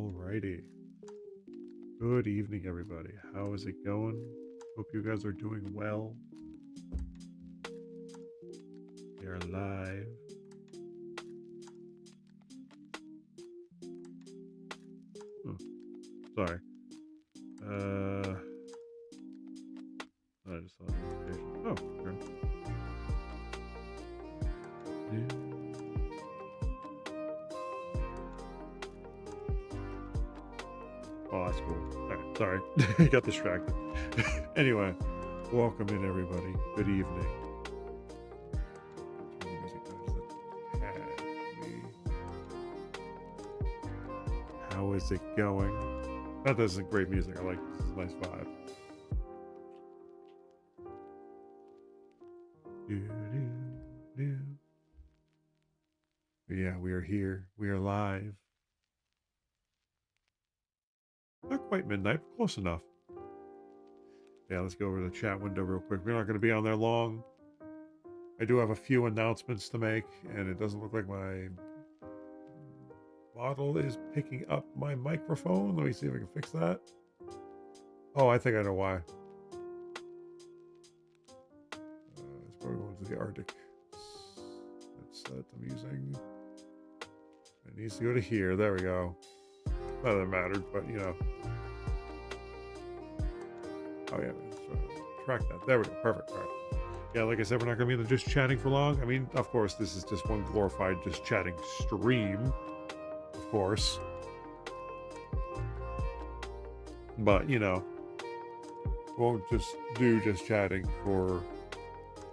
Alrighty. Good evening, everybody. How is it going? Hope you guys are doing well. We are live. Oh, sorry. Uh, I just saw a notification. Oh, okay. Oh, that's cool. Alright, sorry. I got distracted. Anyway, welcome in, everybody. Good evening. Turn the music down just a tad. How is it going? Not that this isn't great music. I like this. It's a nice vibe. Yeah, we are here. We are live. Not quite midnight, but close enough. Yeah, let's go over to the chat window real quick. We're not going to be on there long. I do have a few announcements to make, and it doesn't look like my model is picking up my microphone. Let me see if I can fix that. Oh, I think I know why. It's probably going to the Arctic. That's that I'm using. It needs to go to here. There we go. Not that it mattered, but you know. Oh yeah, track that. There we go. Perfect. All right. Yeah, like I said, we're not going to be just chatting for long. I mean, of course, this is just one glorified just chatting stream, of course. But you know, won't just do just chatting for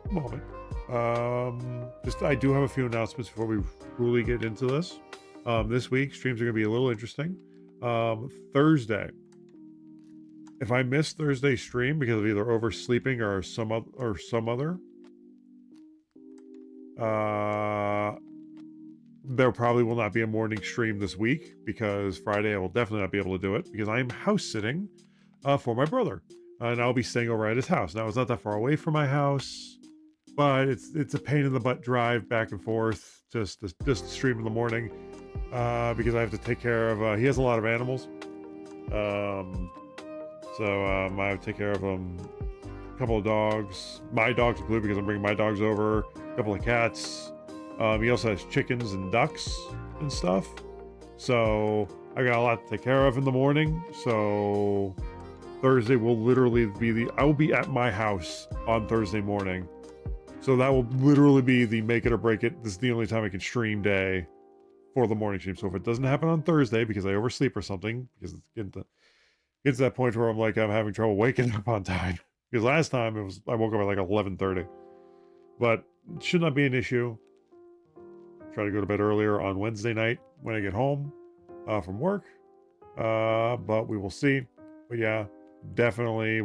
a moment. I do have a few announcements before we really get into this. This week streams are going to be a little interesting. Thursday, if I miss Thursday's stream because of either oversleeping or some other, there probably will not be a morning stream this week because Friday I will definitely not be able to do it because I am house sitting for my brother, and I'll be staying over at his house. Now it's not that far away from my house, but it's a pain in the butt drive back and forth just to stream in the morning because I have to take care of. He has a lot of animals, so I have to take care of a couple of dogs. My dogs included because I'm bringing my dogs over. A couple of cats. He also has chickens and ducks and stuff. So I got a lot to take care of in the morning. So Thursday will literally be I will be at my house on Thursday morning. So that will literally be the make it or break it. This is the only time I can stream day for the morning stream. So if it doesn't happen on Thursday because I oversleep or something, because it's getting to that point where I'm having trouble waking up on time. Because last time I woke up at like 11:30. But it should not be an issue. Try to go to bed earlier on Wednesday night when I get home from work. But we will see. But yeah, definitely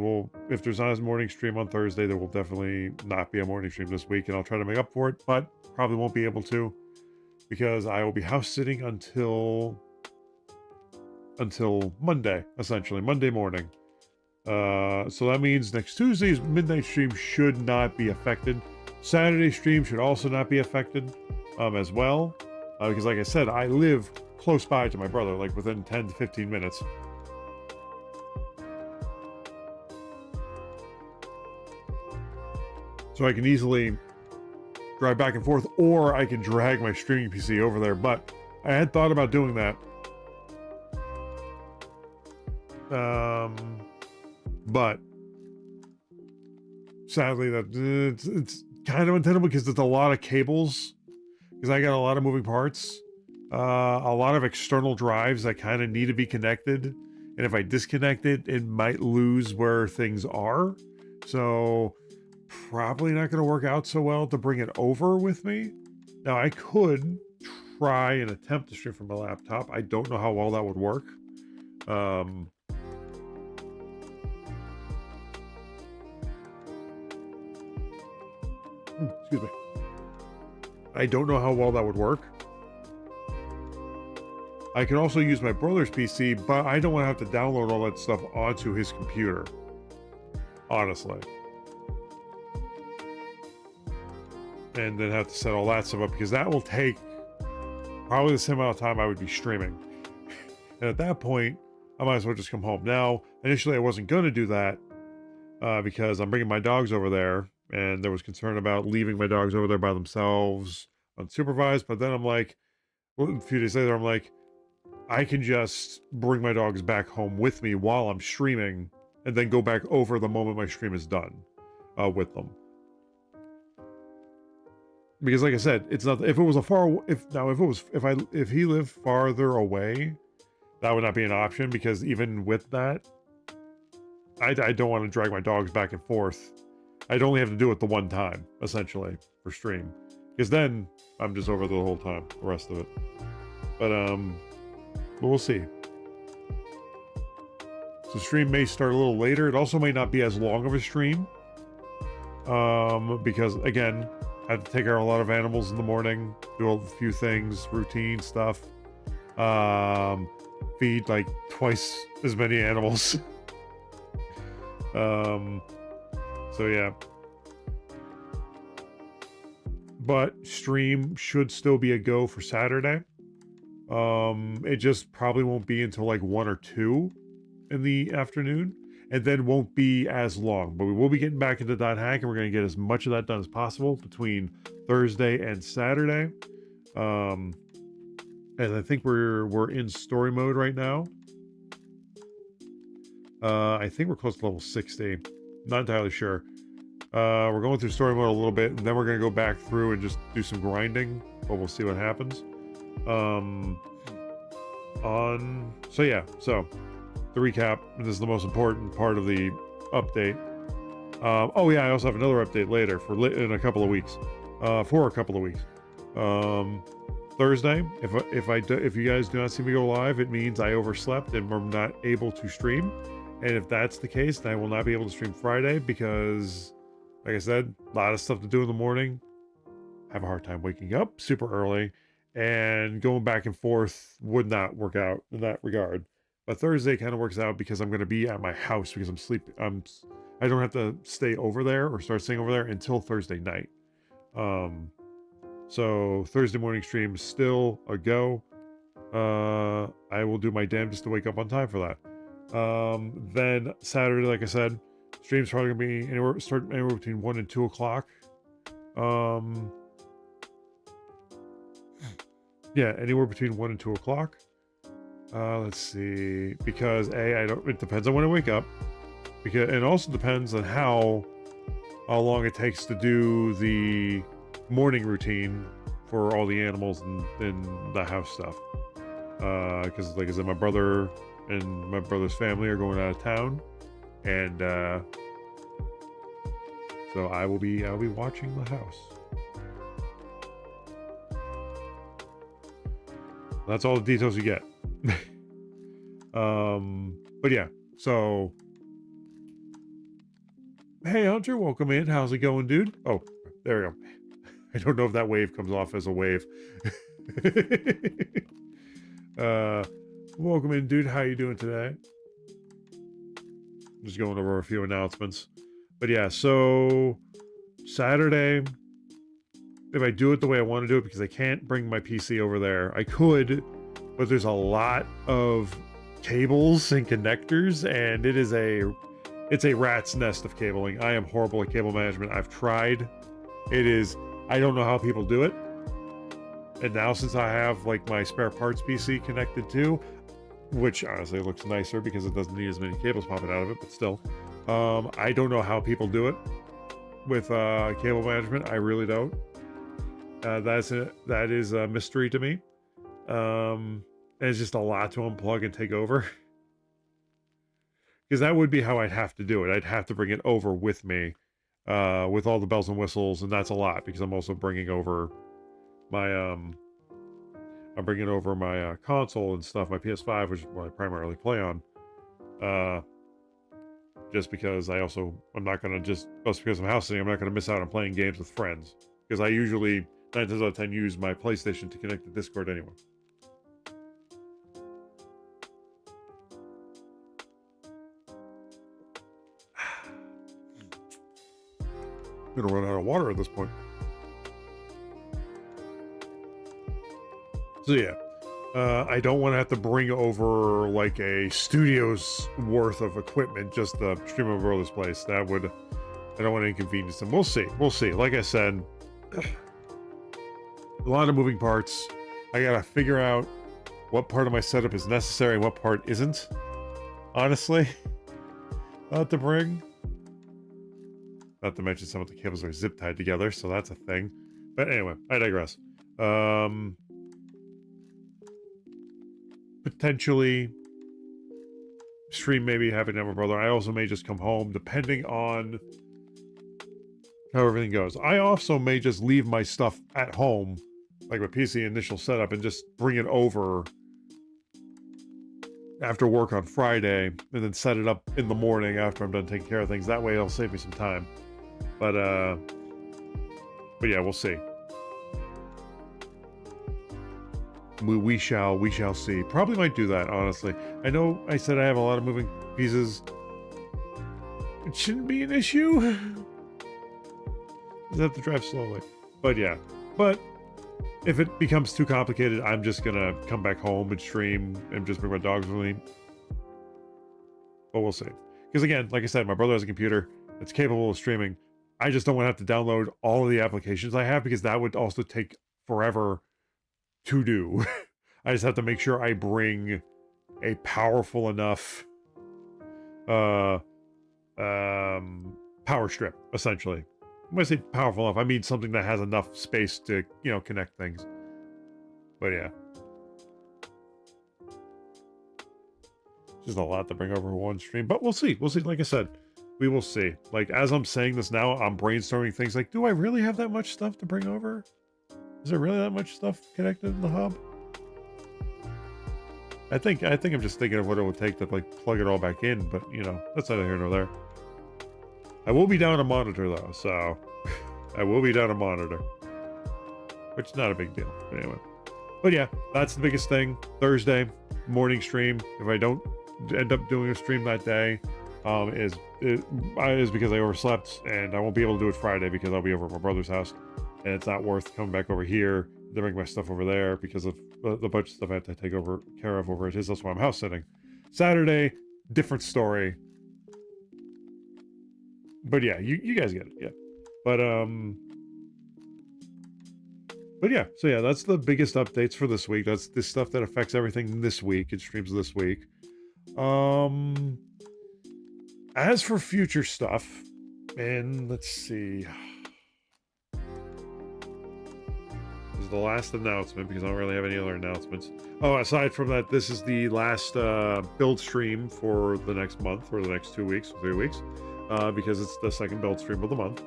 if there's not a morning stream on Thursday, there will definitely not be a morning stream this week, and I'll try to make up for it, but probably won't be able to because I will be house sitting until Monday, essentially Monday morning. So that means next Tuesday's midnight stream should not be affected. Saturday stream should also not be affected as well, because like I said, I live close by to my brother, like within 10 to 15 minutes. So I can easily drive back and forth, or I can drag my streaming PC over there, but I had thought about doing that. But sadly that it's kind of untenable because there's a lot of cables, because I got a lot of moving parts, a lot of external drives that kind of need to be connected, and if I disconnect it, it might lose where things are. So probably not going to work out so well to bring it over with me. Now I could try and attempt to stream from my laptop. I don't know how well that would work. Excuse me. I don't know how well that would work. I can also use my brother's PC, but I don't want to have to download all that stuff onto his computer. Honestly. And then have to set all that stuff up, because that will take probably the same amount of time I would be streaming. And at that point, I might as well just come home. Now, initially, I wasn't going to do that because I'm bringing my dogs over there, and there was concern about leaving my dogs over there by themselves, unsupervised. But then I'm like, well, a few days later, I'm like, I can just bring my dogs back home with me while I'm streaming, and then go back over the moment my stream is done with them. Because, like I said, it's not. If it was if he lived farther away, that would not be an option. Because even with that, I don't want to drag my dogs back and forth. I'd only have to do it the one time, essentially, for stream. Because then I'm just over the whole time, the rest of it. But we'll see. So stream may start a little later. It also may not be as long of a stream. Because again, I have to take care of a lot of animals in the morning, do a few things, routine stuff. Feed like twice as many animals. So yeah. But stream should still be a go for Saturday. It just probably won't be until like 1 or 2 in the afternoon, and then won't be as long. But we will be getting back into .hack, and we're going to get as much of that done as possible between Thursday and Saturday. And I think we're in story mode right now. I think we're close to level 60. Not entirely sure. We're going through story mode a little bit, and then we're going to go back through and just do some grinding, but we'll see what happens. So yeah, so the recap, and this is the most important part of the update. Oh yeah, I also have another update later in a couple of weeks. For a couple of weeks. Thursday, if you guys do not see me go live, it means I overslept and I'm not able to stream. And if that's the case, then I will not be able to stream Friday because, like I said, a lot of stuff to do in the morning. I have a hard time waking up super early, and going back and forth would not work out in that regard. But Thursday kind of works out because I'm going to be at my house because I don't have to stay over there or start staying over there until Thursday night. So Thursday morning stream is still a go. I will do my damnedest to wake up on time for that. Then Saturday, like I said, stream's probably gonna be anywhere between 1 and 2 o'clock. Yeah, anywhere between 1 and 2 o'clock. Let's see, because it depends on when I wake up, because it also depends on how long it takes to do the morning routine for all the animals and the house stuff. Because like I said, my brother and my brother's family are going out of town, and so I'll be watching the house. That's all the details you get. But yeah, so hey Hunter, welcome in. How's it going, dude? Oh, there we go. I don't know if that wave comes off as a wave. Welcome in, dude. How you doing today? Just going over a few announcements. But yeah, so Saturday, if I do it the way I want to do it, because I can't bring my PC over there. I could, but there's a lot of cables and connectors, and it's a rat's nest of cabling. I am horrible at cable management. I've tried. I don't know how people do it. And now since I have like my spare parts PC connected too, which honestly looks nicer because it doesn't need as many cables popping out of it, but still, I don't know how people do it with cable management. I really don't. That is a mystery to me. And it's just a lot to unplug and take over. Because that would be how I'd have to do it. I'd have to bring it over with me, with all the bells and whistles, and that's a lot because I'm also bringing over my console and stuff, my PS5, which is what I primarily play on. Just because I'm not gonna just because I'm house sitting, I'm not gonna miss out on playing games with friends because I usually 9 times out of 10 use my PlayStation to connect to Discord anyway. I'm gonna run out of water at this point. So yeah, I don't want to have to bring over like a studio's worth of equipment just to stream over this place. That would, I don't want to inconvenience them. We'll see. We'll see. Like I said, a lot of moving parts. I gotta figure out what part of my setup is necessary and what part isn't. Honestly, to bring. Not to mention some of the cables are zip tied together, so that's a thing. But anyway, I digress. Potentially stream maybe having my brother. I also may just come home depending on how everything goes. I also may just leave my stuff at home, like my PC initial setup, and just bring it over after work on Friday and then set it up in the morning after I'm done taking care of things. That way it'll save me some time. But yeah, we'll see. We shall see. Probably might do that, honestly. I know I said I have a lot of moving pieces. It shouldn't be an issue. Just have to drive slowly. But yeah. But if it becomes too complicated, I'm just gonna come back home and stream and just bring my dogs with me. But we'll see. Because again, like I said, my brother has a computer that's capable of streaming. I just don't want to have to download all of the applications I have because that would also take forever to do. I just have to make sure I bring a powerful enough power strip, essentially. When I say powerful enough, I mean something that has enough space to, you know, connect things. But yeah. Just a lot to bring over one stream, but we'll see. We'll see. Like I said, we will see. Like, as I'm saying this now, I'm brainstorming things like, do I really have that much stuff to bring over? Is there really that much stuff connected in the hub? I think I'm just thinking of what it would take to like plug it all back in, but you know, that's neither here nor there. I will be down a monitor though, so I will be down a monitor, which is not a big deal. But anyway, but yeah, that's the biggest thing. Thursday morning stream. If I don't end up doing a stream that day, is because I overslept and I won't be able to do it Friday because I'll be over at my brother's house. And it's not worth coming back over here to bring my stuff over there because of the bunch of stuff I have to take care of over at his house while I'm house sitting. Saturday, different story. But yeah, you guys get it, yeah. But yeah, so yeah, that's the biggest updates for this week. That's the stuff that affects everything this week. It streams this week. As for future stuff, and let's see. This is the last announcement because I don't really have any other announcements. Oh, aside from that, this is the last build stream for the next month or the next 2 weeks, 3 weeks, because it's the second build stream of the month.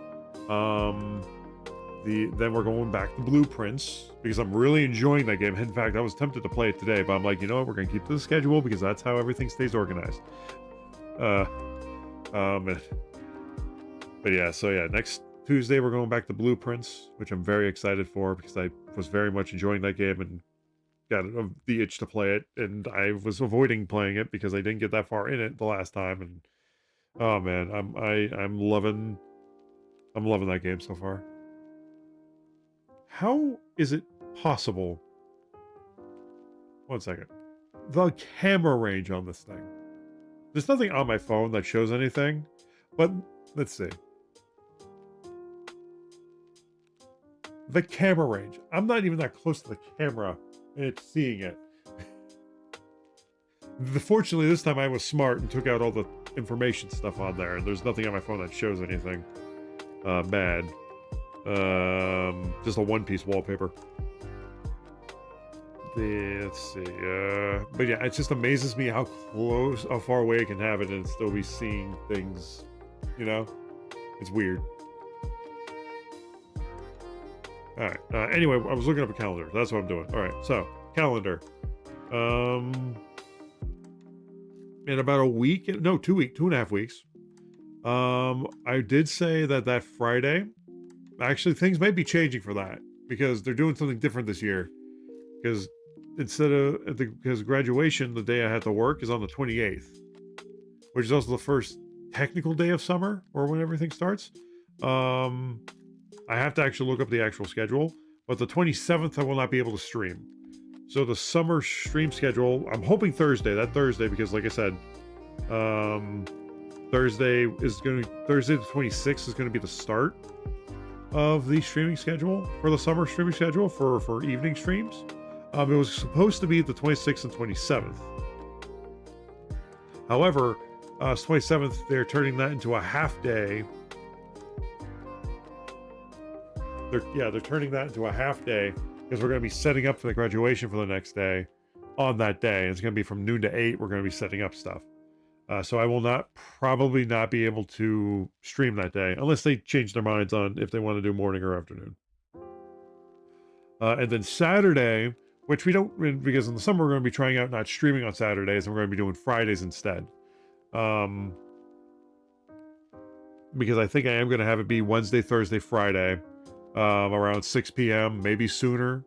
Then we're going back to Blueprints because I'm really enjoying that game. In fact, I was tempted to play it today, but I'm like, you know what? We're gonna keep to the schedule because that's how everything stays organized. But yeah, so yeah, next Tuesday we're going back to Blueprints, which I'm very excited for because I was very much enjoying that game and got the itch to play it, and I was avoiding playing it because I didn't get that far in it the last time. And oh man, I'm loving that game so far. How is it possible? One second. The camera range on this thing. There's nothing on my phone that shows anything, but let's see. The camera range. I'm not even that close to the camera, and it's seeing it. Fortunately, this time I was smart and took out all the information stuff on there, and there's nothing on my phone that shows anything bad. Just a one-piece wallpaper. Let's see. But yeah, it just amazes me how far away I can have it and still be seeing things. You know, it's weird. All right. Anyway, I was looking up a calendar. That's what I'm doing. All right. So calendar. In about a week, no, 2.5 weeks. I did say that Friday. Actually, things might be changing for that because they're doing something different this year. Because because graduation, the day I had to work is on the 28th, which is also the first technical day of summer or when everything starts. I have to actually look up the actual schedule, but the 27th I will not be able to stream. So the summer stream schedule, I'm hoping Thursday, because like I said, Thursday the 26th is going to be the start of the streaming schedule for the summer streaming schedule for evening streams. It was supposed to be the 26th and 27th. However, 27th, they're turning that into a half day. They're turning that into a half day because we're going to be setting up for the graduation for the next day on that day. It's going to be from noon to 8. We're going to be setting up stuff. So I will probably not be able to stream that day unless they change their minds on if they want to do morning or afternoon. And then Saturday, which we don't, because in the summer we're going to be trying out not streaming on Saturdays and we're going to be doing Fridays instead. Because I think I am going to have it be Wednesday, Thursday, Friday, around 6 p.m., maybe sooner.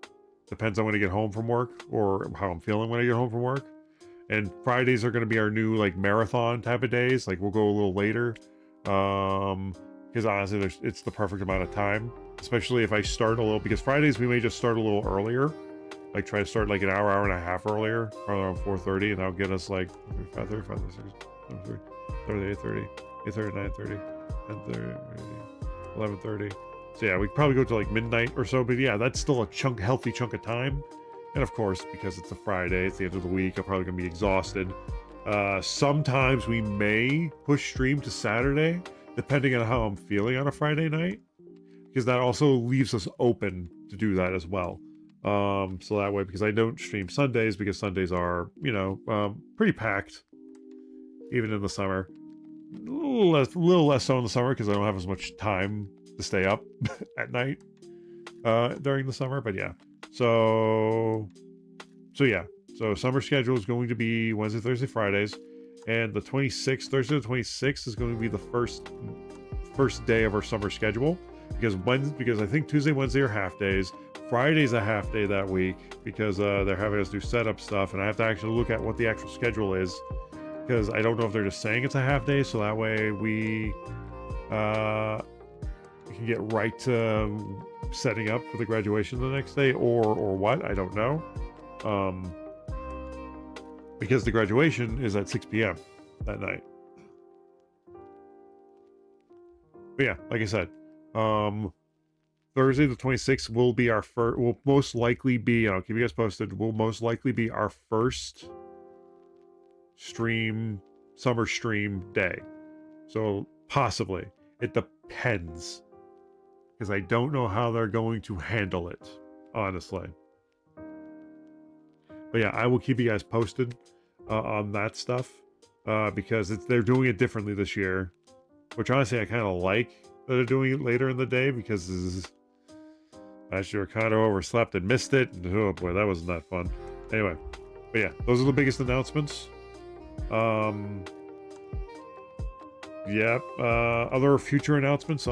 Depends on when I get home from work or how I'm feeling when I get home from work. And Fridays are going to be our new like marathon type of days. Like we'll go a little later, because honestly, it's the perfect amount of time. Especially if I start a little, because Fridays we may just start a little earlier, like try to start like an hour and a half earlier, around 4:30, and that'll get us like 5:30, 5:30, 8:30, 9:30, 10:30, 11:30. So yeah, we probably go to like midnight or so. But yeah, that's still a healthy chunk of time. And of course, because it's a Friday, it's the end of the week, I'm probably going to be exhausted. Sometimes we may push stream to Saturday, depending on how I'm feeling on a Friday night, because that also leaves us open to do that as well. So that way, because I don't stream Sundays, because Sundays are, pretty packed, even in the summer. A little less so in the summer, because I don't have as much time to stay up at night during the summer, but yeah. So summer schedule is going to be Wednesday, Thursday, Fridays, and the 26th, Thursday the 26th is going to be the first day of our summer schedule, because I think Tuesday, Wednesday are half days. Friday's a half day that week because they're having us do setup stuff, and I have to actually look at what the actual schedule is, because I don't know if they're just saying it's a half day, so that way we can get right to setting up for the graduation the next day, or what, I don't know, because the graduation is at 6 p.m. that night. But yeah, like I said, Thursday the 26th will be will most likely be, I'll keep you guys posted, will most likely be our first summer stream day. So possibly, it depends, because I don't know how they're going to handle it, honestly. But yeah, I will keep you guys posted on that stuff, because they're doing it differently this year, which honestly I kind of like that they're doing it later in the day, because last year I kind of overslept and missed it, and oh boy, that wasn't that fun. Anyway, but yeah, those are the biggest announcements. Yep. Other future announcements.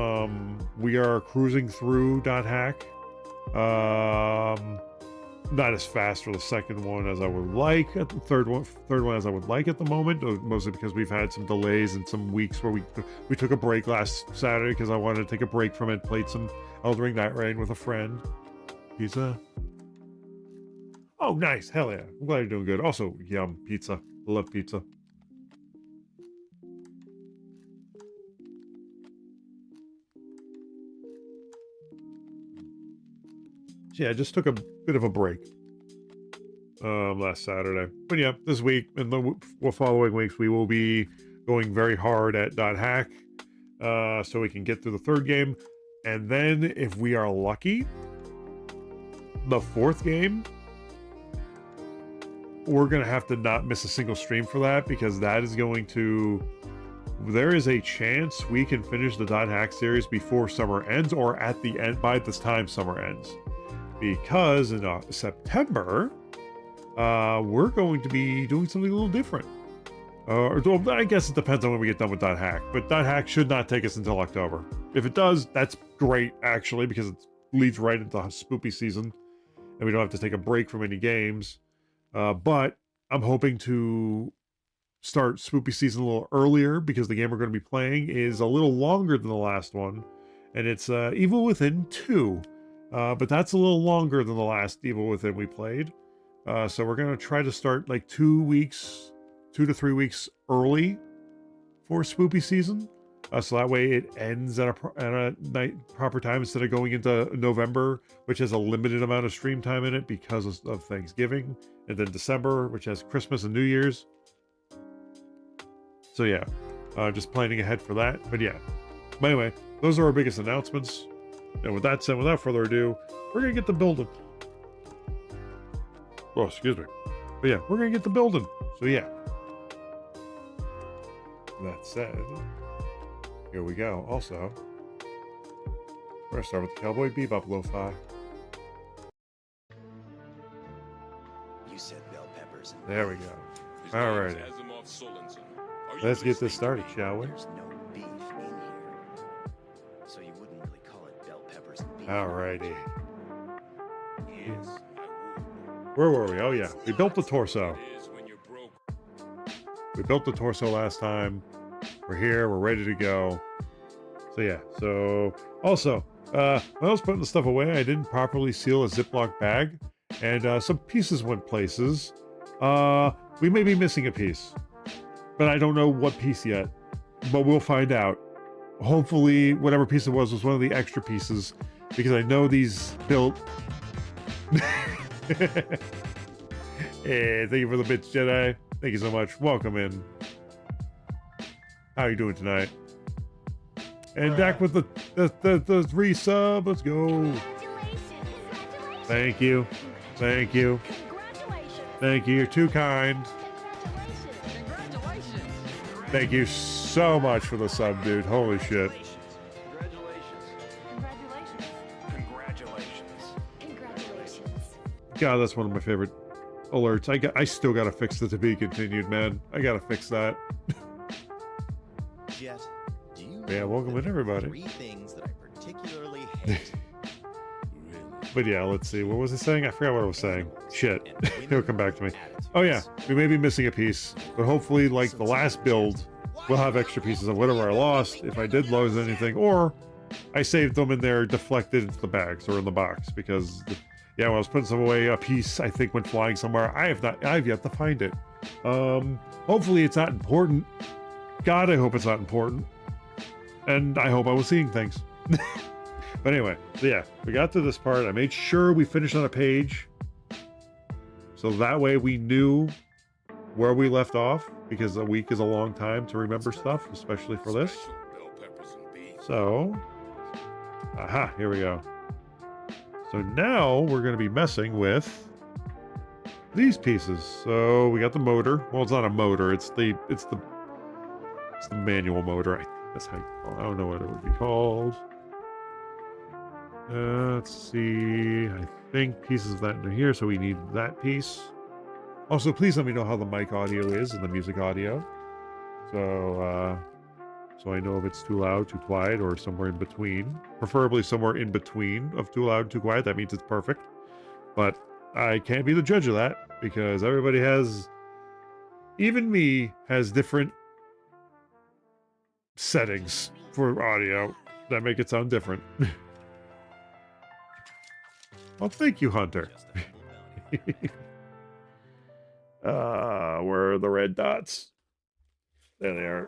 We are cruising through .hack. Not as fast for the second one as I would like. At the third one as I would like at the moment. Mostly because we've had some delays and some weeks where we took a break last Saturday because I wanted to take a break from it. Played some Elden Ring Night Rain with a friend. Pizza. Oh, nice. Hell yeah. I'm glad you're doing good. Also, yum pizza. I love pizza. Yeah, I just took a bit of a break last Saturday. But yeah, this week and the following weeks, we will be going very hard at .hack so we can get through the third game. And then, if we are lucky, the fourth game, we're going to have to not miss a single stream for that, because that is going to... There is a chance we can finish the .hack series before summer ends, or at the end, by this time summer ends. Because in September, we're going to be doing something a little different. I guess it depends on when we get done with .hack, but .hack should not take us until October. If it does, that's great, actually, because it leads right into spoopy season, and we don't have to take a break from any games. But I'm hoping to start spoopy season a little earlier, because the game we're going to be playing is a little longer than the last one, and it's Evil Within 2. But that's a little longer than the last Evil Within we played. So we're going to try to start like 2 to 3 weeks early for spoopy season. So that way it ends at a night proper time instead of going into November, which has a limited amount of stream time in it because of Thanksgiving, and then December, which has Christmas and New Year's. So yeah, just planning ahead for that. But yeah, but anyway, those are our biggest announcements. And with that said, without further ado, we're gonna get the building. Oh, excuse me. But yeah, we're gonna get the building. So yeah. That said, here we go. Also, we're gonna start with the Cowboy Bebop lo-fi. You said bell peppers. There we go. Alrighty. Let's get this started, shall we? There's no beef in here, so you wouldn't really call it bell peppers and beef. Alrighty. Yes, Where were we? Oh yeah, we built the torso. We built the torso last time. We're here. We're ready to go. So yeah. So also, when I was putting the stuff away, I didn't properly seal a Ziploc bag, and some pieces went places. We may be missing a piece, but I don't know what piece yet. But we'll find out. Hopefully, whatever piece it was one of the extra pieces, because I know these built. Hey, thank you for the bits, Jedi. Thank you so much. Welcome in. How are you doing tonight? And Dak with the 3 sub. Let's go. Thank you. Thank you. Thank you. You're too kind. Thank you so much for the sub, dude. Holy shit. God, that's one of my favorite alerts. I still gotta fix the to be continued, man. I gotta fix that. Jet, do you Yeah, welcome in, everybody. 3 things that I particularly hate? But yeah, let's see. What was it saying? I forgot what I was saying. Shit. It'll come back to me. Oh yeah, we may be missing a piece, but hopefully, like the last build, we'll have extra pieces of whatever I lost, if I did lose anything, or I saved them and they're deflected into the bags or in the box, because yeah, when I was putting some away, a piece I think went flying somewhere. I've yet to find it. Hopefully it's not important. God, I hope it's not important. And I hope I was seeing things. But anyway, so yeah, we got to this part. I made sure we finished on a page, so that way we knew where we left off, because a week is a long time to remember stuff, especially for this. So, aha, here we go. So now we're going to be messing with these pieces. So we got the motor. Well, it's not a motor. It's the manual motor. That's how I don't know what it would be called. Let's see. I think pieces of that in here. So we need that piece. Also, please let me know how the mic audio is and the music audio. So, so I know if it's too loud, too quiet, or somewhere in between. Preferably somewhere in between of too loud, too quiet. That means it's perfect. But I can't be the judge of that, because everybody has, even me, has different settings for audio that make it sound different. Well, thank you, Hunter. Where are the red dots? There they are.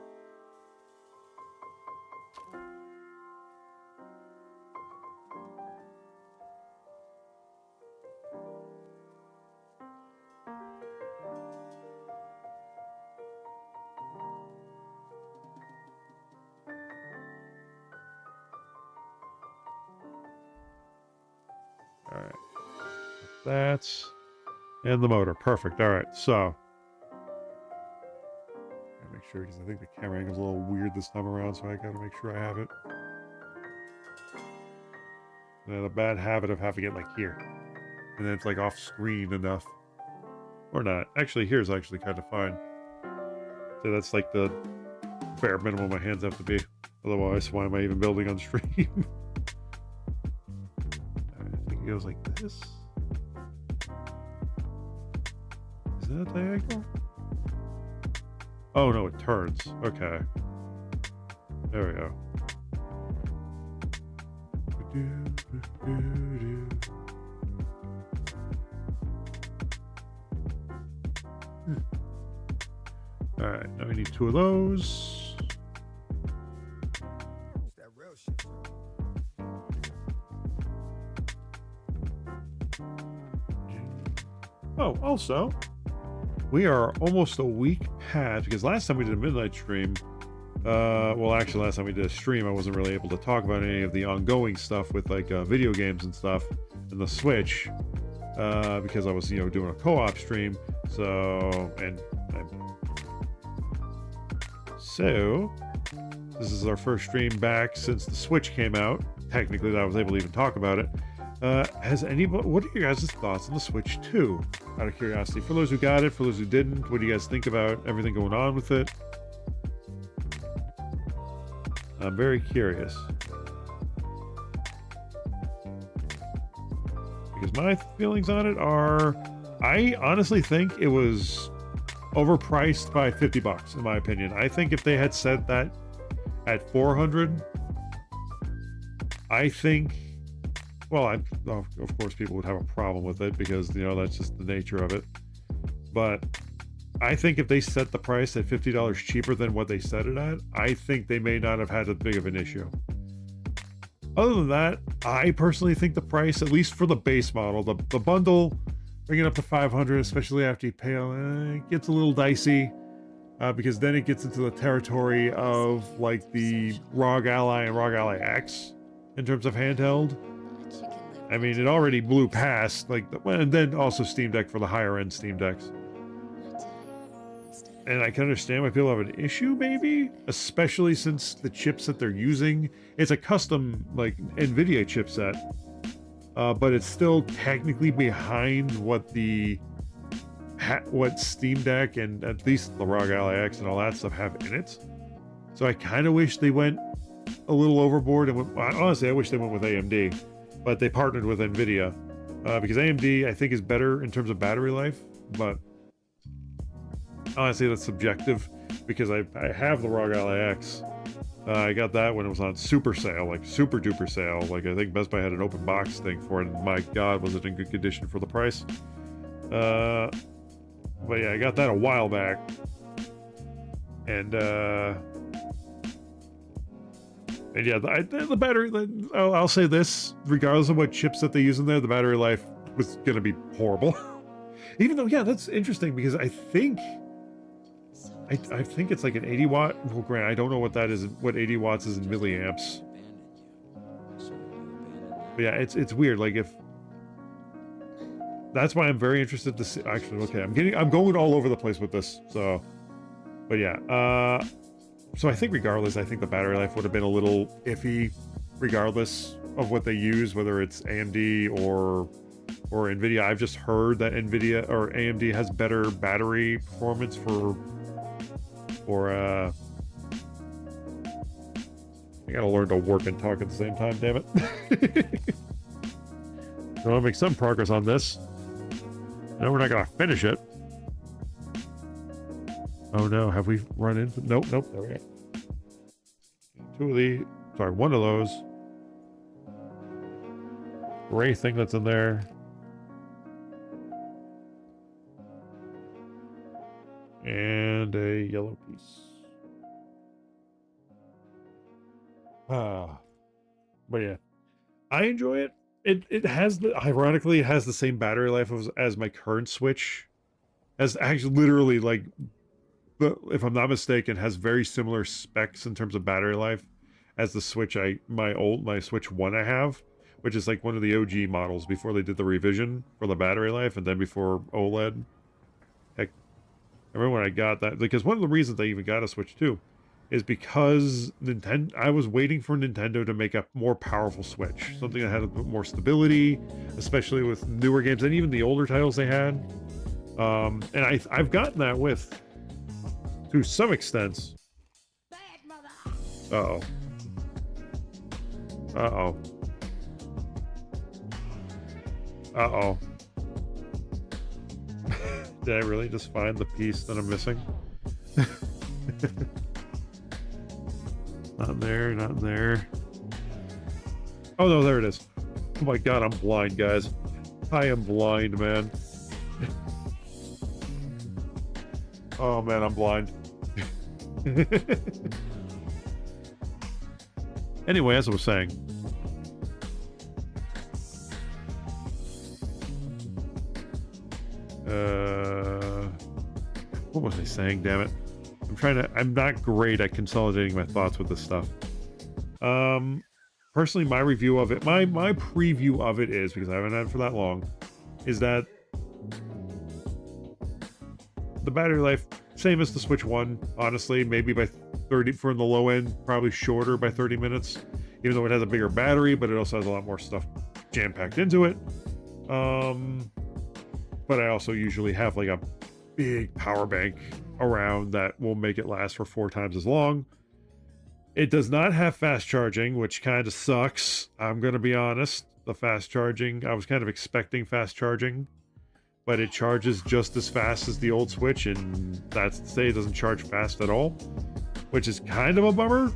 All right. That's and the motor. Perfect. All right. So make sure, because I think the camera angle's a little weird this time around, so I gotta make sure I have it. I have a bad habit of having it like here, and then it's like off screen enough, or not. Actually, here's actually kind of fine. So that's like the bare minimum my hands have to be. Otherwise, why am I even building on stream? I think it goes like this. Is that a diagonal? Oh no, it turns. Okay. There we go. All right, now we need 2 of those. That real shit. Oh, also, we are almost a week past, because last time we did a midnight stream, well, actually, last time we did a stream, I wasn't really able to talk about any of the ongoing stuff with like video games and stuff and the Switch, because I was, doing a co-op stream. So this is our first stream back since the Switch came out. Technically, that I was able to even talk about it. Has anybody? What are your guys' thoughts on the Switch 2? Out of curiosity, for those who got it, for those who didn't, what do you guys think about everything going on with it? I'm very curious. Because my feelings on it are, I honestly think it was overpriced by $50, in my opinion. I think if they had said that at $400, I think, well, of course people would have a problem with it because, that's just the nature of it. But I think if they set the price at $50 cheaper than what they set it at, I think they may not have had as big of an issue. Other than that, I personally think the price, at least for the base model, the bundle, bringing it up to $500, especially after you pay, it gets a little dicey, because then it gets into the territory of like the ROG Ally and ROG Ally X in terms of handheld. I mean, it already blew past, and then also Steam Deck for the higher end Steam Decks. And I can understand why people have an issue, maybe, especially since the chips that they're using, it's a custom, NVIDIA chipset, but it's still technically behind what what Steam Deck and at least the ROG Ally X and all that stuff have in it. So I kind of wish they went a little overboard, and honestly, I wish they went with AMD, but they partnered with NVIDIA, because AMD, I think, is better in terms of battery life, but honestly, that's subjective, because I have the ROG Ally X. I got that when it was on super sale, like super duper sale. I think Best Buy had an open box thing for it, and my God, was it in good condition for the price. But yeah, I got that a while back. And yeah, the battery, I'll say this, regardless of what chips that they use in there, the battery life was going to be horrible. Even though, yeah, that's interesting, because I think it's like an 80 watt. Well, granted, I don't know what that is, what 80 watts is in milliamps. But yeah, it's weird. That's why I'm very interested to see. Actually, okay, I'm going all over the place with this. So, but yeah, so I think regardless, I think the battery life would have been a little iffy, regardless of what they use, whether it's AMD or NVIDIA. I've just heard that NVIDIA or AMD has better battery performance for I gotta learn to work and talk at the same time, damn it. I want to make some progress on this. No, we're not gonna finish it. Oh no, have we run into? Nope, there we go. One of those. Gray thing that's in there. And a yellow piece. But yeah, I enjoy it. It has ironically, it has the same battery life as my current Switch. As actually literally, if I'm not mistaken, has very similar specs in terms of battery life as the Switch my Switch 1 I have, which is like one of the OG models before they did the revision for the battery life, and then before OLED. Heck, I remember when I got that, because one of the reasons I even got a Switch 2 is because I was waiting for Nintendo to make a more powerful Switch, something that had a bit more stability, especially with newer games and even the older titles they had. And I've gotten that to some extent. Uh-oh. Uh-oh. Uh-oh. Did I really just find the piece that I'm missing? Not in there, not in there. Oh no, there it is. Oh my God, I'm blind, guys. I am blind, man. Oh man, I'm blind. Anyway, as I was saying, what was I saying? Damn it! I'm not great at consolidating my thoughts with this stuff. Personally, my review of it, my preview of it is, because I haven't had it for that long, is that the battery life same as the Switch 1, honestly, maybe by 30 from the low end, probably shorter by 30 minutes, even though it has a bigger battery, but it also has a lot more stuff jam-packed into it. But I also usually have like a big power bank around that will make it last for 4 times as long. It does not have fast charging, which kind of sucks. I'm going to be honest. The fast charging, I was kind of expecting fast charging, but it charges just as fast as the old Switch, and that's to say it doesn't charge fast at all, which is kind of a bummer.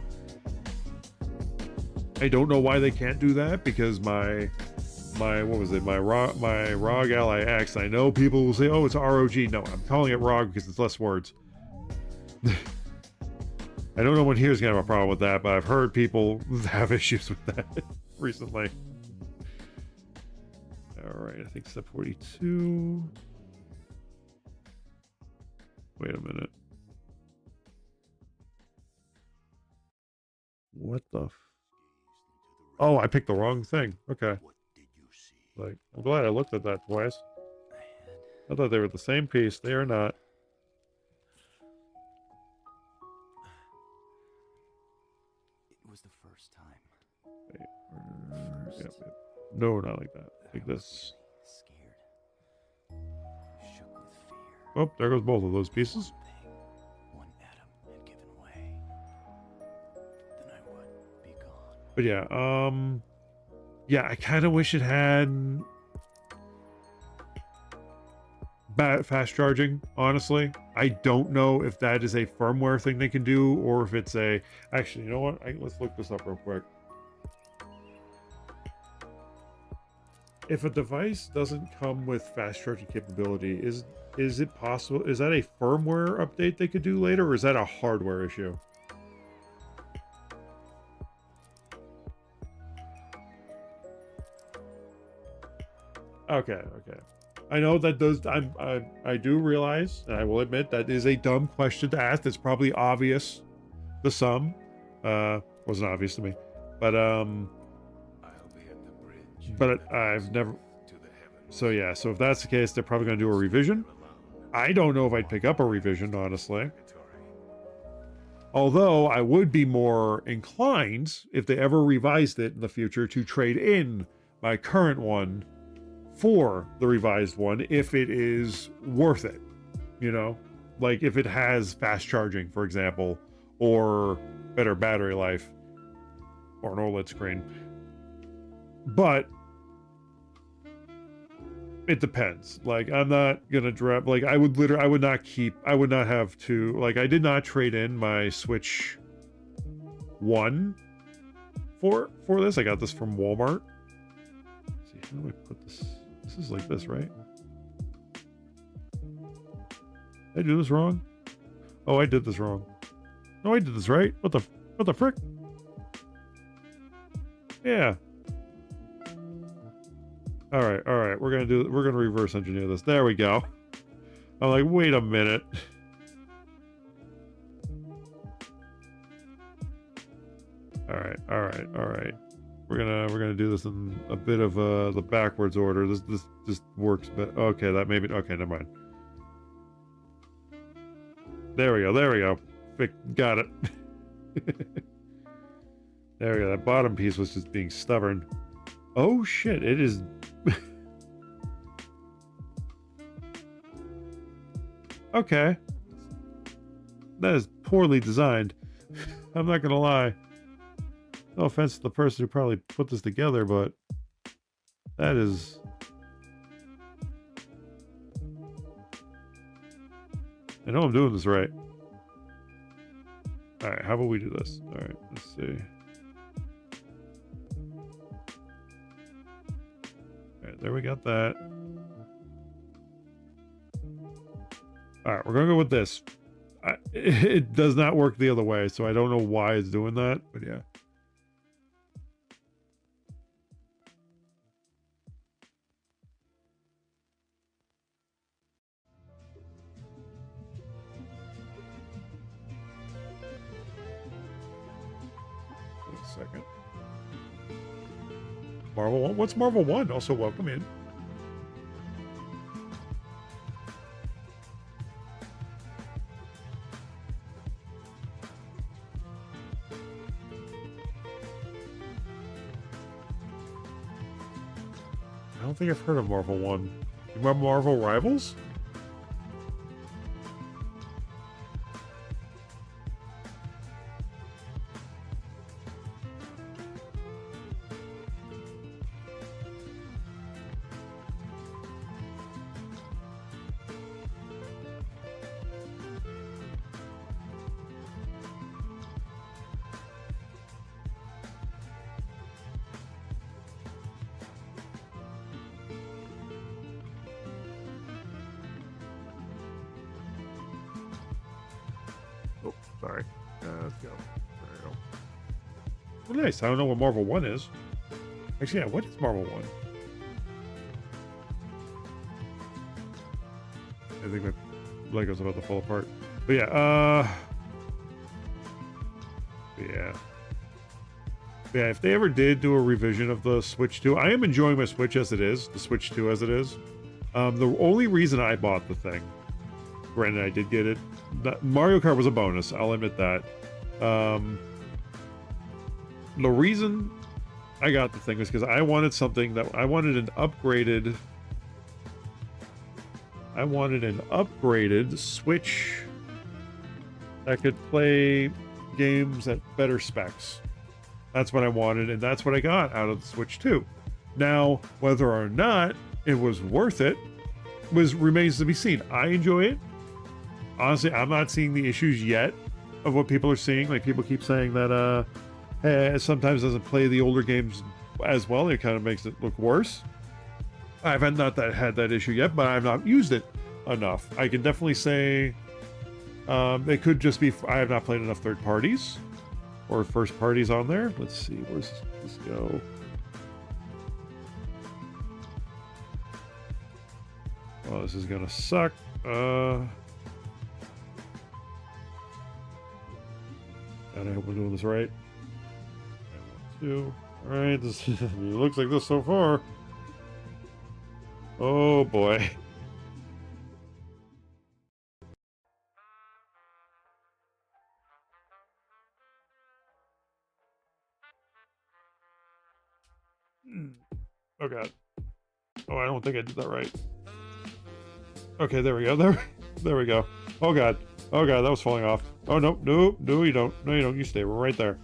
I don't know why they can't do that, because my what was it, my ROG Ally X, I know people will say, oh, it's ROG. No, I'm calling it ROG because it's less words. I don't know when here's gonna have a problem with that, but I've heard people have issues with that recently. All right, I think step 42. Wait a minute. What the? Oh, I picked the wrong thing. Okay. Like, I'm glad I looked at that twice. I thought they were the same piece. They are not. It was the first time. Wait, yeah. No, not like that. Like this. Scared. Shook with fear. Oh, there goes both of those pieces. One atom had given way. Then I would be gone. But yeah, yeah, I kind of wish it had fast charging, honestly. I don't know if that is a firmware thing they can do, or if it's a... Actually, you know what? Let's look this up real quick. If a device doesn't come with fast charging capability, is it possible? Is that a firmware update they could do later, or is that a hardware issue? Okay. I know that does. I do realize, and I will admit that is a dumb question to ask. It's probably obvious to some. Wasn't obvious to me, but I'll be at the bridge. but I've never. So yeah. So if that's the case, they're probably going to do a revision. I don't know if I'd pick up a revision, honestly. Although I would be more inclined, if they ever revised it in the future, to trade in my current one for the revised one if it is worth it, you know, like if it has fast charging, for example, or better battery life, or an OLED screen. But it depends. Like, I'm not gonna drop, like, I would not have to, like, I did not trade in my Switch 1 for this. I got this from Walmart. Let's see, how do I put this? This is like this, right? Did I do this wrong? Oh, I did this wrong. No, I did this right. What the frick? Yeah. All right. We're gonna reverse engineer this. There we go. I'm like, wait a minute. All right. We're gonna do this in a bit of the backwards order. This just works, but okay, that maybe okay. Never mind. There we go. Got it. There we go. That bottom piece was just being stubborn. Oh shit! It is. Okay. That is poorly designed. I'm not gonna lie. No offense to the person who probably put this together, but that is... I know I'm doing this right. Alright, how about we do this? Alright, let's see. Alright, there we got that. Alright, we're gonna go with this. it does not work the other way, so I don't know why it's doing that, but yeah. Wait a second. Marvel 1? What's Marvel 1? Also, welcome in. I don't think I've heard of Marvel 1. You remember Marvel Rivals? Oh, sorry. Let's go. There we go. Well, nice. I don't know what Marvel 1 is. Actually, yeah, what is Marvel 1? I think my Lego's about to fall apart. But yeah, yeah. Yeah, if they ever did do a revision of the Switch 2, I am enjoying my Switch as it is, the Switch 2 as it is. The only reason I bought the thing, granted I did get it, Mario Kart was a bonus, I'll admit that. The reason I got the thing was because I wanted something that, I wanted an upgraded Switch that could play games at better specs. That's what I wanted, and that's what I got out of the Switch 2. Now, whether or not it was worth it remains to be seen. I enjoy it. Honestly, I'm not seeing the issues yet of what people are seeing. Like, people keep saying that it sometimes doesn't play the older games as well. It kind of makes it look worse. I've not had that issue yet, but I've not used it enough. I can definitely say it could just be I have not played enough third parties or first parties on there. Let's see, where's this go? Oh, this is gonna suck. God, I hope I'm doing this right. 1, 2. All right, this it looks like this so far. Oh boy. Oh god. Oh, I don't think I did that right. Okay, there we go. There we go. Oh god. Oh god, that was falling off. Oh no, no, no, you don't. No, you don't. You stay right there.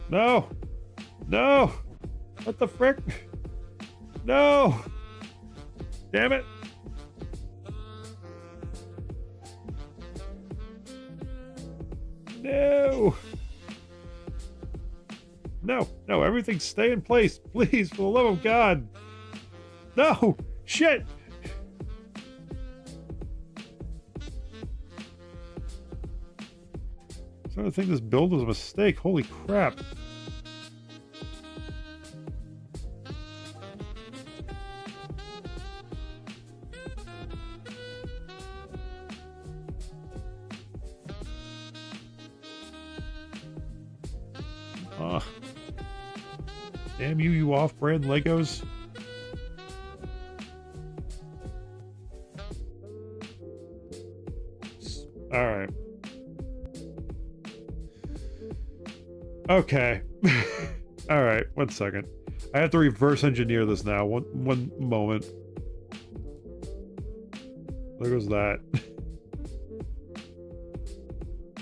No! No! What the frick? No! Damn it! No! No, no, everything stay in place, please, for the love of God. No! Shit! I'm starting to think this build was a mistake. Holy crap. Damn you, you off-brand Legos. All right. Okay. All right, 1 second. I have to reverse engineer this now. One moment. There goes that.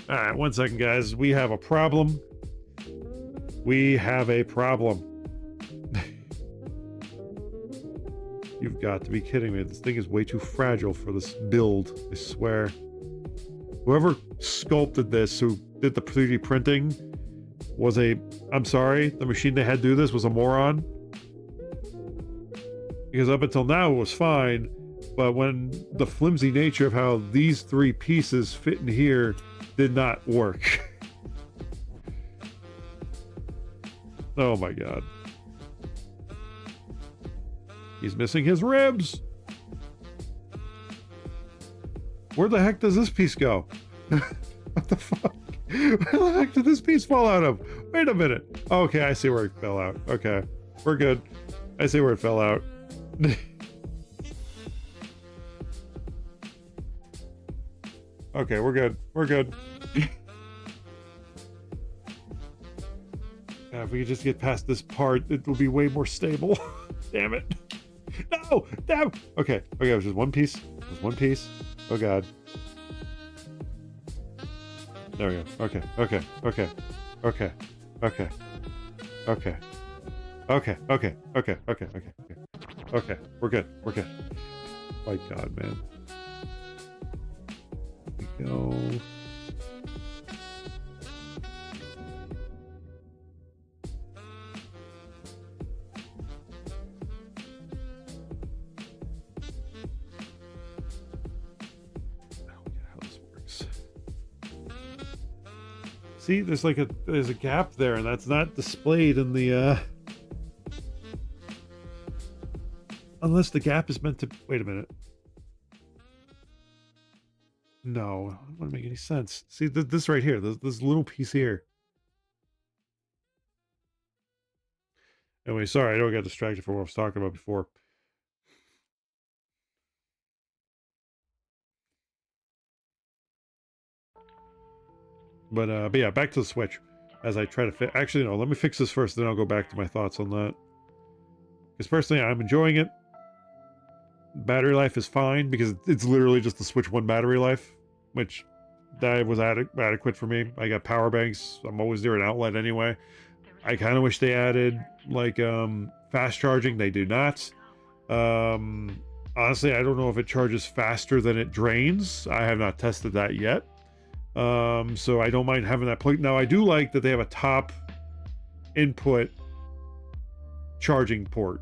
All right, 1 second, guys. We have a problem. We have a problem. You've got to be kidding me. This thing is way too fragile for this build, I swear. Whoever sculpted this, who did the 3D printing, was I'm sorry, the machine they had do this was a moron. Because up until now it was fine, but when the flimsy nature of how these three pieces fit in here did not work. Oh my god. He's missing his ribs. Where the heck does this piece go? What the fuck? Where the heck did this piece fall out of? Wait a minute. Okay, I see where it fell out. Okay, we're good. I see where it fell out. Okay, we're good. We're good. If we could just get past this part, it will be way more stable. Damn it. No! Damn! Okay, it was just one piece. It was one piece. Oh god. There we go. Okay. Okay, we're good. We're good. My god, man. Here we go. See, there's like there's a gap there, and that's not displayed in the unless the gap is meant to wait a minute. No, it wouldn't make any sense. See this right here, this little piece here. Anyway, sorry, I don't get distracted from what I was talking about before. But yeah, back to the Switch. As I try to actually, no, let me fix this first, then I'll go back to my thoughts on that. Because personally, I'm enjoying it. Battery life is fine, because it's literally just the Switch 1 battery life, which that was adequate for me. I got power banks. I'm always near an outlet anyway. I kind of wish they added, like, fast charging. They do not. Honestly, I don't know if it charges faster than it drains. I have not tested that yet. So I don't mind having that plug. Now I do like that they have a top input charging port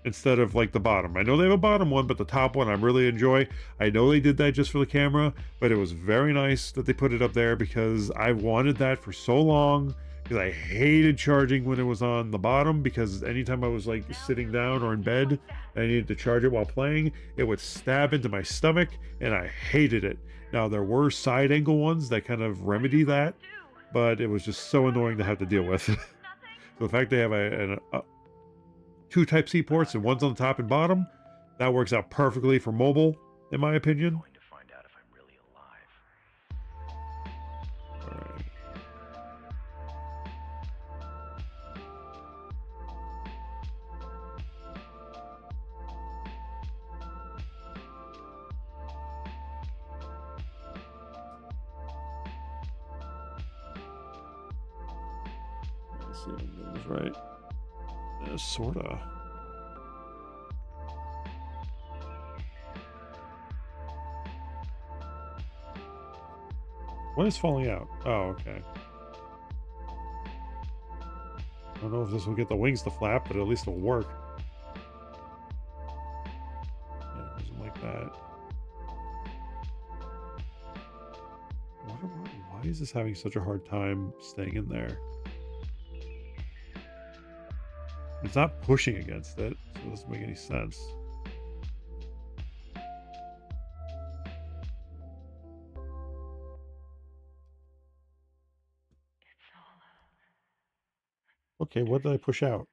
instead of like the bottom. I know they have a bottom one, but the top one I really enjoy. I know they did that just for the camera, but it was very nice that they put it up there because I wanted that for so long, because I hated charging when it was on the bottom, because anytime I was like sitting down or in bed and I needed to charge it while playing, it would stab into my stomach and I hated it. Now, there were side angle ones that kind of remedy that, but it was just so annoying to have to deal with. So the fact they have two Type-C ports and one's on the top and bottom, that works out perfectly for mobile, in my opinion. Going to find out if I'm really alive. All right. Let's see if I'm doing this right. Yeah, sorta. What is falling out? Oh, okay. I don't know if this will get the wings to flap, but at least it'll work. Yeah, it doesn't like that. Why is this having such a hard time staying in there? It's not pushing against it, so it doesn't make any sense. Okay, what did I push out?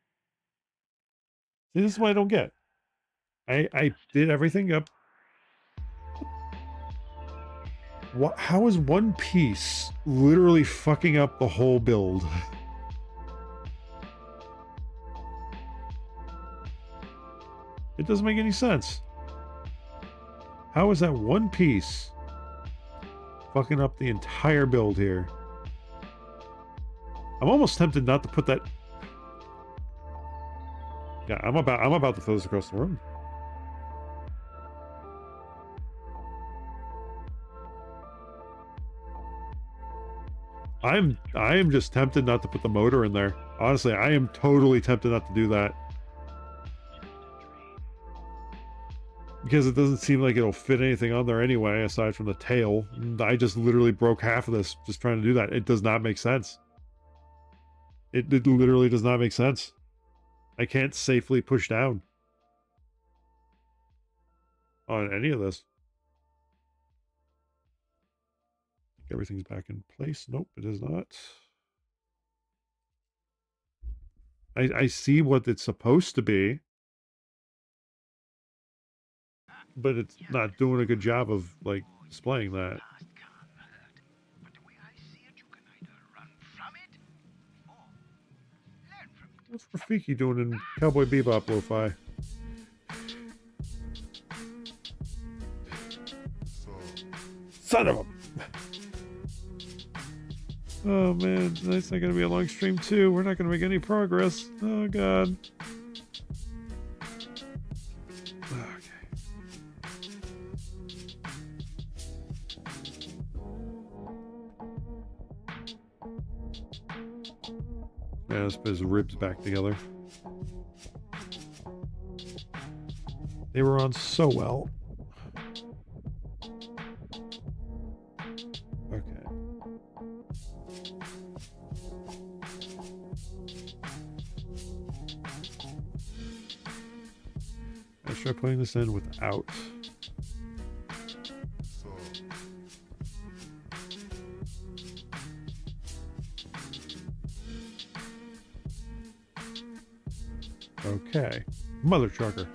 See, this is what I don't get. I did everything up. What? How is one piece literally fucking up the whole build? It doesn't make any sense. How is that one piece fucking up the entire build here? I'm almost tempted not to put that. Yeah, I'm about to throw this across the room. I am just tempted not to put the motor in there. Honestly, I am totally tempted not to do that. Just a dream. because it doesn't seem like it'll fit anything on there anyway, aside from the tail. And I just literally broke half of this just trying to do that. It does not make sense. It literally does not make sense. I can't safely push down on any of this. Everything's back in place. Nope, it is not. I see what it's supposed to be, but it's not doing a good job of like displaying that. What's Rafiki doing in Cowboy Bebop lo-fi? Son of a... Oh man, tonight's not gonna be a long stream too. We're not gonna make any progress. Oh god. Okay. Yeah, let's put his ribs back together. They were on so well. Okay. Let's try putting this in without. Okay. Mother trucker.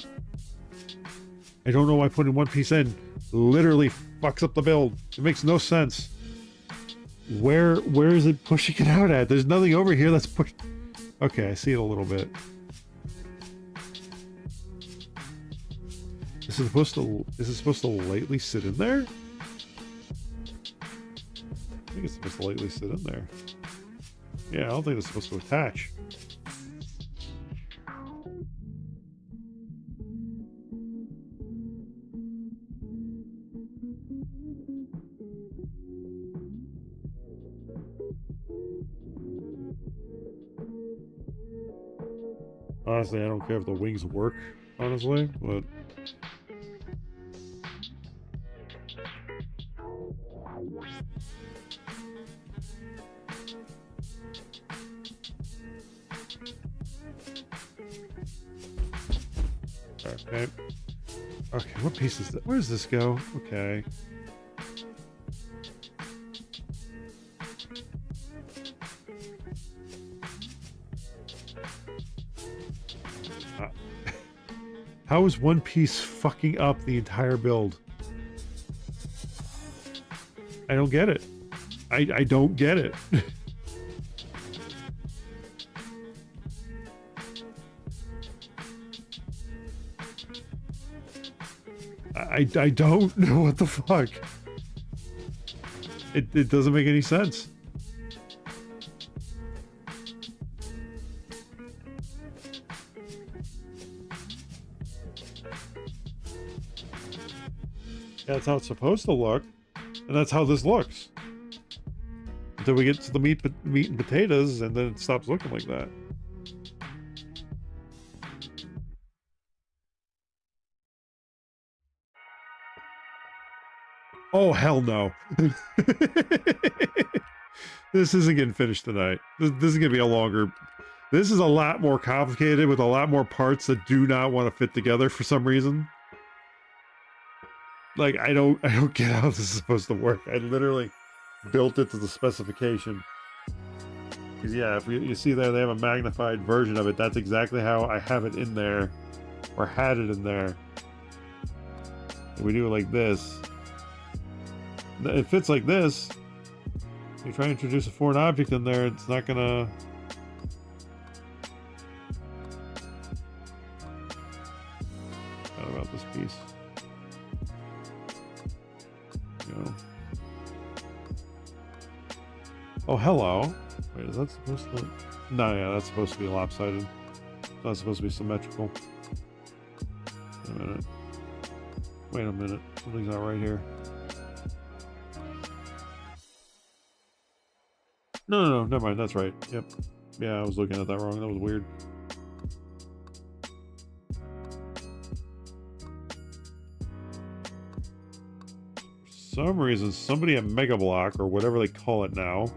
I don't know why putting one piece in literally fucks up the build. It makes no sense. Where is it pushing it out at? There's nothing over here that's pushed. Okay, I see it a little bit. Is it supposed to lightly sit in there? I think it's supposed to lightly sit in there. Yeah, I don't think it's supposed to attach. Honestly, I don't care if the wings work, honestly, but... Okay. Okay, what piece is that? Where does this go? Okay. How is one piece fucking up the entire build? I don't get it. I don't get it. I don't know what the fuck. It doesn't make any sense. That's how it's supposed to look, and that's how this looks. Until we get to the meat and potatoes, and then it stops looking like that. Oh hell no! This isn't getting finished tonight. This is gonna be a longer. This is a lot more complicated with a lot more parts that do not want to fit together for some reason. Like, I don't get how this is supposed to work. I literally built it to the specification. Because yeah, if you see there, they have a magnified version of it. That's exactly how I have it in there, or had it in there. And we do it like this. It fits like this. You try to introduce a foreign object in there, it's not gonna... What about this piece? Go. Oh, hello. Wait, is that supposed to... No, yeah, that's supposed to be lopsided. It's not supposed to be symmetrical. Wait a minute. Wait a minute. Something's not right here. No, never mind. That's right. Yep. Yeah, I was looking at that wrong. That was weird. some reason, somebody at Mega Block, or whatever they call it now,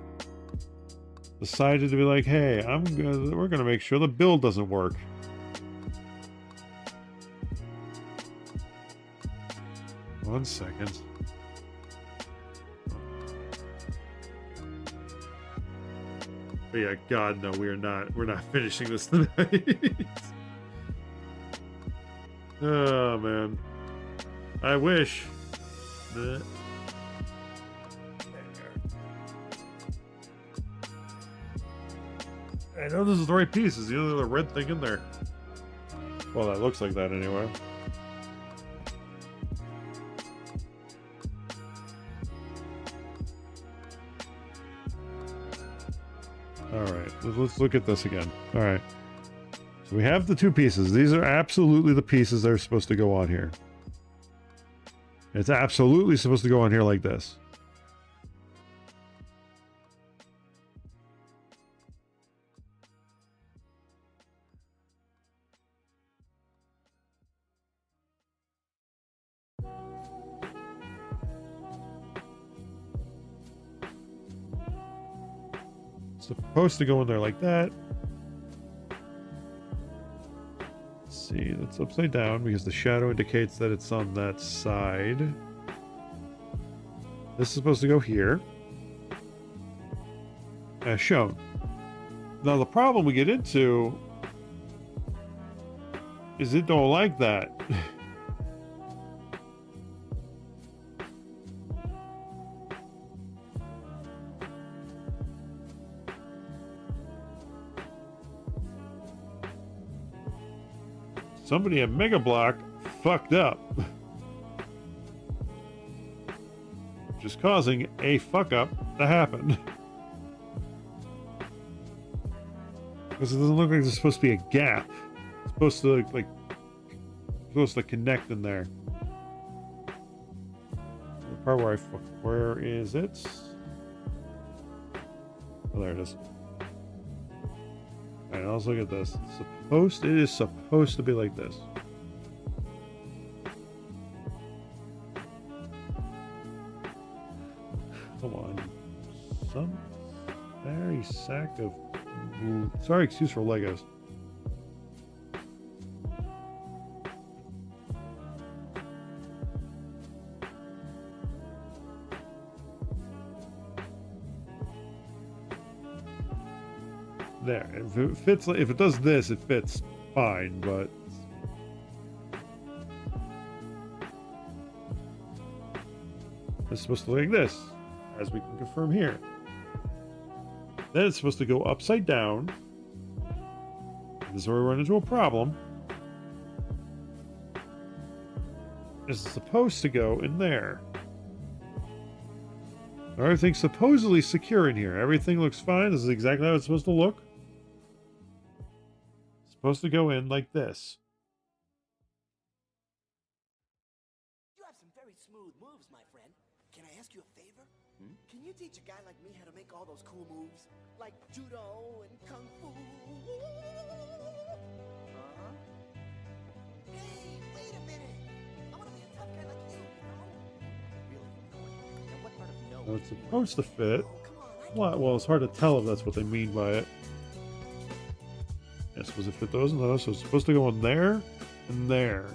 decided to be like, hey, we're gonna make sure the build doesn't work. One second. But yeah, God, no, we're not finishing this tonight. Oh, man. I wish. I know this is the right piece. Is the other red thing in there? Well, that looks like that anyway. Alright, let's look at this again. Alright. So we have the two pieces. These are absolutely the pieces that are supposed to go on here. It's absolutely supposed to go on here like this. It's supposed to go in there like that. Let's see, that's upside down because the shadow indicates that it's on that side. This is supposed to go here, as shown. Now the problem we get into is it don't like that. Somebody at Mega Block fucked up. Just causing a fuck up to happen. Because it doesn't look like there's supposed to be a gap. It's supposed to supposed to connect in there. The part where where is it? Oh, there it is. Alright, let's look at this. It is supposed to be like this. Come on. Some very sack of... Sorry, excuse for Legos. There. If it fits, if it does this, it fits fine, but it's supposed to look like this, as we can confirm here. Then it's supposed to go upside down. This is where we run into a problem. It's supposed to go in there. Everything's supposedly secure in here. Everything looks fine. This is exactly how it's supposed to look. It's supposed to go in like this. You have some very smooth moves, my friend. Can I ask you a favor? Can you teach a guy like me how to make all those cool moves? Like judo and kung fu? Hey, wait a minute. I want to be a tough guy like you, Really? Now what part of no? Now it's supposed to fit. Oh, come on, I Well, it's hard to tell if that's what they mean by it. It's supposed to fit those and those, so it's supposed to go in there and there.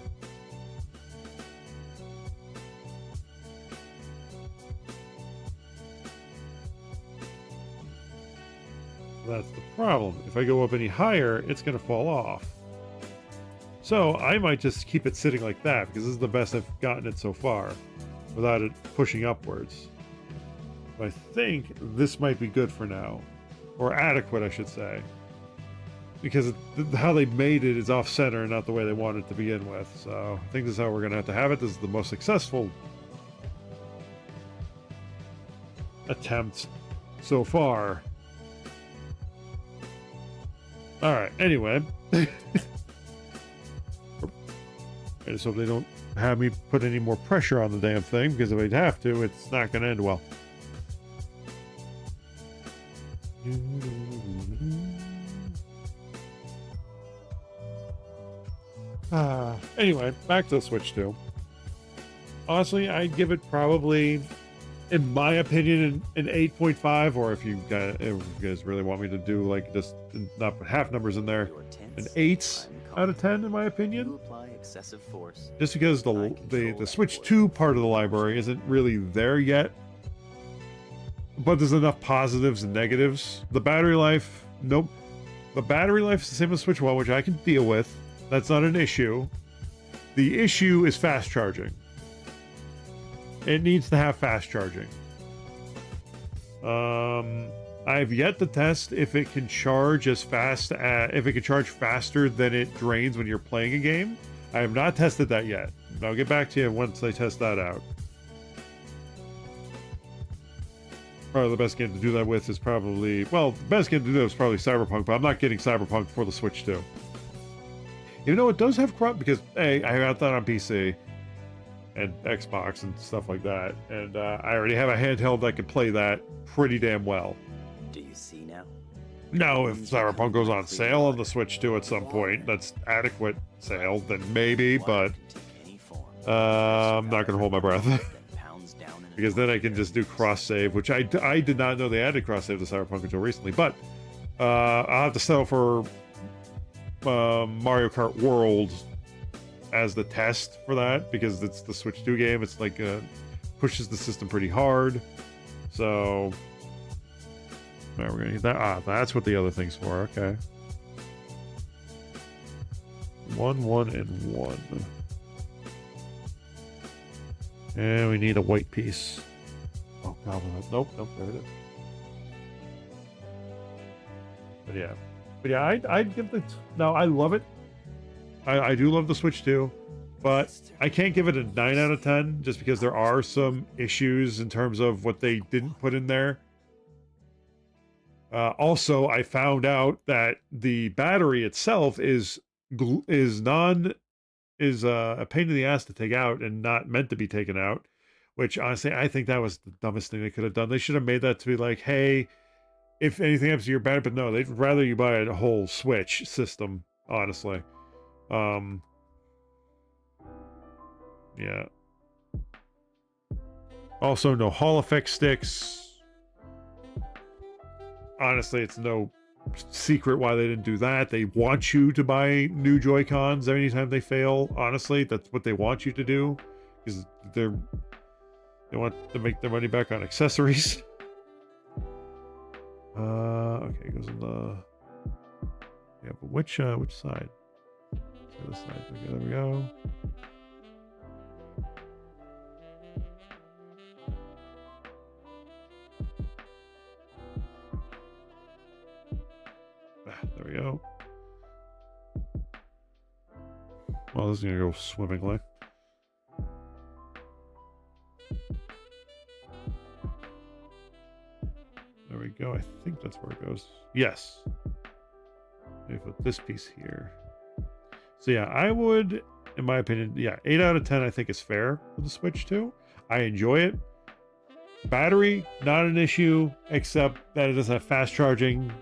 That's the problem. If I go up any higher, it's going to fall off. So I might just keep it sitting like that because this is the best I've gotten it so far without it pushing upwards. But I think this might be good for now, or adequate, I should say, because how they made it is off center and not the way they wanted it to begin with. So I think this is how we're going to have it. This is the most successful attempt so far. All right. Anyway, I just hope they don't have me put any more pressure on the damn thing, because if they'd have to, it's not going to end well. Anyway, back to the Switch 2. honestly, I'd give it probably, in my opinion, an 8.5, or if you guys really want me to do like just not put half numbers in there, You're an tense. 8 I'm out of 10 in my You opinion. apply excessive force. Just because I the control that Switch force. 2 part of the library isn't really there yet, but there's enough positives and negatives. The battery life, nope. The battery life is the same as Switch 1, which I can deal with. That's not an issue. The issue is fast charging. It needs to have fast charging. I've yet to test if it can charge as fast if it can charge faster than it drains when you're playing a game. I have not tested that yet. I'll get back to you once I test that out. Probably the best game to do that with is probably, well, the best game to do that is probably Cyberpunk, but I'm not getting Cyberpunk for the Switch 2. Even though it does have because I got that on PC and Xbox and stuff like that, and I already have a handheld that can play that pretty damn well. Do you see now? Now, if Cyberpunk goes on sale on the Switch 2 at some point, that's adequate sale, then maybe, but I'm not going to hold my breath. Because then I can just do cross-save, which I did not know they added cross-save to Cyberpunk until recently, but I'll have to settle for Mario Kart World as the test for that, because it's the Switch 2 game. It's like pushes the system pretty hard. So now we're gonna get that. That's what the other thing's for. Okay. 1, 1, and 1. And we need a white piece. Oh, God. Nope, there it is. But yeah, I'd give the... No, I love it. I do love the Switch 2, but I can't give it a 9 out of 10 just because there are some issues in terms of what they didn't put in there. Also, I found out that the battery itself is a pain in the ass to take out and not meant to be taken out, which honestly, I think that was the dumbest thing they could have done. They should have made that to be like, hey, if anything happens to your battery, but no, they'd rather you buy a whole Switch system, honestly. Yeah. Also, no Hall effect sticks. Honestly, it's no secret why they didn't do that. They want you to buy new Joy-Cons anytime they fail. Honestly, that's what they want you to do, because they want to make their money back on accessories. Okay, it goes in the... Yeah, but which side? This side. Okay, there we go. There we go. Well, this is gonna go swimmingly. There we go. I think that's where it goes. Yes. Let me put this piece here. So yeah, I would, in my opinion, yeah, 8 out of 10 I think is fair for the Switch 2. I enjoy it. Battery, not an issue, except that it doesn't have fast charging.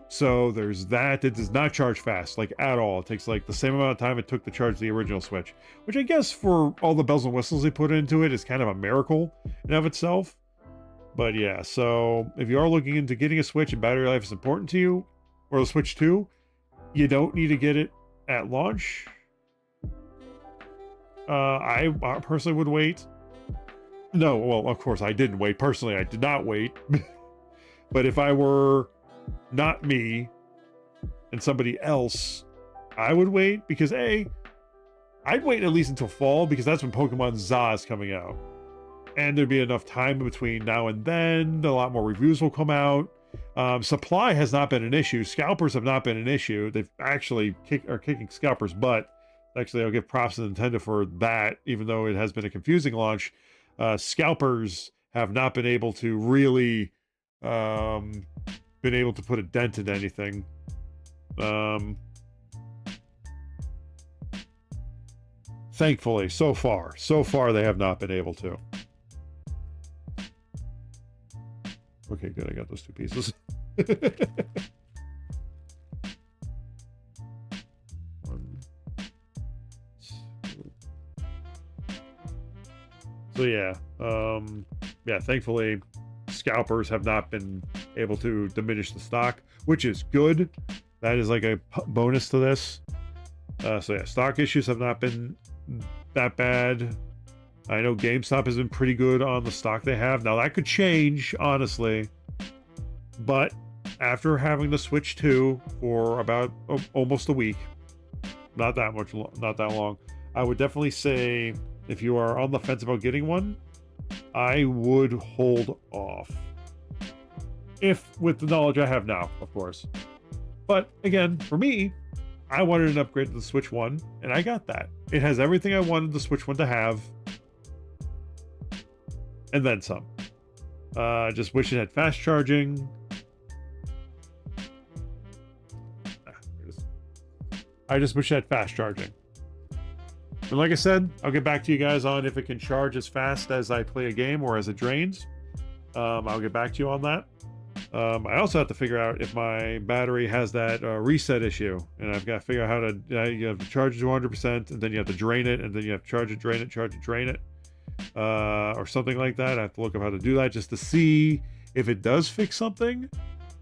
So there's that. It does not charge fast, like at all. It takes like the same amount of time it took to charge the original Switch, which I guess for all the bells and whistles they put into it is kind of a miracle in of itself. But yeah, so if you are looking into getting a Switch and battery life is important to you, or the Switch 2, you don't need to get it at launch. I personally would wait. No, well, of course I didn't wait. Personally, I did not wait. But if I were not me and somebody else, I would wait, because I'd wait at least until fall, because that's when Pokemon ZA is coming out. And there'd be enough time between now and then. A lot more reviews will come out. Supply has not been an issue. Scalpers have not been an issue. They've actually are kicking Scalpers' butt. Actually, I'll give props to Nintendo for that, even though it has been a confusing launch. Scalpers have not been able to really been able to put a dent in anything. Thankfully, so far they have not been able to. Okay, good. I got those two pieces. One, two. So yeah, yeah. Thankfully, scalpers have not been able to diminish the stock, which is good. That is like a bonus to this. So yeah, stock issues have not been that bad. I know GameStop has been pretty good on the stock they have. Now that could change, honestly. But after having the Switch 2 for about almost a week, not that long, I would definitely say if you are on the fence about getting one, I would hold off. If with the knowledge I have now, of course. But again, for me, I wanted an upgrade to the Switch 1, and I got that. It has everything I wanted the Switch 1 to have, and then some. Just wish it had fast charging. I just wish it had fast charging. But like I said, I'll get back to you guys on if it can charge as fast as I play a game or as it drains. I'll get back to you on that. I also have to figure out if my battery has that reset issue, and I've got to figure out how to. You have to charge it to 100%, and then you have to drain it, and then you have to charge it, drain it, charge it, drain it, or something like that. I have to look up how to do that just to see if it does fix something.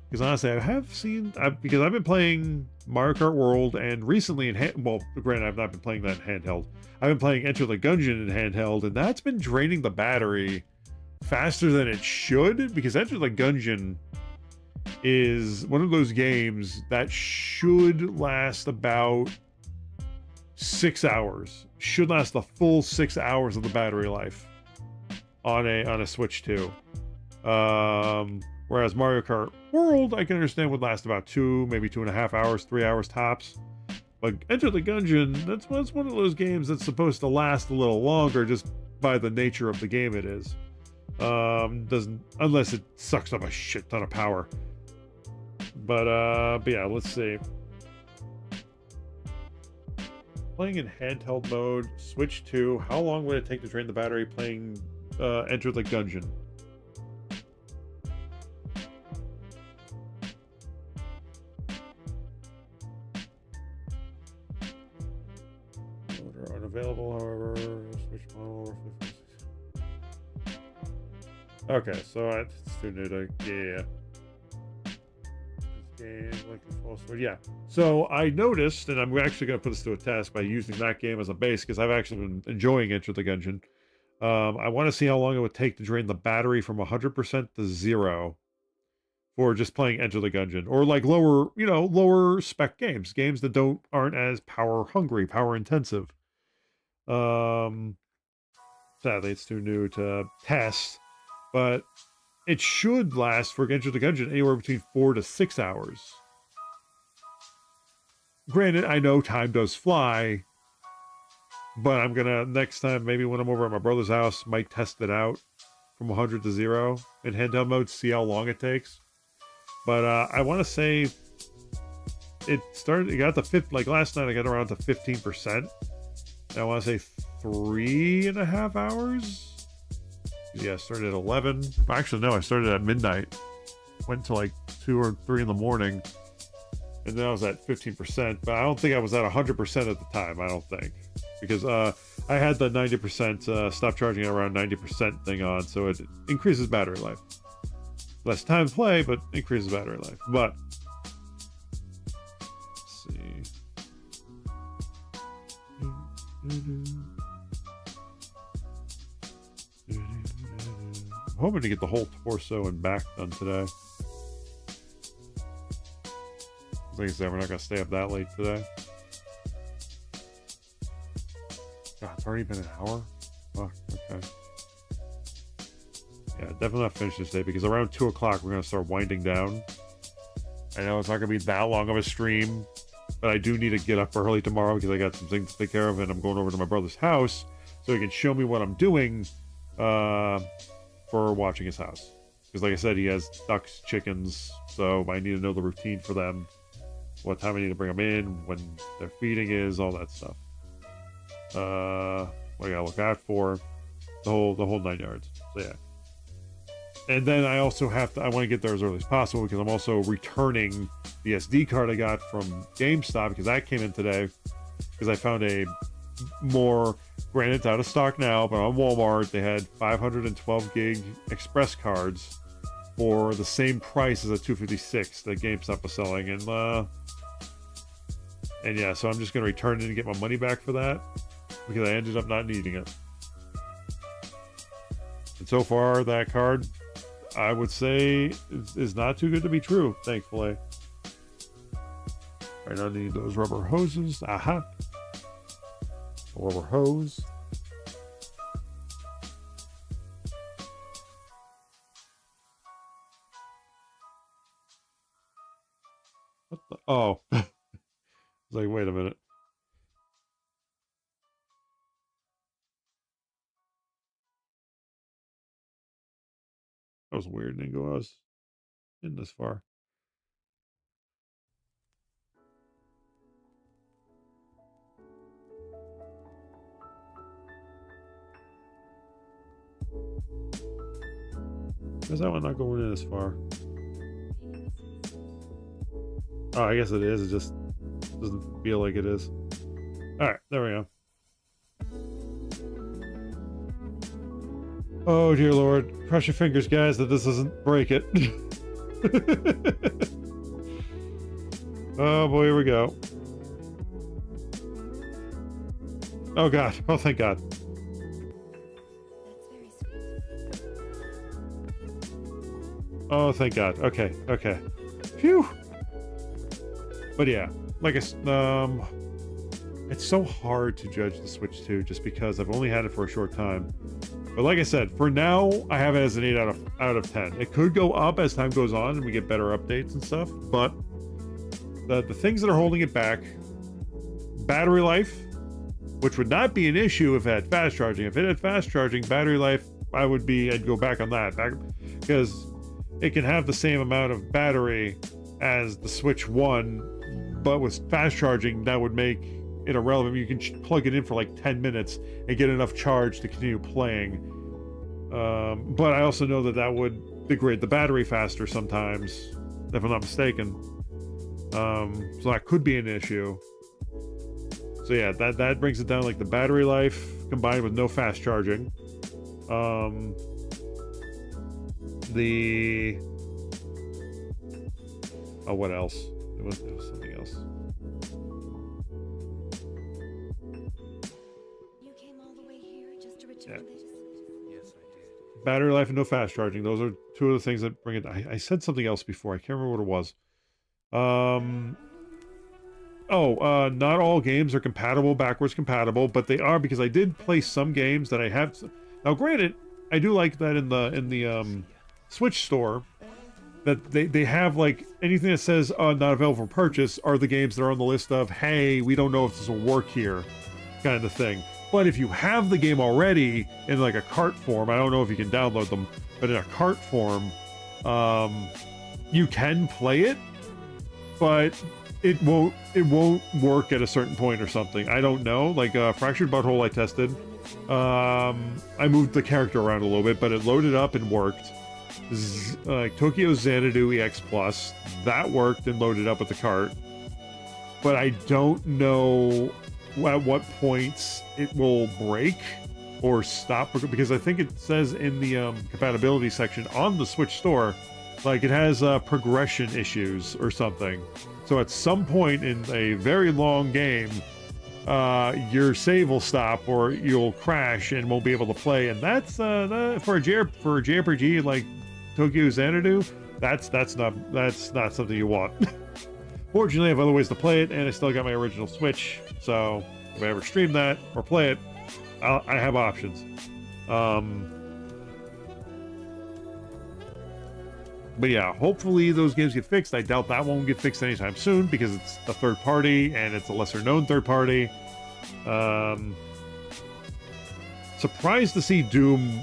Because honestly, I have seen because I've been playing Mario Kart World, and recently well, granted, I've not been playing that in handheld. I've been playing Enter the Gungeon in handheld, and that's been draining the battery faster than it should, because Enter the Gungeon is one of those games that should last about 6 hours. Should last the full 6 hours of the battery life on a Switch 2. Whereas Mario Kart World, I can understand would last about 2, maybe 2.5 hours, 3 hours tops. But Enter the Gungeon, that's one of those games that's supposed to last a little longer just by the nature of the game it is. Doesn't, unless it sucks up a shit ton of power. But yeah, let's see. Playing in handheld mode, Switch 2, how long would it take to drain the battery playing Enter the Gungeon? Order unavailable, however. Switch model. Okay, so it's too new to, yeah. Game like a false word. Yeah. So I noticed, and I'm actually going to put this to a test by using that game as a base, because I've actually been enjoying Enter the Gungeon. I want to see how long it would take to drain the battery from 100% to 0 for just playing Enter the Gungeon, or like lower spec games that aren't as power hungry, power intensive. Sadly, it's too new to test, but it should last for Enter the Gungeon anywhere between 4 to 6 hours. Granted, I know time does fly, but I'm gonna, next time, maybe when I'm over at my brother's house, might test it out from 100 to 0 in handheld mode, see how long it takes. But I want to say it got to 5, like last night I got around to 15%. And I want to say 3.5 hours. Yeah, I started at 11. Actually, no, I started at midnight. Went to like 2 or 3 in the morning. And then I was at 15%. But I don't think I was at 100% at the time, I don't think. Because I had the 90% stop charging at around 90% thing on. So it increases battery life. Less time to play, but increases battery life. But, let's see. I'm hoping to get the whole torso and back done today. Like I said, we're not going to stay up that late today. God, it's already been an hour? Fuck, okay. Yeah, definitely not finished this day, because around 2 o'clock we're going to start winding down. I know it's not going to be that long of a stream, but I do need to get up early tomorrow because I got some things to take care of, and I'm going over to my brother's house so he can show me what I'm doing for watching his house. Because like I said, he has ducks, chickens, so I need to know the routine for them, what time I need to bring them in, when their feeding is, all that stuff. What I gotta look out for, the whole 9 yards. So yeah. And then I also I want to get there as early as possible, because I'm also returning the SD card I got from GameStop, because that came in today, because I found a more. Granted, it's out of stock now, but on Walmart they had 512 gig express cards for the same price as a 256 that GameStop was selling, and yeah, so I'm just gonna return it and get my money back for that because I ended up not needing it. And so far, that card, I would say, is not too good to be true, thankfully. All right, I need those rubber hoses. Aha. A rubber hose. What the? Oh. I was like, wait a minute. That was weird. Didn't go as in this far. Is that one not going in as far? Oh, I guess it is. It just doesn't feel like it is. All right, there we go. Oh, dear Lord. Cross your fingers, guys, that this doesn't break it. Oh, boy, here we go. Oh, God. Oh, thank God. Oh, thank God. Okay, okay. Phew. But yeah, like it's so hard to judge the Switch 2 just because I've only had it for a short time. But like I said, for now, I have it as an 8 out of 10. It could go up as time goes on and we get better updates and stuff, but the things that are holding it back, battery life, which would not be an issue if it had fast charging. If it had fast charging, battery life, I'd go back on that, because it can have the same amount of battery as the Switch 1, but with fast charging, that would make it irrelevant. You can plug it in for like 10 minutes and get enough charge to continue playing. But I also know that would degrade the battery faster sometimes, if I'm not mistaken. So that could be an issue. So yeah, that brings it down, like the battery life combined with no fast charging. What else? There was something else. You came all the way here just to return this? Yes, I did. Battery life and no fast charging. Those are two of the things that bring it. I said something else before. I can't remember what it was. Not all games are backwards compatible, but they are, because I did play some games that I have. Now, granted, I do like that in the Switch store, that they have like anything that says not available for purchase are the games that are on the list of, hey, we don't know if this will work here, kind of thing. But if you have the game already in like a cart form, I don't know if you can download them, but in a cart form, you can play it, but it won't work at a certain point or something. I don't know. Like Fractured Butthole, I tested. I moved the character around a little bit, but it loaded up and worked. Tokyo Xanadu EX Plus, that worked and loaded up with the cart, but I don't know at what points it will break or stop, because I think it says in the compatibility section on the Switch store, like it has progression issues or something. So at some point in a very long game, your save will stop or you'll crash and won't be able to play, and that's for a JRPG like Tokyo Xanadu, that's not something you want. Fortunately, I have other ways to play it, and I still got my original Switch, so if I ever stream that or play it, I have options. But yeah, hopefully those games get fixed. I doubt that won't get fixed anytime soon because it's a third party and it's a lesser known third party. Surprised to see Doom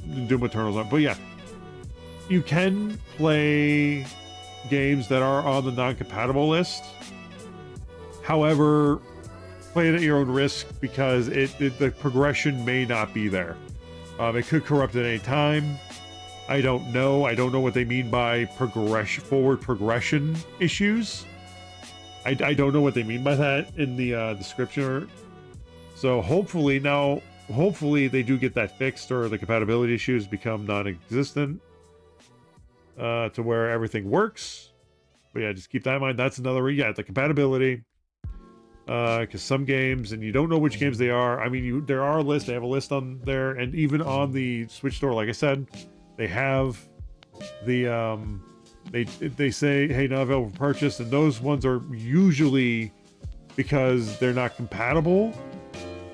Eternal's on, but yeah, you can play games that are on the non-compatible list. However, play it at your own risk because the progression may not be there. It could corrupt at any time. I don't know. I don't know what they mean by forward progression issues. I don't know what they mean by that in the description. So hopefully now, hopefully they do get that fixed, or the compatibility issues become non-existent, to where everything works. But yeah, just keep that in mind. That's another, yeah, the compatibility. Because some games, and you don't know which games they are. I mean, there are lists. They have a list on there, and even on the Switch store, like I said, they have the they say, hey, not available for purchase, and those ones are usually because they're not compatible,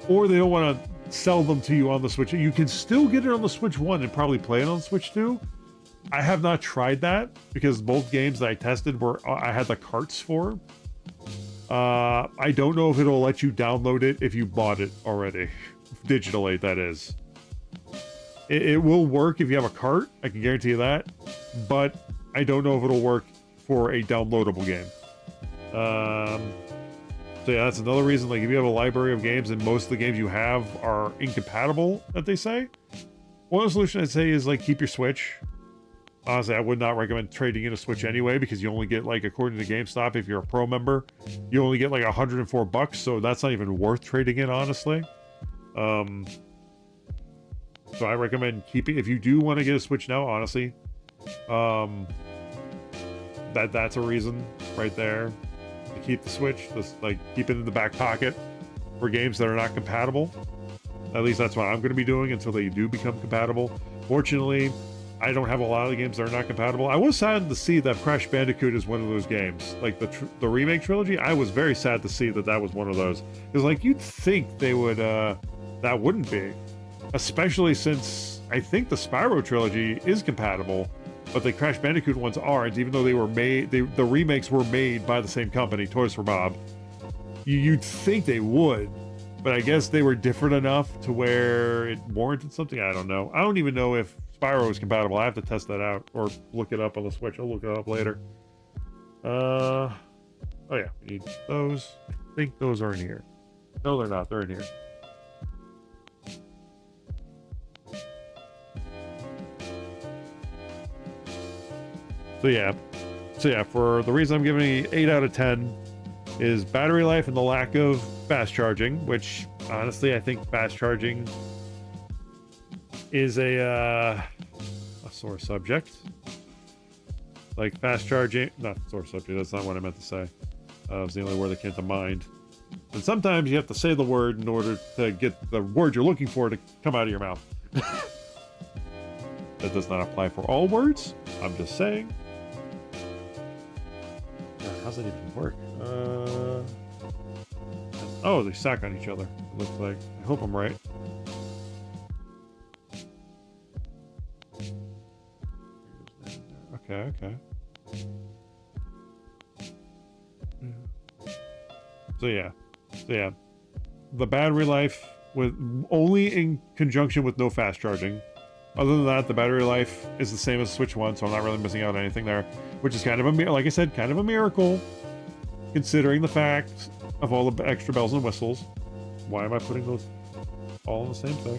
or they don't want to sell them to you on the Switch. You can still get it on the Switch 1 and probably play it on the Switch 2. I have not tried that because both games that I tested were I had the carts for. I don't know if it'll let you download it if you bought it already, digitally, that is. It will work if you have a cart, I can guarantee you that, but I don't know if it'll work for a downloadable game. So yeah, that's another reason, like if you have a library of games and most of the games you have are incompatible, that they say, one solution I'd say is like keep your Switch. Honestly, I would not recommend trading in a Switch anyway, because you only get, like, according to GameStop, if you're a pro member, you only get like $104, so that's not even worth trading in, honestly. So I recommend keeping, if you do want to get a Switch now, honestly, that's a reason right there to keep the Switch. Just like keep it in the back pocket for games that are not compatible. At least that's what I'm going to be doing until they do become compatible. Fortunately, I don't have a lot of the games that are not compatible. I was sad to see that Crash Bandicoot is one of those games. Like the remake trilogy, I was very sad to see that was one of those. Because like you'd think they would, that wouldn't be. Especially since I think the Spyro trilogy is compatible, but the Crash Bandicoot ones aren't, even though they were made, the remakes were made by the same company, Toys for Bob. You'd think they would, but I guess they were different enough to where it warranted something. I don't know. I don't even know if Spyro is compatible. I have to test that out or look it up on the Switch. I'll look it up later. Oh yeah, we need those. I think those are in here. No, they're not. They're in here. So yeah, for the reason I'm giving it 8 out of 10 is battery life and the lack of fast charging, which honestly I think fast charging is a sore subject. Like fast charging, not sore subject, that's not what I meant to say. It was the only word that came to mind. And sometimes you have to say the word in order to get the word you're looking for to come out of your mouth. That does not apply for all words. I'm just saying. How's that even work? Oh, they stack on each other, it looks like. I hope I'm right. Okay. So yeah. The battery life, with only in conjunction with no fast charging. Other than that, the battery life is the same as Switch 1, so I'm not really missing out on anything there, which is kind of a, like I said, kind of a miracle, considering the fact of all the extra bells and whistles. Why am I putting those all in the same thing?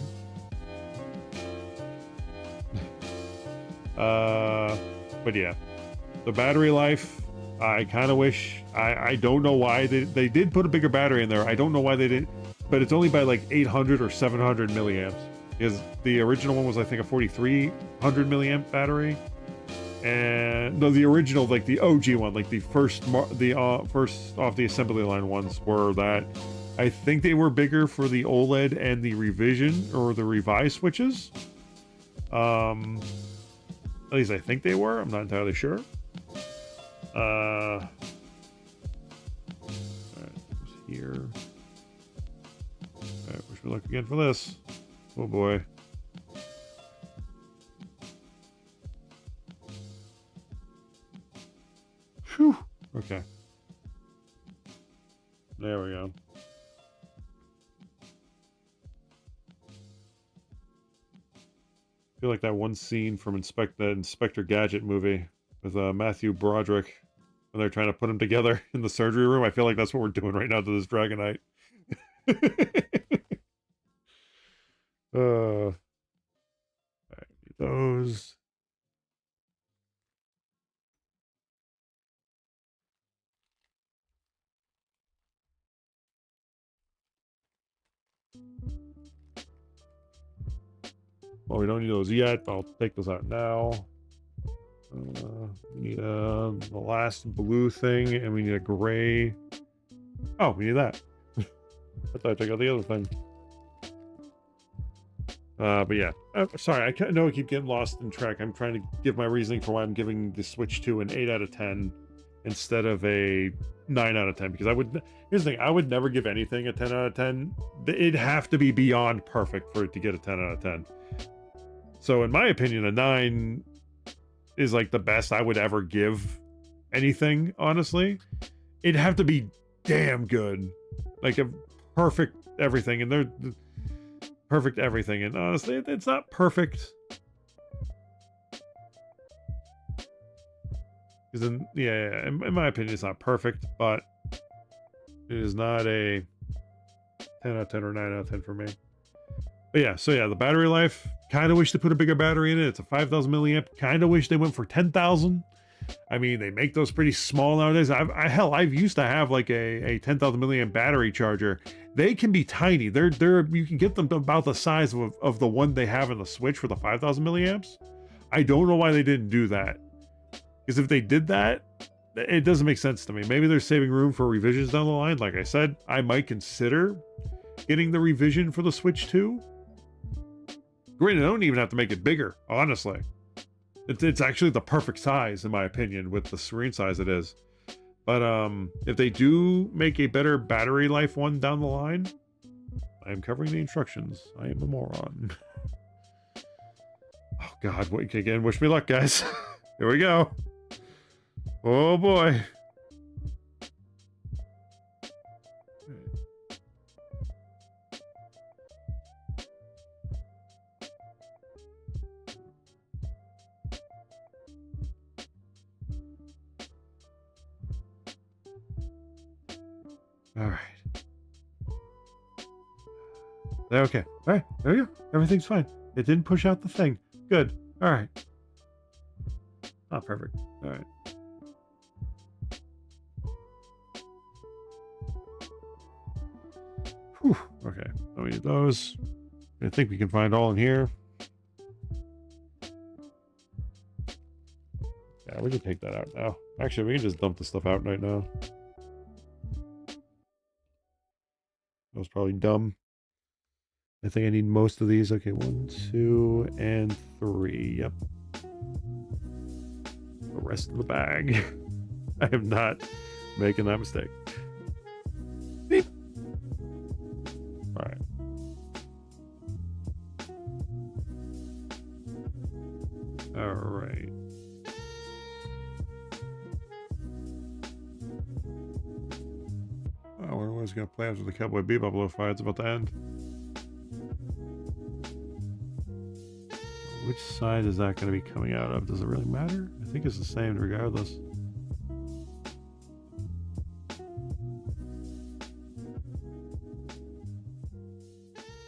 But yeah, the battery life, I kind of wish, I don't know why they did put a bigger battery in there. I don't know why they did, but it's only by like 800 or 700 milliamps. Because the original one was, I think, a 4,300 milliamp battery, and no, the original, like the OG one, like the first first off the assembly line ones were that. I think they were bigger for the OLED and the revision or the revised switches. At least I think they were. I'm not entirely sure. All right, here. All right, wish me luck again for this. Oh boy. Whew. Okay. There we go. I feel like that one scene from Inspector Gadget movie with Matthew Broderick when they're trying to put him together in the surgery room. I feel like that's what we're doing right now to this Dragonite. All right, those. Well, we don't need those yet. I'll take those out now. We need the last blue thing, and we need a gray. Oh, we need that. I thought I took out the other thing. But yeah, sorry, I know I keep getting lost in track. I'm trying to give my reasoning for why I'm giving the Switch 2 an 8 out of 10 instead of a 9 out of 10. Because here's the thing, I would never give anything a 10 out of 10. It'd have to be beyond perfect for it to get a 10 out of 10. So in my opinion, a 9 is like the best I would ever give anything, honestly. It'd have to be damn good. Like a perfect everything. And they're perfect everything. And honestly, it's not perfect. Because in my opinion, it's not perfect, but it is not a 10 out of 10 or 9 out of 10 for me. But yeah, so yeah, the battery life, kind of wish they put a bigger battery in it. It's a 5,000 milliamp. Kind of wish they went for 10,000. I mean, they make those pretty small nowadays. I've used to have like a 10,000 milliamp battery charger. They can be tiny. You can get them about the size of the one they have in the Switch for the 5,000 milliamps. I don't know why they didn't do that. Because if they did that, it doesn't make sense to me. Maybe they're saving room for revisions down the line. Like I said, I might consider getting the revision for the Switch 2. Granted, I don't even have to make it bigger, honestly. It's actually the perfect size, in my opinion, with the screen size it is. But if they do make a better battery life one down the line, I am covering the instructions. I am a moron. Oh, God. Again, wish me luck, guys. Here we go. Oh, boy. All right. Okay. All right. There we go. Everything's fine. It didn't push out the thing. Good. All right. Not perfect. All right. Whew. Okay. Let me do those. I think we can find all in here. Yeah, we can take that out now. Actually, we can just dump the stuff out right now. That was probably dumb. I think I need most of these. Okay, 1, 2, and 3. Yep. The rest of the bag. I am not making that mistake. Beep. All right. All right. I wonder what's going to play after the Cowboy Bebop lo-fi. It's about to end. Which side is that going to be coming out of? Does it really matter? I think it's the same regardless.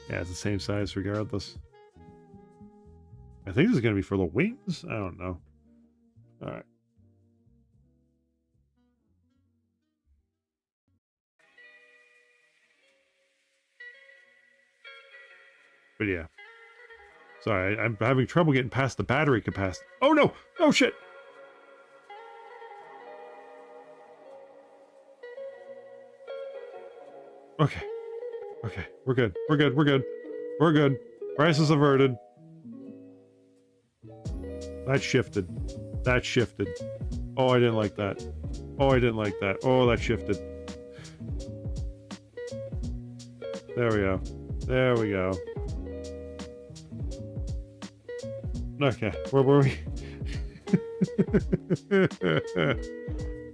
Yeah, it's the same size regardless. I think this is going to be for the wings. I don't know. All right. But yeah. Sorry, I'm having trouble getting past the battery capacity. Oh no! Oh shit! Okay. Okay, we're good. We're good. We're good. We're good. Crisis averted. That shifted. That shifted. Oh, I didn't like that. Oh, I didn't like that. Oh, that shifted. There we go. There we go. Okay, where were we?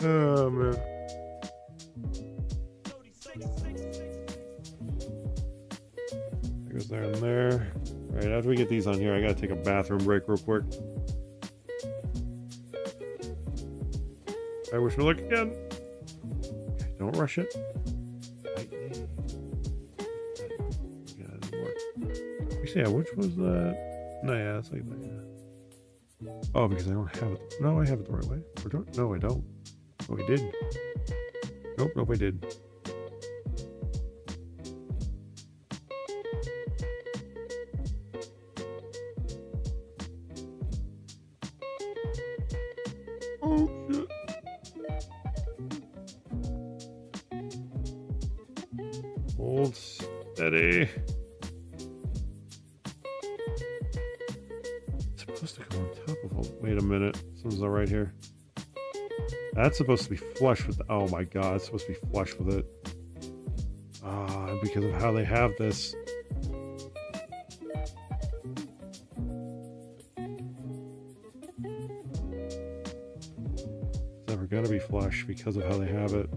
Oh, man. There goes there and there. Alright, after we get these on here, I gotta take a bathroom break real quick. I wish me luck again. Okay, don't rush it. Actually, yeah, which was that? No, yeah, it's like that, yeah. Oh, because I don't have it. No, I have it the right way. Or don't? No, I don't. Oh, I did. Nope, nope, I did. Hold steady. It's supposed to go on top of them. Wait a minute. Something's not right here. That's supposed to be flush with. Oh my god, it's supposed to be flush with it. Ah, because of how they have this. It's never gonna be flush because of how they have it.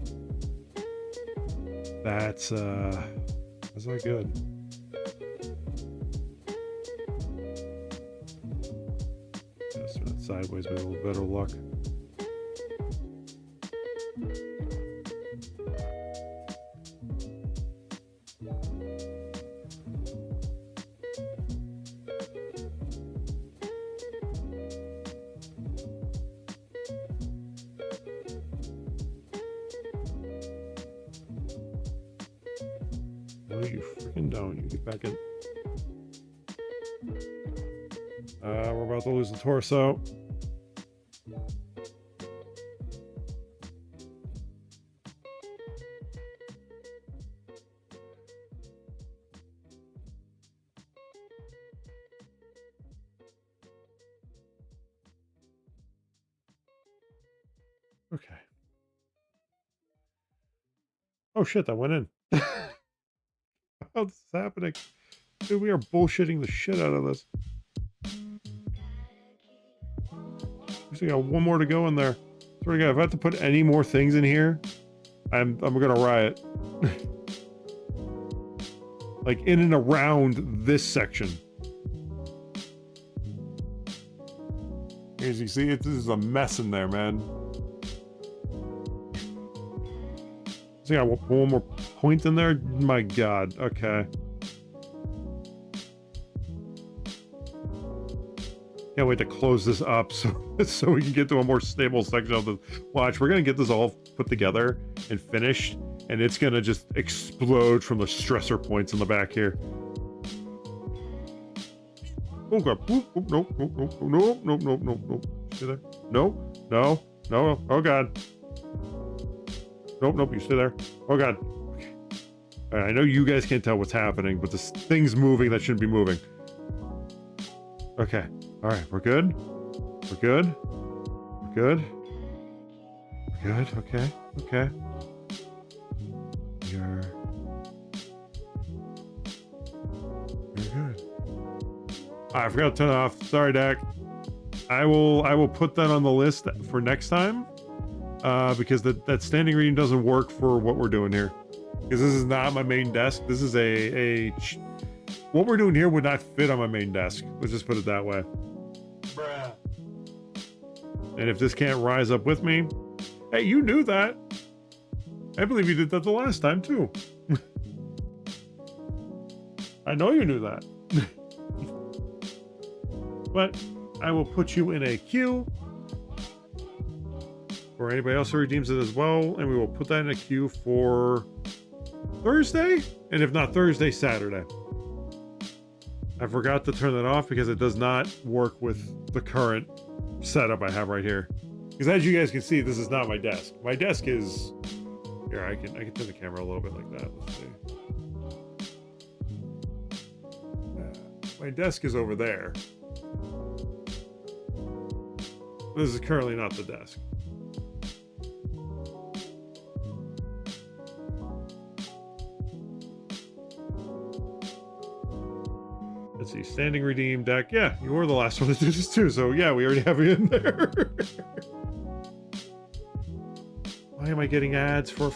That's not good. Let's turn it sideways, maybe a little better luck. No, you freaking don't. You get back in. We're about to lose the torso. Okay. Oh shit, that went in. How this is happening? Dude, we are bullshitting the shit out of this. We got one more to go in there. Swear to God, if I have to put any more things in here, I'm gonna riot. Like in and around this section. As you see, this is a mess in there, man. So I got one more point in there. My God. Okay. Can't wait to close this up so we can get to a more stable section of the watch. We're gonna get this all put together and finished, and it's gonna just explode from the stressor points in the back here. Oh god! Nope! Nope! Stay there. No! Oh god! Nope! You stay there. Oh god! Okay. All right, I know you guys can't tell what's happening, but this thing's moving that shouldn't be moving. Okay. All right, we're good. We're good. We're good. We're good. Okay. Okay. You're good. I forgot to turn it off. Sorry, Dak. I will put that on the list for next time. Because that standing reading doesn't work for what we're doing here. Because this is not my main desk. This is what we're doing here would not fit on my main desk. Let's just put it that way. Bruh. And if this can't rise up with me, hey, you knew that. I believe you did that the last time too. I know you knew that. But I will put you in a queue for anybody else who redeems it as well, and we will put that in a queue for Thursday, and if not Thursday, Saturday. I forgot to turn that off because it does not work with the current setup I have right here. Because as you guys can see, this is not my desk. My desk is here. I can turn the camera a little bit like that. Let's see. My desk is over there. This is currently not the desk. Let's see, standing redeem deck. Yeah, you were the last one to do this too, so yeah, we already have you in there. Why am I getting ads for?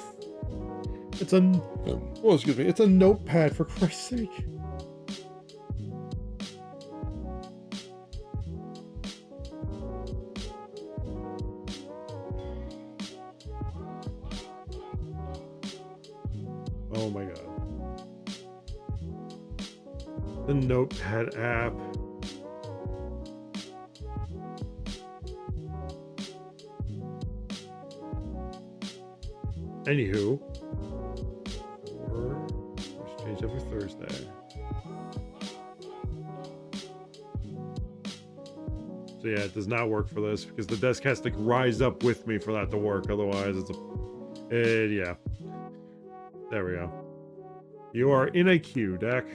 It's a, well, excuse me, it's a notepad for Christ's sake. Oh my god. The Notepad app. Anywho, let's change that for Thursday. So yeah, it does not work for this because the desk has to rise up with me for that to work. Otherwise, it's a, yeah. There we go. You are in a queue, Dak.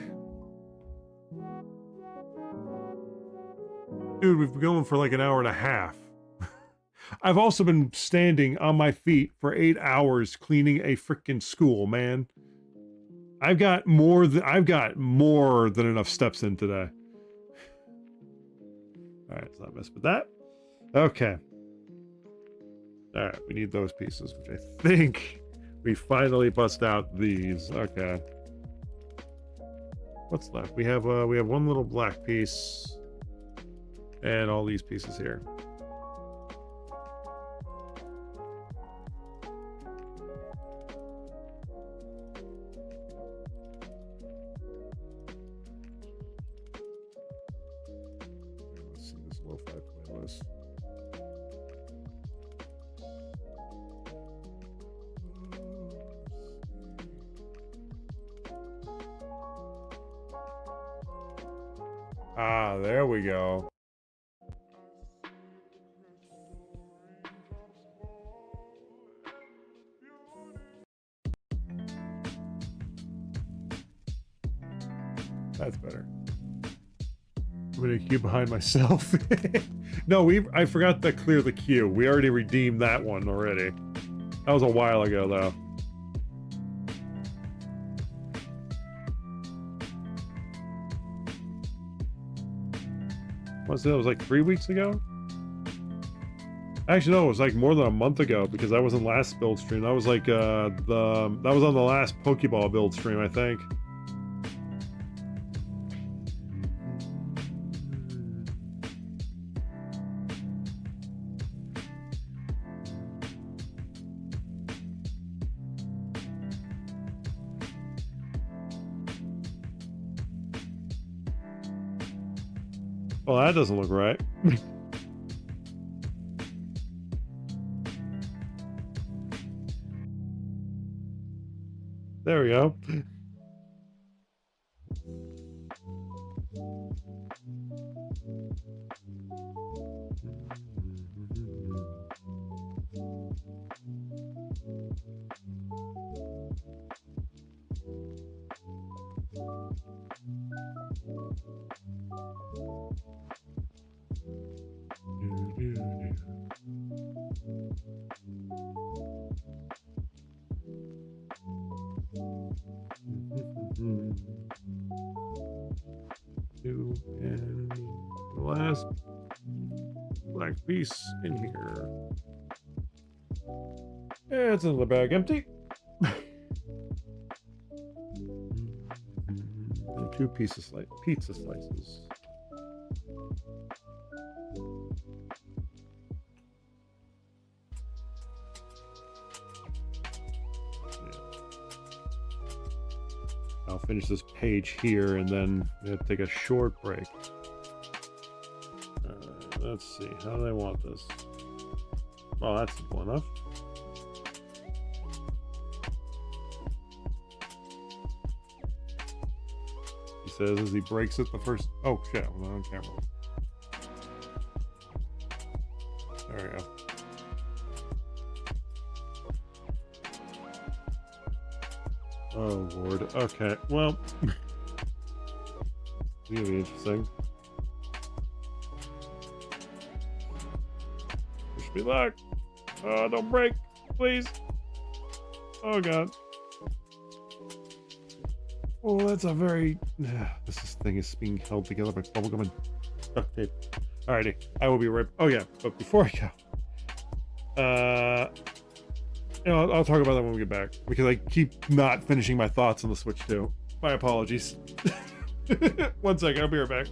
Dude, we've been going for like an hour and a half. I've also been standing on my feet for 8 hours cleaning a freaking school, man. I've got more than enough steps in today. All right, let's not mess with that. Okay. All right, we need those pieces, which I think we finally bust out these. Okay. What's left? We have one little black piece and all these pieces here. Let's see this lo-fi playlist. Ah, there we go. That's better. I'm gonna queue behind myself. No, I forgot to clear the queue. We already redeemed that one already. That was a while ago, though. Was it? It was like 3 weeks ago? Actually, no, it was like more than a month ago because that wasn't last build stream. That was like that was on the last Pokeball build stream, I think. Well, that doesn't look right. There we go. And the last black piece in here. It's in the bag empty. And 2 pizza slices. I'll finish this page here and then take a short break. Let's see, how do they want this? Oh, that's simple enough. He says as he breaks it the first... Oh, shit, I'm not on camera. There we go. Oh, Lord. Okay, well... It's gonna be interesting. Wish me luck. Don't break, please. Oh, God. Oh, that's a very... this thing is being held together by bubblegum and duct tape. Alrighty, I will be right... Oh, yeah, but before I go... You know, I'll talk about that when we get back, because I keep not finishing my thoughts on the Switch 2. My apologies. 1 second, I'll be right back.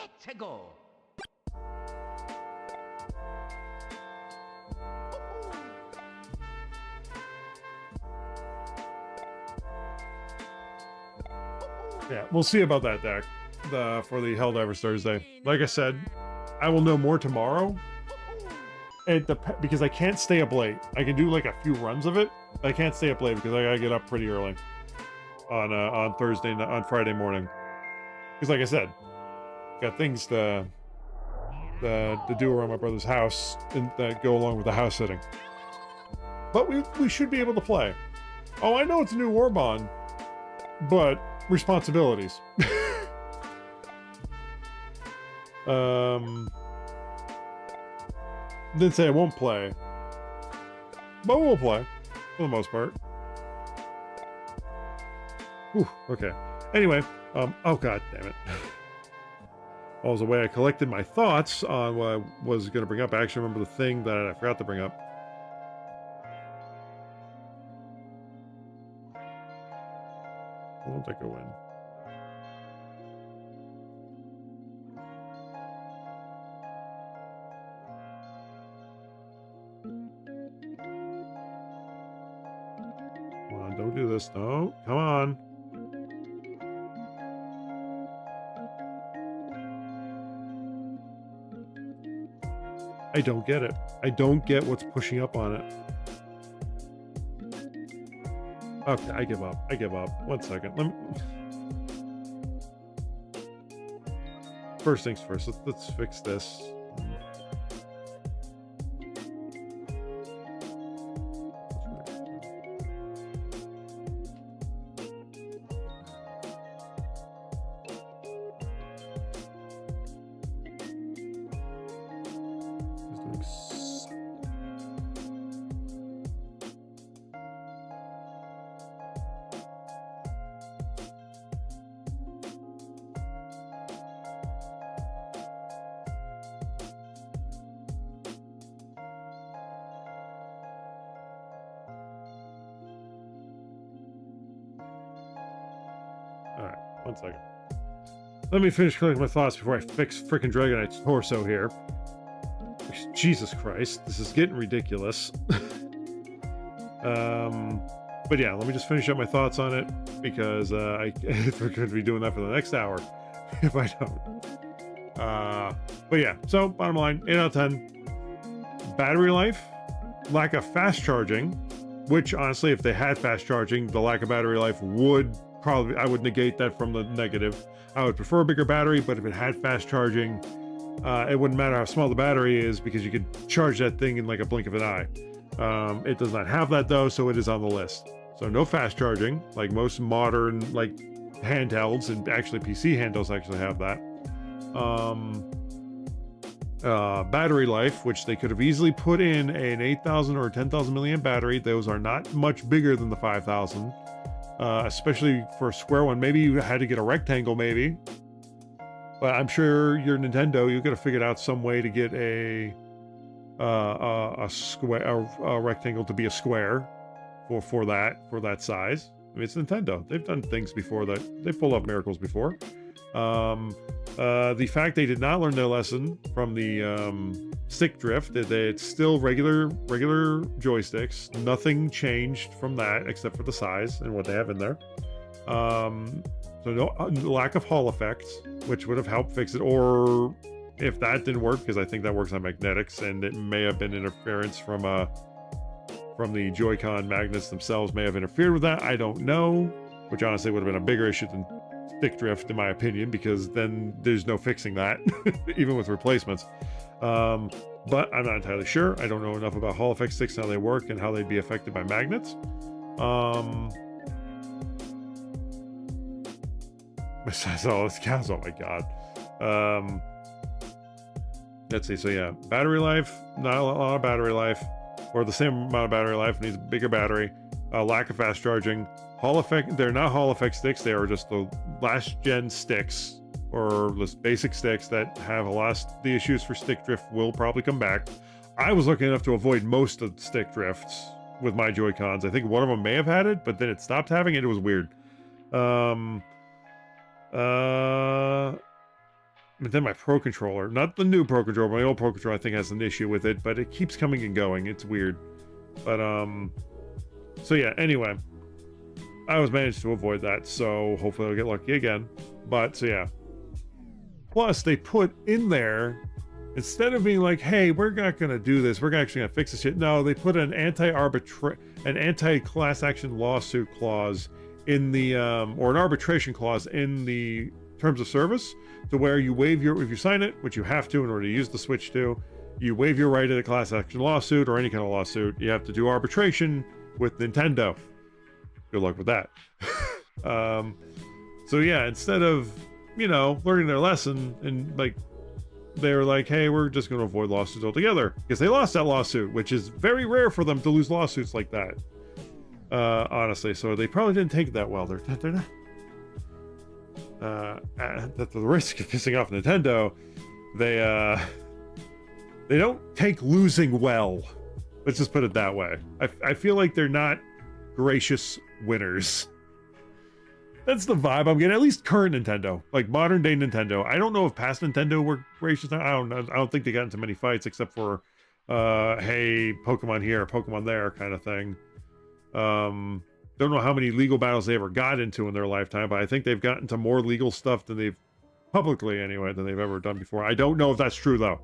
Let's go. Yeah, we'll see about that deck for the Helldivers Thursday. Like I said, I will know more tomorrow. Because I can't stay up late. I can do like a few runs of it. I can't stay up late because I gotta get up pretty early on Thursday, on Friday morning. Because like I said, got things to do around my brother's house and that go along with the house sitting. But we should be able to play. Oh, I know it's a new war bond, but responsibilities. Didn't say I won't play, but we'll play for the most part. Whew, okay. Anyway, oh god damn it. All was the way I collected my thoughts on what I was going to bring up. I actually remember the thing that I forgot to bring up. Why don't I go in? Come on, don't do this. No, come on. I don't get it. I don't get what's pushing up on it. Okay, I give up. I give up. 1 second. Let me... First things first. Let's fix this. Alright, 1 second. Let me finish collecting my thoughts before I fix frickin' Dragonite's torso here. Jesus Christ, this is getting ridiculous. But yeah, let me just finish up my thoughts on it, because we're going to be doing that for the next hour, if I don't. But yeah, so bottom line, 8 out of 10. Battery life, lack of fast charging, which honestly, if they had fast charging, the lack of battery life would probably, I would negate that from the negative. I would prefer a bigger battery, but if it had fast charging, it wouldn't matter how small the battery is, because you could charge that thing in like a blink of an eye. It does not have that though, so it is on the list. So no fast charging, like most modern like handhelds, and actually PC handhelds actually have that. Battery life, which they could have easily put in an 8,000 or 10,000 milliamp battery. Those are not much bigger than the 5,000, especially for a square one. Maybe you had to get a rectangle, maybe. But I'm sure your Nintendo, you could have figured out some way to get a square, a rectangle to be a square for that size. I mean, it's Nintendo. They've done things before that. They've pulled off miracles before. The fact they did not learn their lesson from the stick drift, that it's still regular joysticks. Nothing changed from that except for the size and what they have in there. So no lack of Hall effects, which would have helped fix it. Or if that didn't work, because I think that works on magnetics, and it may have been interference from the Joy-Con magnets themselves may have interfered with that. I don't know, which honestly would have been a bigger issue than stick drift, in my opinion, because then there's no fixing that, even with replacements. But I'm not entirely sure. I don't know enough about Hall effect sticks, how they work, and how they'd be affected by magnets. Besides all this counts, oh my god. Let's see. So yeah, battery life, not a lot of battery life, or the same amount of battery life, needs a bigger battery. Lack of fast charging. Hall effect, they're not Hall effect sticks, they are just the last gen sticks, or the basic sticks that have a lot of the issues for stick drift will probably come back. I was lucky enough to avoid most of the stick drifts with my Joy-Cons. I think one of them may have had it, but then it stopped having it. It was weird. But then my Pro Controller, not the new Pro Controller, my old Pro Controller, I think has an issue with it, but it keeps coming and going. It's weird. But, so yeah, anyway, I was managed to avoid that, so hopefully I'll get lucky again. But, so yeah. Plus, they put in there, instead of being like, hey, we're not going to do this, we're actually going to fix this shit. No, they put an anti-class action lawsuit clause in the, or an arbitration clause in the terms of service, to where you waive your, if you sign it, which you have to in order to use the Switch 2, you waive your right to a class action lawsuit or any kind of lawsuit. You have to do arbitration with Nintendo. Good luck with that. So yeah, instead of, you know, learning their lesson and like, they were like, hey, we're just going to avoid lawsuits altogether, because they lost that lawsuit, which is very rare for them to lose lawsuits like that. Honestly, so they probably didn't take it that well. They're not, at the risk of pissing off Nintendo, they don't take losing well. Let's just put it that way. I feel like they're not gracious winners. That's the vibe I'm getting. At least current Nintendo, like modern day Nintendo. I don't know if past Nintendo were gracious. I don't know. I don't think they got into many fights except for, hey, Pokemon here, Pokemon there, kind of thing. Don't know how many legal battles they ever got into in their lifetime, but I think they've gotten into more legal stuff than they've, publicly anyway, than they've ever done before. I don't know if that's true though.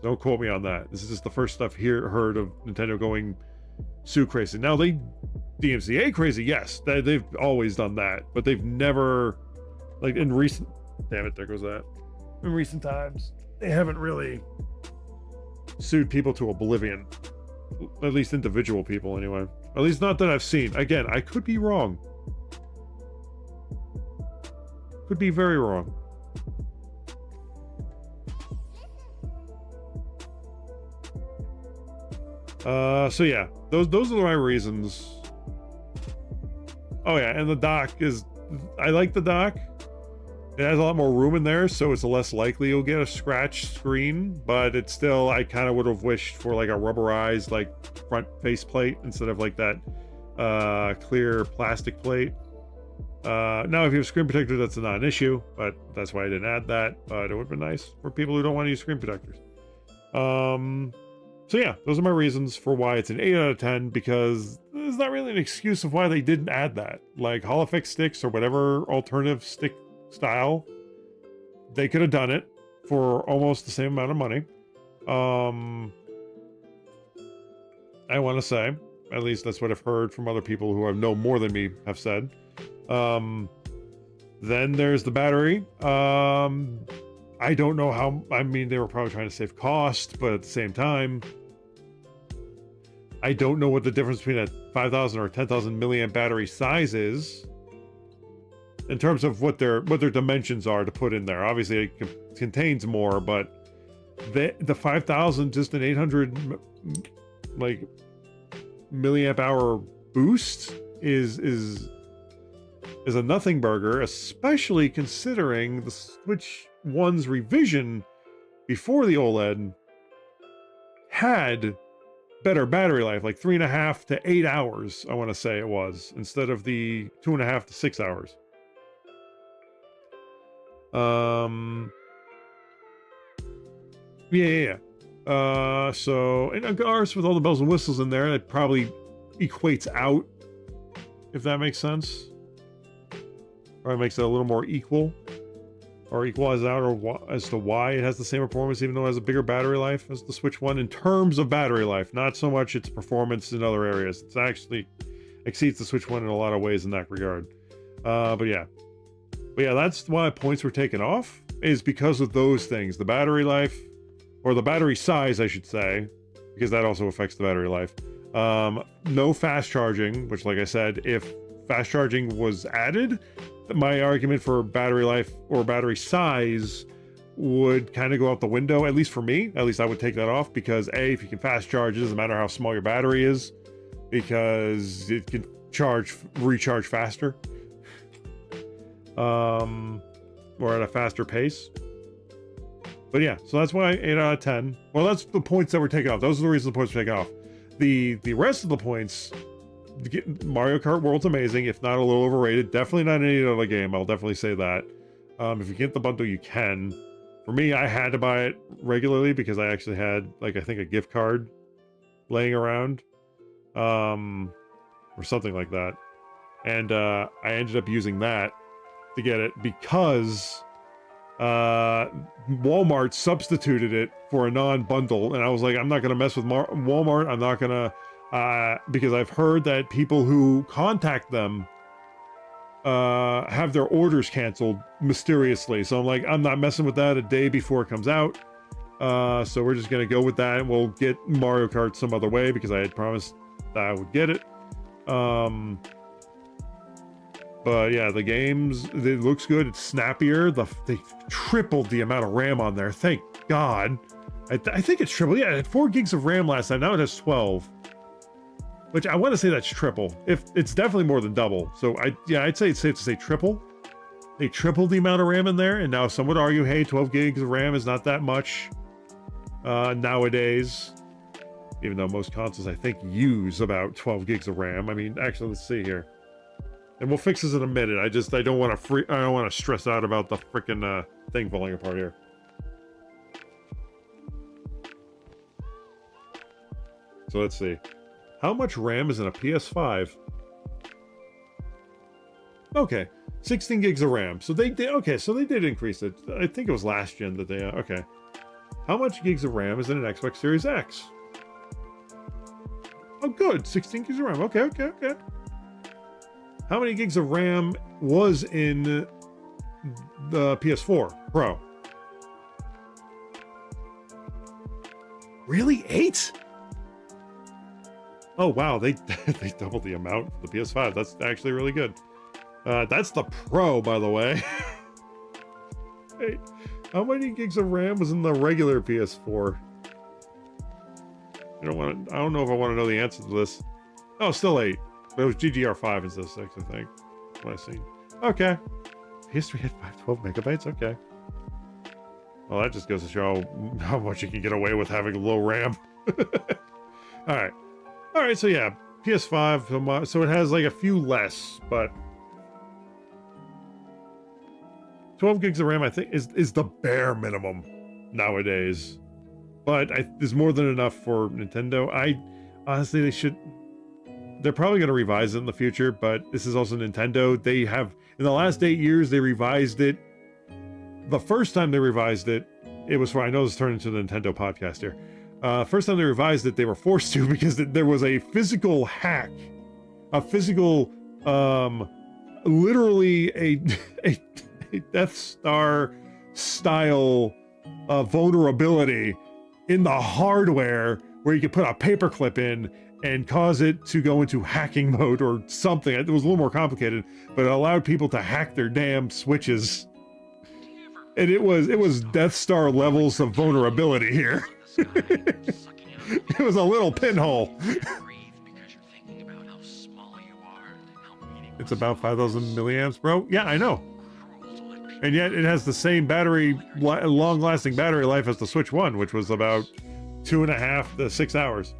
Don't quote me on that. This is just the first stuff heard of Nintendo going sue crazy. Now they DMCA crazy, yes, they've always done that, but they've never, like in recent, damn it, there goes that. In recent times, they haven't really sued people to oblivion. At least individual people anyway. At least not that I've seen. Again, I could be wrong. Could be very wrong. So yeah, those are my reasons. Oh yeah, and the dock is, I like the dock. It has a lot more room in there, so it's less likely you'll get a scratch screen, but it's still, I kind of would have wished for like a rubberized like front face plate instead of like that clear plastic plate. Now if you have screen protector, that's not an issue, but that's why I didn't add that. But it would have been nice for people who don't want to use screen protectors. So yeah, those are my reasons for why it's an 8 out of 10, because there's not really an excuse of why they didn't add that. Like Holofix sticks or whatever alternative stick style, they could have done it for almost the same amount of money. I want to say, at least that's what I've heard from other people who know more than me have said. Then there's the battery. I don't know how, I mean, they were probably trying to save cost, but at the same time, I don't know what the difference between a 5,000 or 10,000 milliamp battery size is in terms of what their dimensions are to put in there. Obviously it contains more, but the 5,000, just an 800 like milliamp hour boost is a nothing burger, especially considering the Switch 1's revision before the OLED had better battery life, like 3.5 to 8 hours, I want to say it was, instead of the 2.5 to 6 hours. Yeah. So, and of course, with all the bells and whistles in there, it probably equates out, if that makes sense. Or it makes it a little more equal, or equalize out, or as to why it has the same performance, even though it has a bigger battery life as the Switch 1 in terms of battery life, not so much its performance in other areas. It's actually exceeds the Switch 1 in a lot of ways in that regard. But yeah, that's why points were taken off, is because of those things. The battery life, or the battery size, I should say, because that also affects the battery life. No fast charging, which, like I said, if fast charging was added, my argument for battery life or battery size would kind of go out the window, at least for me. At least I would take that off, because A, if you can fast charge, it doesn't matter how small your battery is, because it can recharge faster, or at a faster pace. But yeah, so that's why 8 out of 10. Well, that's the points that were taken off. Those are the reasons the points were taken off. The rest of the points, Mario Kart World's amazing, if not a little overrated. Definitely not any other game, I'll definitely say that. If you get the bundle, you can, For me, I had to buy it regularly because I actually had, like, I think a gift card laying around, or something like that. And I ended up using that to get it because Walmart substituted it for a non-bundle, and I was like, I'm not gonna mess with Walmart. I'm not gonna because I've heard that people who contact them have their orders canceled mysteriously. So I'm like, I'm not messing with that a day before it comes out. So we're just gonna go with that, and we'll get Mario Kart some other way because I had promised that I would get it. But yeah, the games, it looks good. It's snappier. They tripled the amount of RAM on there. Thank God. I think it's triple. Yeah, it had 4 gigs of RAM last time. Now it has 12. Which I want to say that's triple. If it's definitely more than double. So I'd say it's safe to say triple. They tripled the amount of RAM in there, and now some would argue, hey, 12 gigs of RAM is not that much nowadays. Even though most consoles, I think, use about 12 gigs of RAM. I mean, actually, let's see here. And we'll fix this in a minute. I don't want to stress out about the freaking thing falling apart here. So let's see. How much RAM is in a PS5? Okay, 16 gigs of RAM. So they did increase it. I think it was last gen that they okay. How much gigs of RAM is in an Xbox Series X? Oh, good. 16 gigs of RAM. Okay. How many gigs of RAM was in the PS4 Pro? Really? 8? Oh, wow. They doubled the amount for the PS5. That's actually really good. That's the Pro, by the way. Hey, how many gigs of RAM was in the regular PS4? I don't know if I want to know the answer to this. Oh, still 8. But it was GDR5 instead of 6, I think. That's what I've seen. Okay. PS3 had 512 megabytes? Okay. Well, that just goes to show how much you can get away with having low RAM. Alright, so yeah. PS5, so it has like a few less, but 12 gigs of RAM, I think, is the bare minimum nowadays. But there's more than enough for Nintendo. Honestly, they're probably going to revise it in the future, but this is also Nintendo. They have, in the last 8 years, they revised it. The first time they revised it, it was for, I know this turned into the Nintendo podcast here. First time they revised it, they were forced to because there was a physical hack, a physical, literally a Death Star style vulnerability in the hardware where you could put a paperclip in and cause it to go into hacking mode or something. It was a little more complicated, but it allowed people to hack their damn switches. And it was Death Star levels of vulnerability here. It was a little pinhole. It's about 5,000 milliamps, bro. Yeah, I know. And yet it has the same long-lasting battery life as the Switch 1, which was about 2.5 to 6 hours.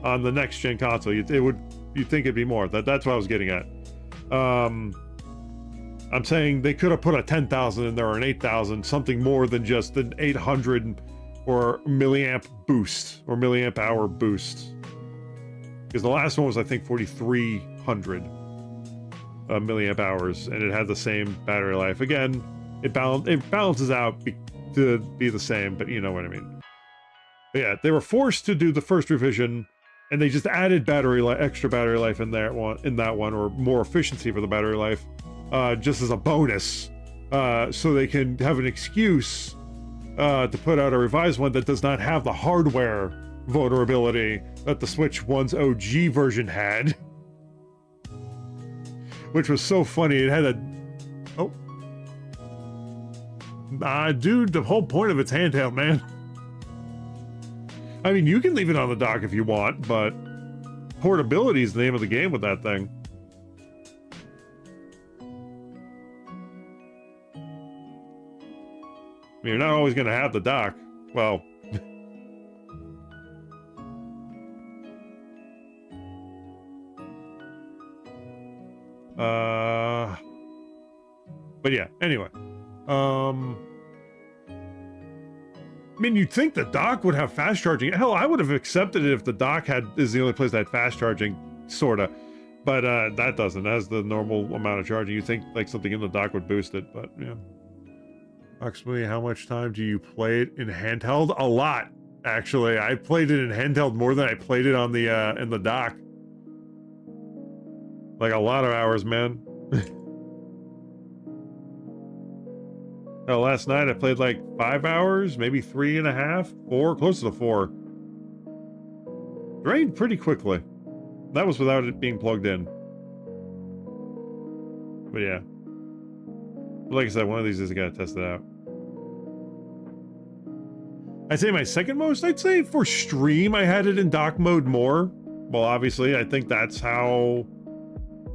On the next gen console, you'd think it'd be more. That's what I was getting at. I'm saying they could have put a 10,000 in there or an 8,000, something more than just an 800 or milliamp boost or milliamp hour boost. Because the last one was, I think, 4,300 milliamp hours, and it had the same battery life. Again, it balances out to be the same, but you know what I mean. But yeah, they were forced to do the first revision, and they just added extra battery life in that one, or more efficiency for the battery life, just as a bonus, so they can have an excuse to put out a revised one that does not have the hardware vulnerability that the Switch 1's OG version had. Which was so funny. It had dude, the whole point of it's handheld, man. I mean, you can leave it on the dock if you want, but portability is the name of the game with that thing. I mean, you're not always going to have the dock. Well, but yeah, anyway. mean, you'd think the dock would have fast charging. Hell, I would have accepted it if the dock is the only place that had fast charging, sorta. But that doesn't. That has the normal amount of charging. You'd think like something in the dock would boost it, but yeah. Approximately how much time do you play it in handheld? A lot, actually. I played it in handheld more than I played it on the in the dock. Like a lot of hours, man. Last night I played like 5 hours, maybe 3.5, 4, close to 4. Drained pretty quickly. That was without it being plugged in. But yeah. Like I said, one of these days I gotta test it out. I'd say my second most, I'd say for stream, I had it in dock mode more. Well, obviously, I think that's how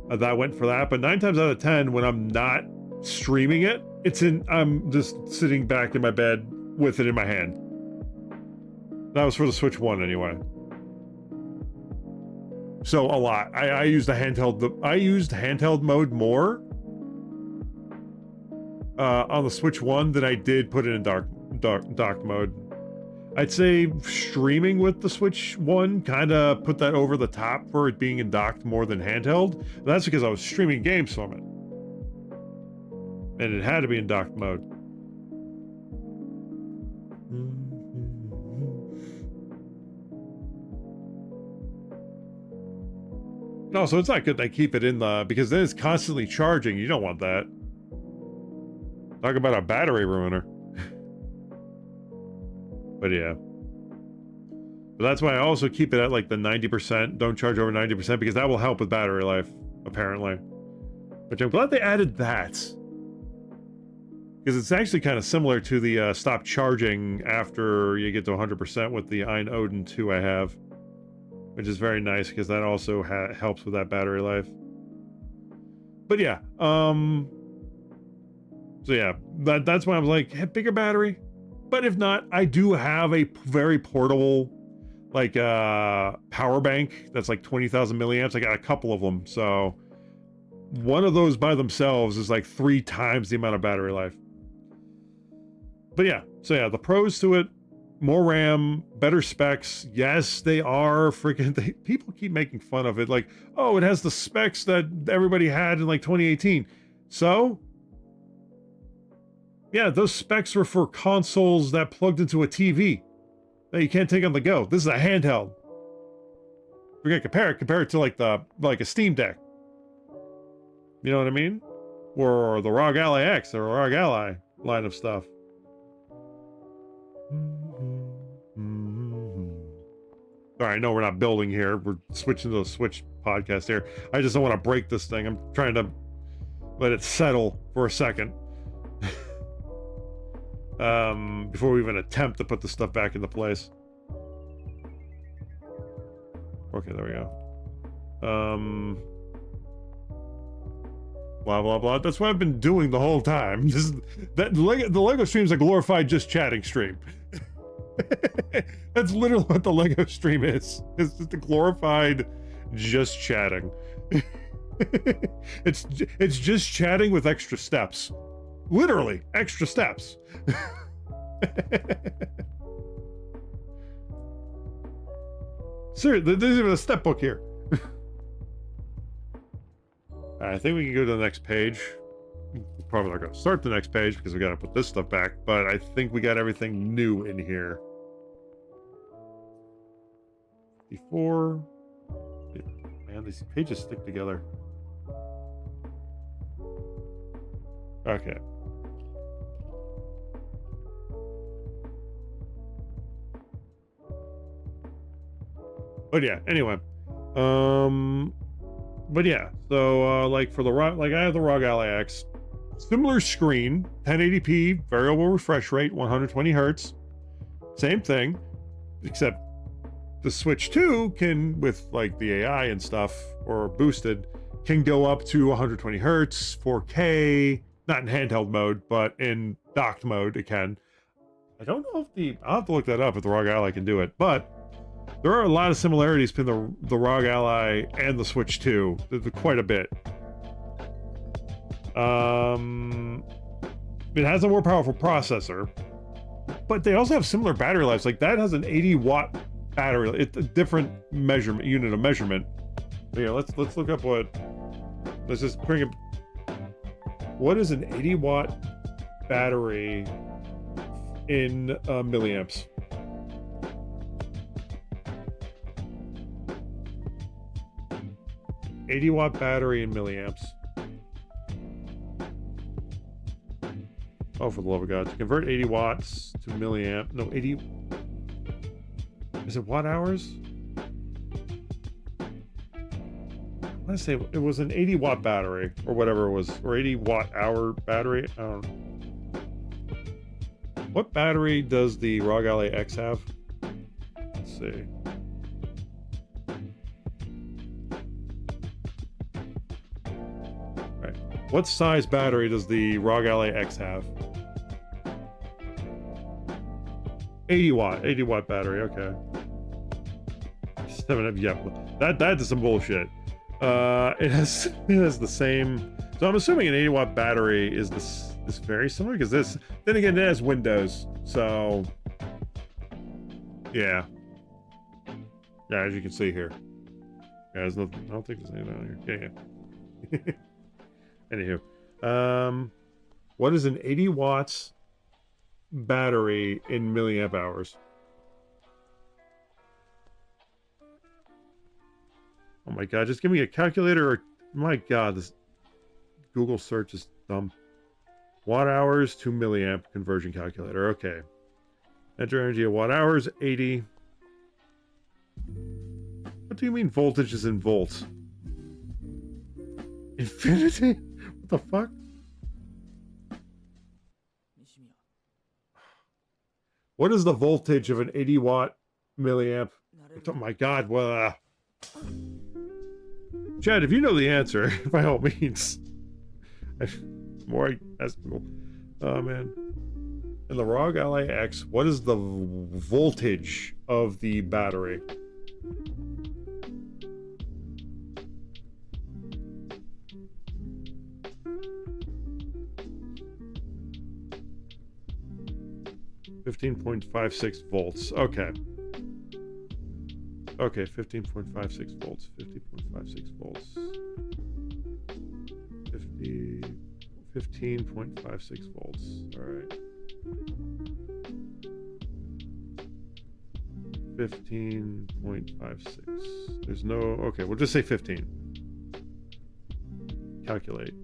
that went for that. But 9 times out of 10, when I'm not streaming it, I'm just sitting back in my bed with it in my hand. That was for the Switch 1 anyway. So a lot. I used handheld mode more on the Switch 1 than I did put it in docked mode. I'd say streaming with the Switch 1 kind of put that over the top for it being in docked more than handheld. That's because I was streaming games from it. And it had to be in docked mode. No, so it's not good they keep it in the, because then it's constantly charging. You don't want that. Talk about a battery ruiner. But yeah. But that's why I also keep it at like the 90%. Don't charge over 90% because that will help with battery life, apparently. Which I'm glad they added that. Because it's actually kind of similar to the stop charging after you get to 100% with the Ein Odin 2 I have. Which is very nice because that also helps with that battery life. But yeah, so yeah, that's why I'm like, hey, bigger battery. But if not, I do have a very portable, like, power bank that's like 20,000 milliamps. I got a couple of them, so one of those by themselves is like 3 times the amount of battery life. But yeah, so yeah, the pros to it. More RAM, better specs. Yes, they are freaking... people keep making fun of it. Like, oh, it has the specs that everybody had in like 2018. So, yeah, those specs were for consoles that plugged into a TV that you can't take on the go. This is a handheld. If you're gonna compare it to like a Steam Deck. You know what I mean? Or the ROG Ally X or ROG Ally line of stuff. All right, no, we're not building here. We're switching to the Switch podcast here. I just don't want to break this thing. I'm trying to let it settle for a second. Before we even attempt to put the stuff back into place. Okay, there we go. Blah, blah, blah. That's what I've been doing the whole time. The LEGO stream is a glorified just chatting stream. That's literally what the LEGO stream is. It's just a glorified just chatting. It's just chatting with extra steps. Literally, extra steps. Seriously, there's even a step book here. I think we can go to the next page. We're probably not going to start the next page because we got to put this stuff back, but I think we got everything new in here. Before, man, these pages stick together. Okay. But yeah, anyway. But yeah, so like for the like I have the ROG Ally X, similar screen, 1080p, variable refresh rate, 120 hertz. Same thing, except the Switch 2 can, with like the AI and stuff, or boosted, can go up to 120 hertz, 4K, not in handheld mode, but in docked mode it can. I don't know if I'll have to look that up if the ROG Ally can do it, but there are a lot of similarities between the ROG Ally and the Switch 2. There's quite a bit. It has a more powerful processor. but they also have similar battery lives. Like that has an 80-watt battery. It's a different measurement unit of measurement. But yeah, let's look up what. Let's just bring it. What is an 80-watt battery in milliamps? $80-watt battery in milliamps. Oh, for the love of God. To convert 80 watts to milliamp. No, 80. Is it watt hours? I want to say it was an 80-watt battery or whatever it was. Or 80-watt-hour battery. I don't know. What battery does the ROG Ally X have? Let's see. Right. What size battery does the ROG Ally X have? 80 watt battery, okay. 7, yeah, that is some bullshit. It has the same, so I'm assuming an 80-watt battery is this very similar, because this, then again, it has Windows, so yeah, as you can see here. Yeah, there's nothing, I don't think there's anything down here. Yeah. Anywho, what is an 80 watts battery in milliamp hours? Oh my god, just give me a calculator or, my god, this Google search is dumb. Watt hours to milliamp conversion calculator, okay. Enter energy of watt hours, 80. What do you mean voltage is in volts? Infinity? What the fuck? What is the voltage of an 80-watt milliamp? Oh my god, well, Chad, if you know the answer, by all means. More I ask people. Oh, man. In the ROG Ally X, what is the voltage of the battery? .56 volts. Okay. Okay, 15.56 volts. 50.56 volts. 15.56 volts. All right. 15.56. There's no. Okay, we'll just say 15. Calculate.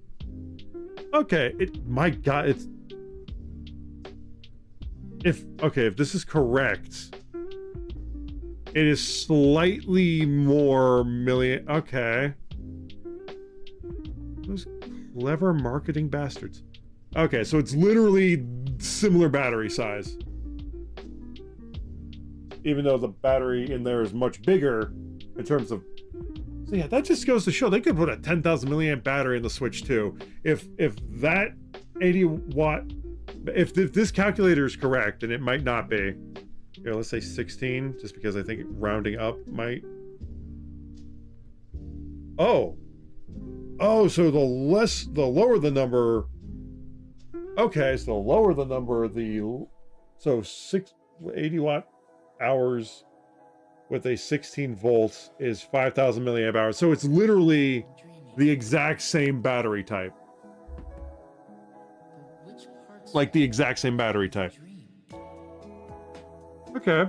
Okay. My God, it's. If this is correct, it is slightly more million. Okay. Those clever marketing bastards. Okay, so it's literally similar battery size. Even though the battery in there is much bigger in terms of. So yeah, that just goes to show they could put a 10,000 milliamp battery in the Switch too. If that 80 watt. If this calculator is correct, and it might not be. Here, let's say 16, just because I think rounding up might. Oh, so the lower the number. Okay, so the lower the number, so 80 watt hours with a 16 volts is 5,000 milliamp hours. So it's literally the exact same battery type. Like the exact same battery type. Okay.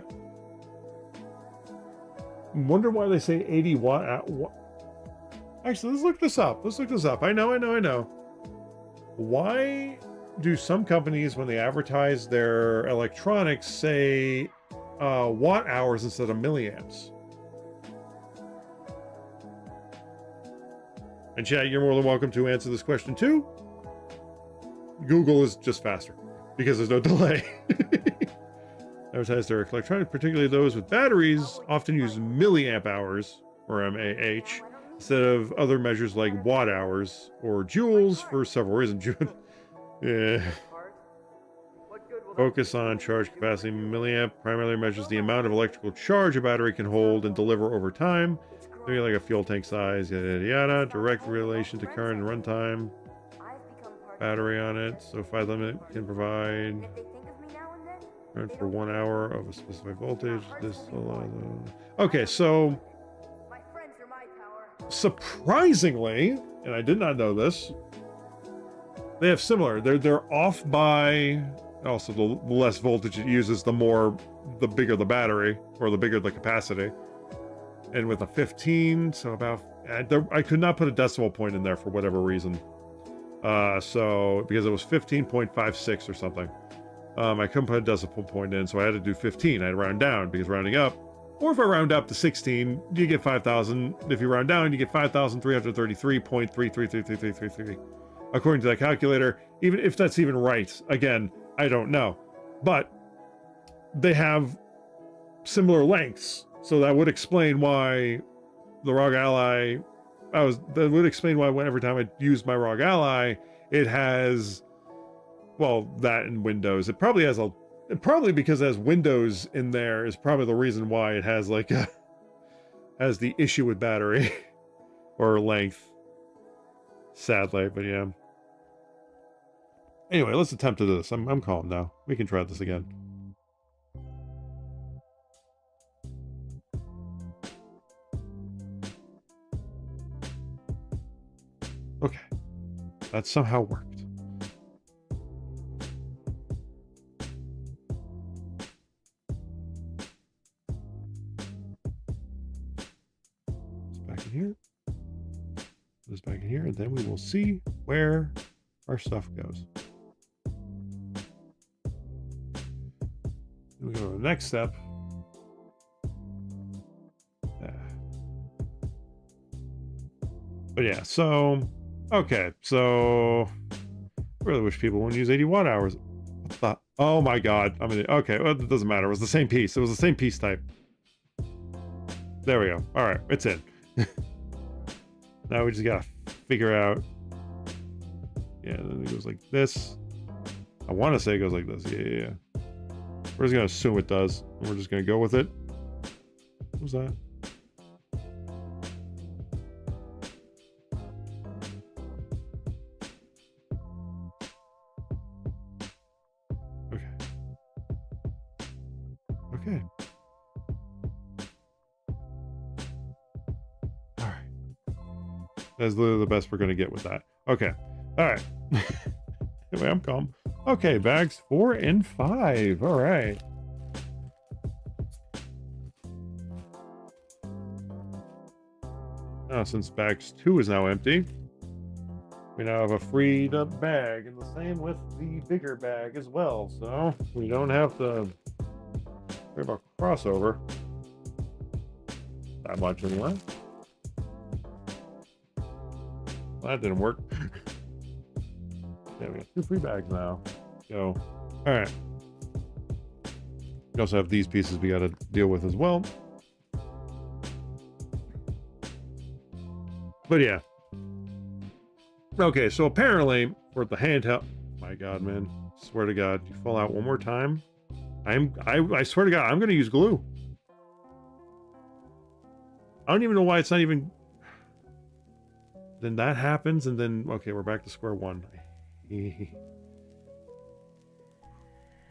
Wonder why they say 80 watt. Actually, let's look this up. I know. Why do some companies, when they advertise their electronics, say watt hours instead of milliamps? And chat, you're more than welcome to answer this question too. Google is just faster because there's no delay. Advertise their electronics, particularly those with batteries, often use milliamp hours, or mAh, instead of other measures like watt hours or joules for several reasons. Yeah. Focus on charge capacity. Milliamp primarily measures the amount of electrical charge a battery can hold and deliver over time. Maybe like a fuel tank size, yada yada yada. Direct relation to current and runtime. Battery on it, so 5 limit can provide. And for 1 hour of a specific voltage. This okay, so surprisingly, and I did not know this, they have similar. They're off by also the less voltage it uses, the bigger the battery or the bigger the capacity. And with a 15, so about I could not put a decimal point in there for whatever reason. So because it was 15.56 or something. I couldn't put a decimal point in, so I had to do 15. I had to round down because rounding up, or if I round up to 16, you get 5,000. If you round down, you get 5,333.33333333. According to that calculator, even if that's even right, again, I don't know. But they have similar lengths, so that would explain why the ROG Ally, that would explain why every time I use my ROG Ally, it has, well, that in Windows. It probably has probably because it has Windows in there is probably the reason why it has like has the issue with battery or length. Sadly, but yeah. Anyway, let's attempt to do this. I'm calm now. We can try this again. Okay. That somehow worked. Back in here. This back in here, and then we will see where our stuff goes. We go to the next step. But yeah, so okay, so I really wish people wouldn't use 80 watt hours. What the? Oh my god! I mean, okay, well, it doesn't matter. It was the same piece. It was the same piece type. There we go. All right, it's in. Now we just gotta figure out. Yeah, then it goes like this. I want to say it goes like this. Yeah. We're just gonna assume it does. And we're just gonna go with it. What was that? Okay. Okay. All right. That's literally the best we're gonna get with that. Okay. All right. Anyway, I'm calm. Okay, bags 4 and 5. All right. Now, since bags 2 is now empty, we now have a freed up bag, and the same with the bigger bag as well. So we don't have to worry about crossover that much anyway. Well, that didn't work. Yeah, we got 2 free bags now. So, all right. We also have these pieces we got to deal with as well. But yeah. Okay, so apparently for the handheld, my God, man, swear to God, you fall out one more time, I swear to God, I'm going to use glue. I don't even know why it's not even. Then that happens, and then okay, we're back to square one.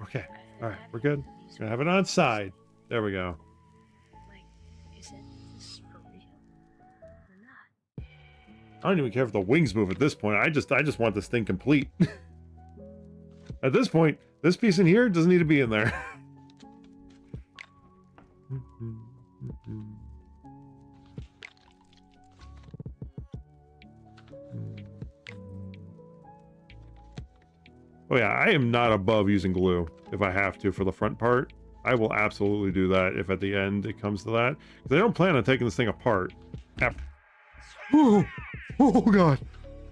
Okay, all right, we're good. Gonna have it on side. There we go. Like, is this for real or not? I don't even care if the wings move at this point. I just want this thing complete. At this point, this piece in here doesn't need to be in there. Oh yeah, I am not above using glue if I have to for the front part. I will absolutely do that if at the end it comes to that. Because I don't plan on taking this thing apart. Oh, oh God.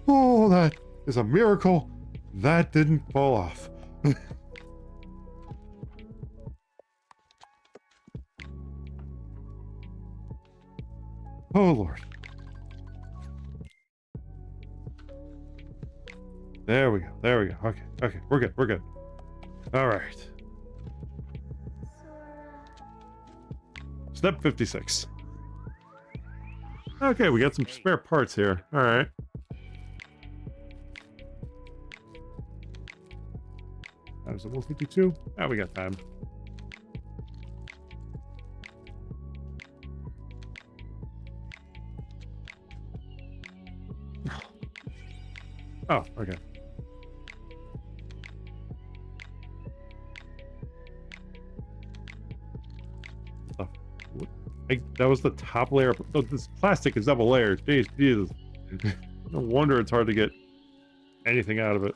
Oh, that is a miracle. That didn't fall off. Oh, Lord. There we go. There we go. Okay. Okay. We're good. We're good. All right. Step 56. Okay, we got some spare parts here. All right. That was level 52. Ah, we got time. Oh, okay. Oh, that was the top layer. Oh, this plastic is double layered. Jeez, Jesus. No wonder it's hard to get anything out of it.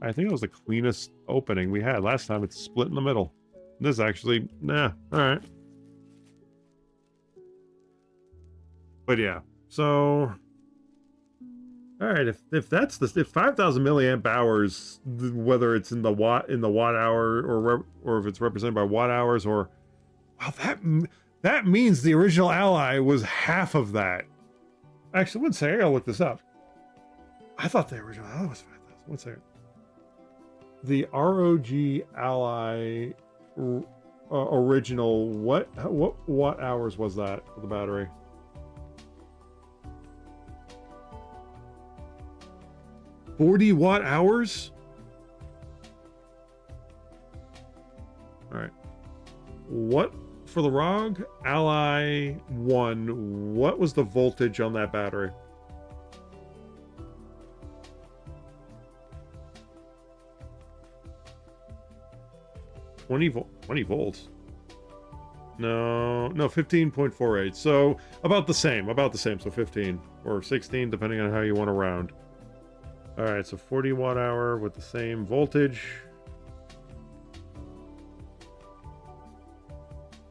I think it was the cleanest opening we had. Last time it's split in the middle. This actually, nah, alright. But yeah, so... Alright, if that's the... If 5,000 milliamp hours, whether it's in the watt hour, or if it's represented by watt hours, or... Wow, that means the original Ally was half of that. Actually, one second, I gotta look this up. I thought the original Ally was 5,000. One second. The ROG Ally original, what watt hours was that for the battery? $40 watt hours? All right. What for the ROG Ally 1? What was the voltage on that battery? $20 volts. No, 15.48. So about the same. So 15 or 16, depending on how you want to round. All right, so 40 watt hour with the same voltage.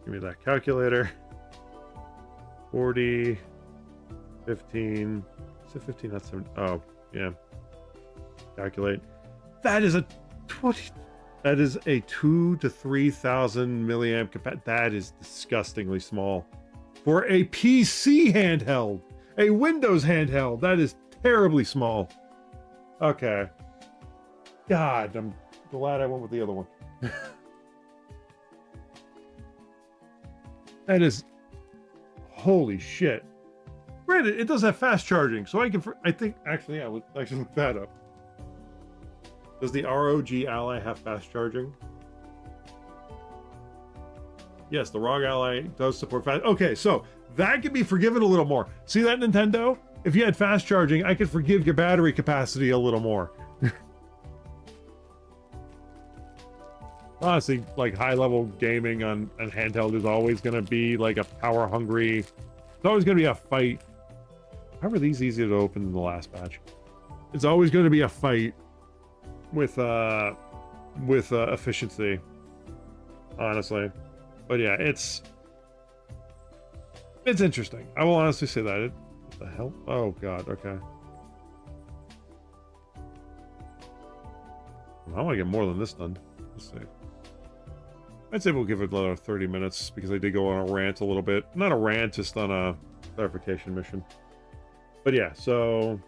Give me that calculator. 40, 15. Is it 15? That's 7. Oh, yeah. Calculate. That is a 20. That is a 2,000 to 3,000 milliamp capacity. That is disgustingly small for a PC handheld, a Windows handheld. That is terribly small. Okay. God, I'm glad I went with the other one. That is, holy shit. Granted, it does have fast charging, so I think, actually, yeah, I should look that up. Does the ROG Ally have fast charging? Yes, the ROG Ally does support fast. Okay, so that could be forgiven a little more. See that, Nintendo? If you had fast charging, I could forgive your battery capacity a little more. Honestly, like high-level gaming on handheld is always going to be like a power-hungry... It's always going to be a fight. How are these easier to open than the last batch? It's always going to be a fight with efficiency, honestly. But yeah, it's interesting. I will honestly say that. What the hell? Oh god, okay. I want to get more than this done. Let's see. I'd say we'll give it another 30 minutes because I did go on a rant a little bit. Not a rant, just on a clarification mission. But yeah, so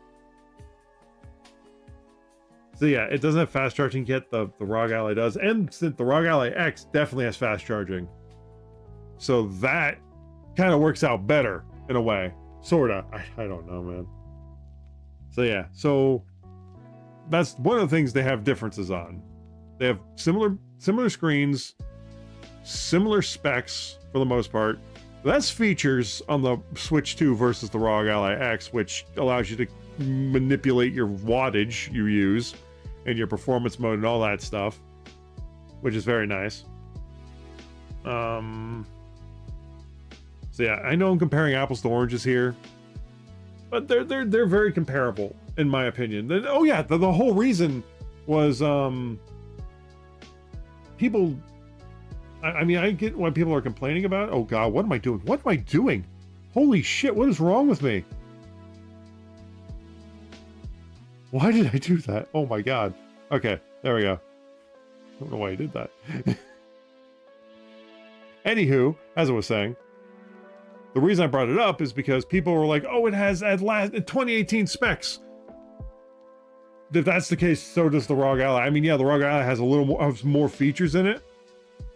yeah, it doesn't have fast charging yet. The ROG Ally does, and the ROG Ally X definitely has fast charging. So that kind of works out better in a way, sorta. I don't know, man. So yeah, so that's one of the things they have differences on. They have similar screens, similar specs for the most part. That's features on the Switch 2 versus the ROG Ally X, which allows you to manipulate your wattage you use and your performance mode and all that stuff, which is very nice. So yeah, I know I'm comparing apples to oranges here, but they're very comparable in my opinion. Oh yeah, the whole reason was people. I mean, I get why people are complaining about it. Oh god, what am I doing? What am I doing? Holy shit, what is wrong with me? Why did I do that? Oh my god. Okay, there we go. I don't know why I did that. Anywho, as I was saying, the reason I brought it up is because people were like, oh, it has at last 2018 specs. If that's the case, so does the ROG Ally. I mean, yeah, the ROG Ally has a little more features in it,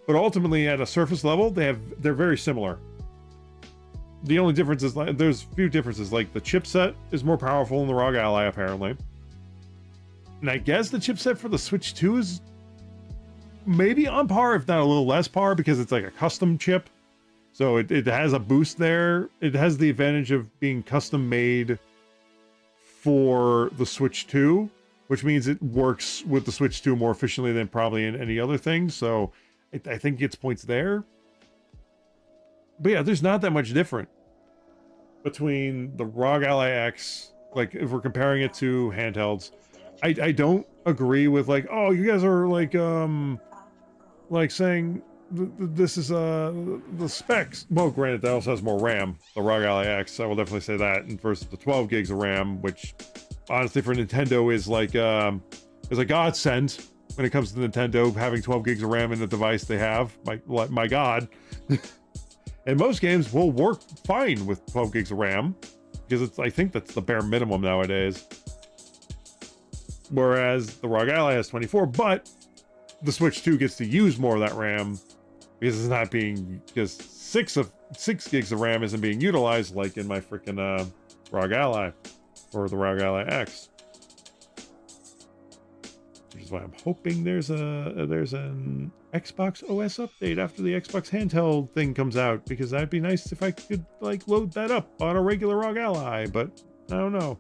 but ultimately at a surface level, they're very similar. The only difference is there's a few differences, like the chipset is more powerful in the ROG Ally apparently. And I guess the chipset for the Switch 2 is maybe on par, if not a little less par, because it's like a custom chip. So it has a boost there. It has the advantage of being custom made for the Switch 2, which means it works with the Switch 2 more efficiently than probably in any other thing. So I think it gets points there. But yeah, there's not that much different between the ROG Ally X, like if we're comparing it to handhelds. I don't agree with like, oh, you guys are like saying this is the specs. Well, granted, that also has more RAM, the ROG Ally X. I will definitely say that. And versus the 12 gigs of RAM, which honestly for Nintendo is like is a godsend when it comes to Nintendo having 12 gigs of RAM in the device they have. My God. And most games will work fine with 12 gigs of RAM because I think that's the bare minimum nowadays. Whereas the ROG Ally has 24, but the Switch 2 gets to use more of that RAM because it's not being, because 6 gigs of RAM isn't being utilized like in my freaking ROG Ally or the ROG Ally X. Which is why I'm hoping there's an Xbox OS update after the Xbox handheld thing comes out, because that'd be nice if I could like load that up on a regular ROG Ally, but I don't know.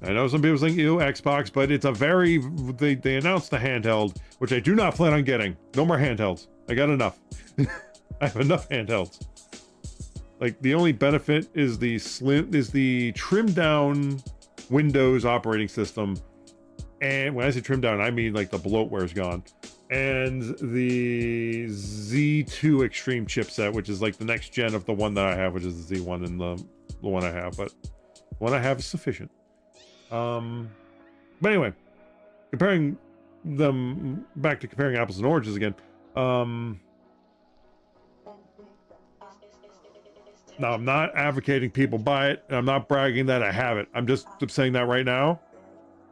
I know some people think, ew, Xbox, but it's a very, they announced the handheld, which I do not plan on getting. No more handhelds. I got enough. I have enough handhelds. Like, the only benefit is the trimmed down Windows operating system. And when I say trimmed down, I mean like the bloatware's gone. And the Z2 Extreme chipset, which is like the next gen of the one that I have, which is the Z1 and the one I have. But the one I have is sufficient. But anyway, comparing them back to comparing apples and oranges again. Now, I'm not advocating people buy it, and I'm not bragging that I have it. I'm just saying that right now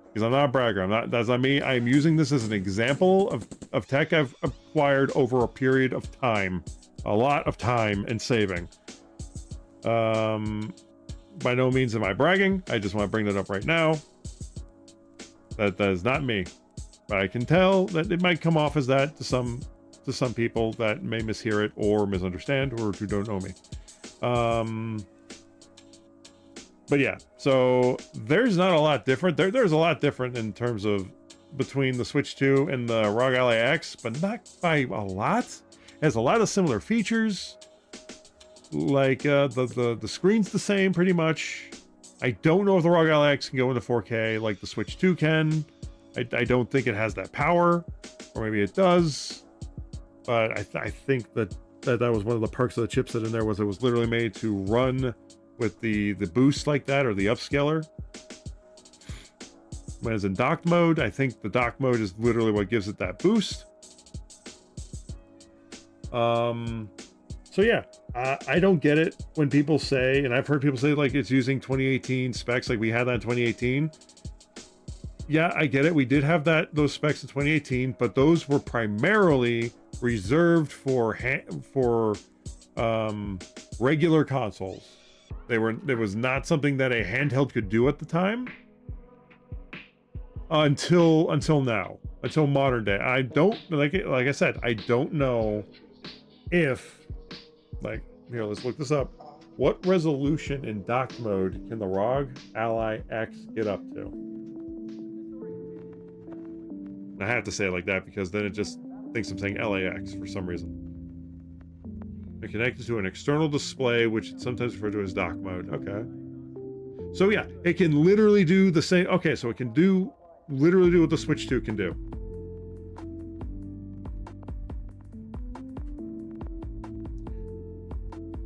because I'm not a bragger. I'm not. That's not me. I'm using this as an example of tech I've acquired over a period of time, a lot of time and saving. By no means am I bragging. I just want to bring that up right now. That is not me, but I can tell that it might come off as that to some people that may mishear it or misunderstand or who don't know me. But yeah, so there's not a lot different. There's a lot different in terms of between the Switch 2 and the ROG Ally X, but not by a lot. It has a lot of similar features. Like the screen's the same pretty much. I don't know if the ROG Ally X can go into 4K like the Switch 2 can. I don't think it has that power, or maybe it does. But I think that was one of the perks of the chipset in there, was it was literally made to run with the boost like that, or the upscaler. When it's in docked mode, I think the dock mode is literally what gives it that boost. So yeah, I don't get it when people say, and I've heard people say like it's using 2018 specs, like we had that in 2018. Yeah, I get it. We did have those specs in 2018, but those were primarily reserved for regular consoles. There was not something that a handheld could do at the time. Until now, until modern day. I don't like I said, I don't know if, like, here, let's look this up. What resolution in docked mode can the ROG Ally X get up to? And I have to say it like that because then it just thinks I'm saying LAX for some reason. They're connected to an external display, which is sometimes referred to as dock mode. Okay. So yeah, it can literally do the same. Okay, so it can literally do what the Switch 2 can do.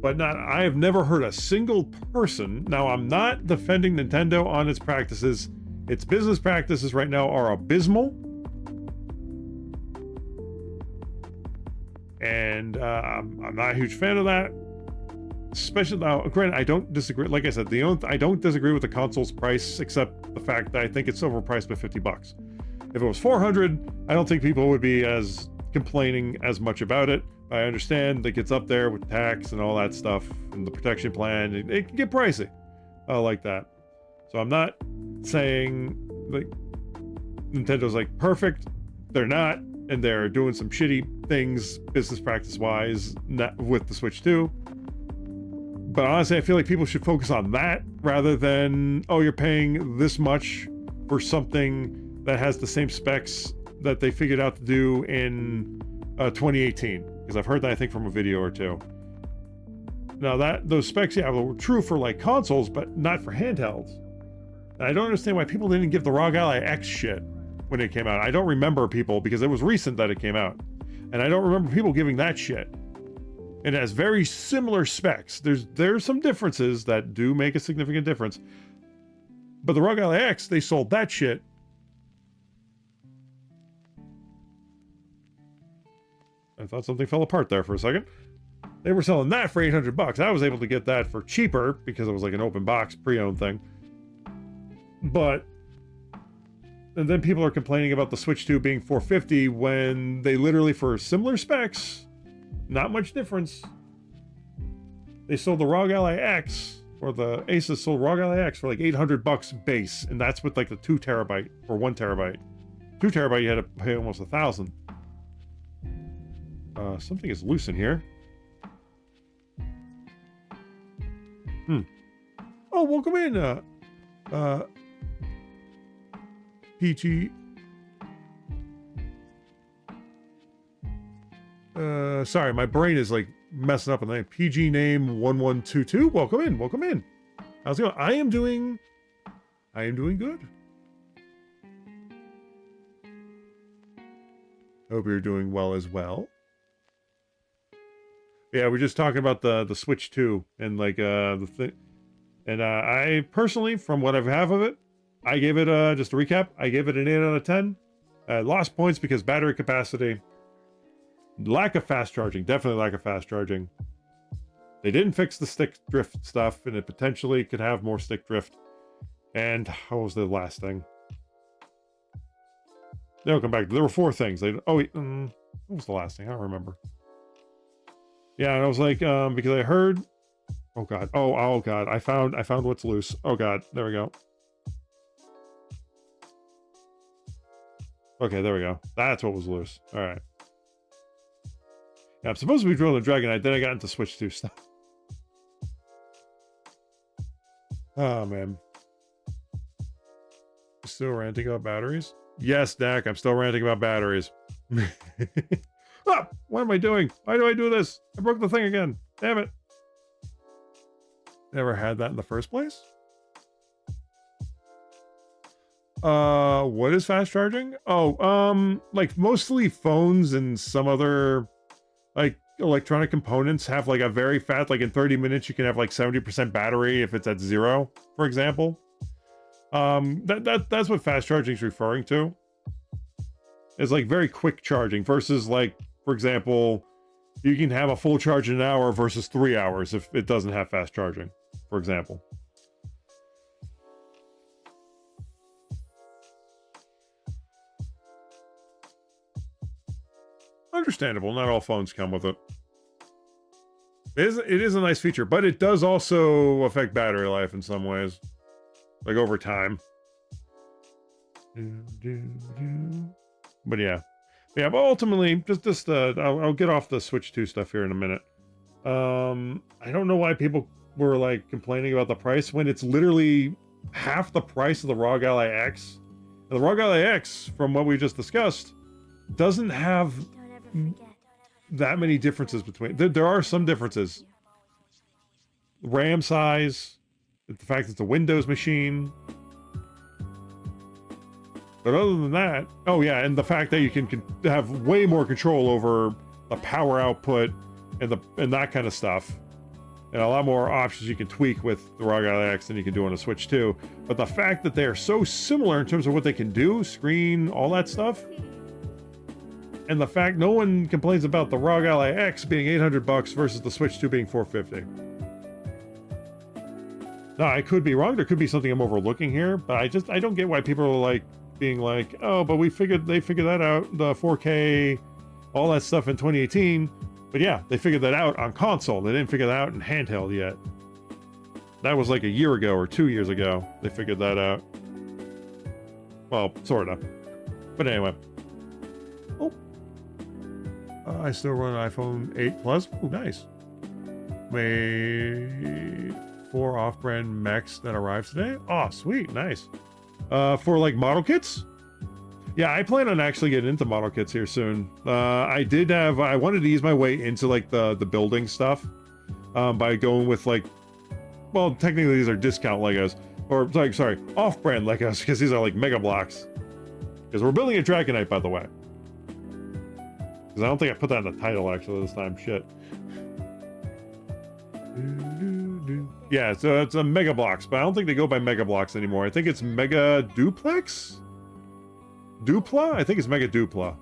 But I have never heard a single person. Now, I'm not defending Nintendo on its practices. Its business practices right now are abysmal. And I'm not a huge fan of that. Especially now, granted, I don't disagree. Like I said, I don't disagree with the console's price, except the fact that I think it's overpriced by $50. If it was $400, I don't think people would be as complaining as much about it. I understand that gets up there with tax and all that stuff and the protection plan. It can get pricey like that. So I'm not saying like Nintendo's like perfect. They're not, and they're doing some shitty things business practice wise with the Switch 2. But honestly, I feel like people should focus on that rather than, oh, you're paying this much for something that has the same specs that they figured out to do in 2018. Because I've heard that, I think, from a video or two. Now those specs, yeah, were true for like consoles, but not for handhelds. And I don't understand why people didn't give the ROG Ally X shit when it came out. I don't remember people, because it was recent that it came out. And I don't remember people giving that shit. It has very similar specs. There's some differences that do make a significant difference. But the ROG Ally X, they sold that shit. I thought something fell apart there for a second. They were selling that for $800. I was able to get that for cheaper because it was like an open box pre-owned thing. And then people are complaining about the Switch 2 being $450 when they literally, for similar specs, not much difference, they sold the ROG Ally X, or the Asus sold ROG Ally X for like $800 base, and that's with like the 2 terabyte or 1 terabyte. 2 terabyte you had to pay almost $1,000. Something is loose in here. Oh, welcome in, PG. Sorry, my brain is like messing up on the name. PG name 1122. Welcome in. Welcome in. How's it going? I am doing good. Hope you're doing well as well. Yeah, we're just talking about the Switch 2 and like the thing. And I personally, from what I have of it, I gave it, just to recap, I gave it an 8 out of 10. I lost points because battery capacity, lack of fast charging, definitely lack of fast charging. They didn't fix the stick drift stuff, and it potentially could have more stick drift. And what was the last thing? They'll come back. There were 4 things. What was the last thing? I don't remember. Yeah, and I was like, because I heard, oh god, oh god, I found what's loose. Oh god, there we go. Okay, there we go. That's what was loose. All right. Yeah, I'm supposed to be drilling the Dragonite, then I got into Switch 2 stuff. Oh man. You still ranting about batteries? Yes, Dak, I'm still ranting about batteries. Ah, what am I doing? Why do I do this? I broke the thing again. Damn it. Never had that in the first place? What is fast charging? Oh, like mostly phones and some other like electronic components have like a very fast, like in 30 minutes you can have like 70% battery if it's at 0, for example. That's what fast charging is referring to. It's like very quick charging versus like, for example, you can have a full charge in an hour versus 3 hours if it doesn't have fast charging, for example. Understandable, not all phones come with it. It is a nice feature, but it does also affect battery life in some ways, like over time. But yeah, but ultimately, just I'll get off the Switch 2 stuff here in a minute. I don't know why people were like complaining about the price when it's literally half the price of the ROG Ally X. And the ROG Ally X, from what we just discussed, doesn't have that many differences between. There are some differences. RAM size, the fact it's a Windows machine. But other than that, oh yeah, and the fact that you can have way more control over the power output and that kind of stuff, and a lot more options you can tweak with the ROG Ally X than you can do on a Switch 2. But the fact that they are so similar in terms of what they can do, screen, all that stuff, and the fact no one complains about the ROG Ally X being $800 versus the Switch 2 being $450. Now, I could be wrong. There could be something I'm overlooking here, but I don't get why people are like being like, oh, but they figured that out, the 4K, all that stuff in 2018. But yeah, they figured that out on console. They didn't figure that out in handheld yet. That was like a year ago or 2 years ago. They figured that out. Well, sort of. But anyway. Oh. I still run an iPhone 8 Plus. Oh, nice. May 4 off-brand mechs that arrived today. Oh, sweet, nice. For like model kits. Yeah, I plan on actually getting into model kits here soon. I wanted to ease my way into like the building stuff by going with like, well, technically these are discount Legos, or like, sorry, off-brand Legos, because these are like Mega Blocks. Because we're building a Dragonite, by the way. Because I don't think I put that in the title actually this time. Shit. Yeah, so it's a Mega Blocks, but I don't think they go by Mega Blocks anymore. I think it's Mega Duplex? Dupla? I think it's Mega Dupla.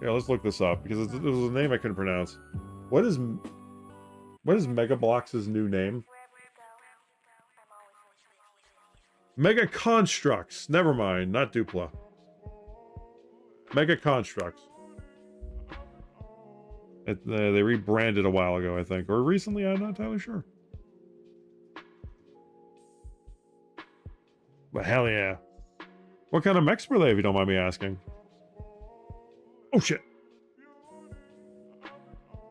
Yeah, let's look this up because it was a name I couldn't pronounce. What is Mega Blocks' new name? Mega Constructs. Never mind, not Dupla. Mega Constructs. They rebranded a while ago, I think, or recently. I'm not entirely sure. But hell yeah! What kind of mechs were they, if you don't mind me asking? Oh shit!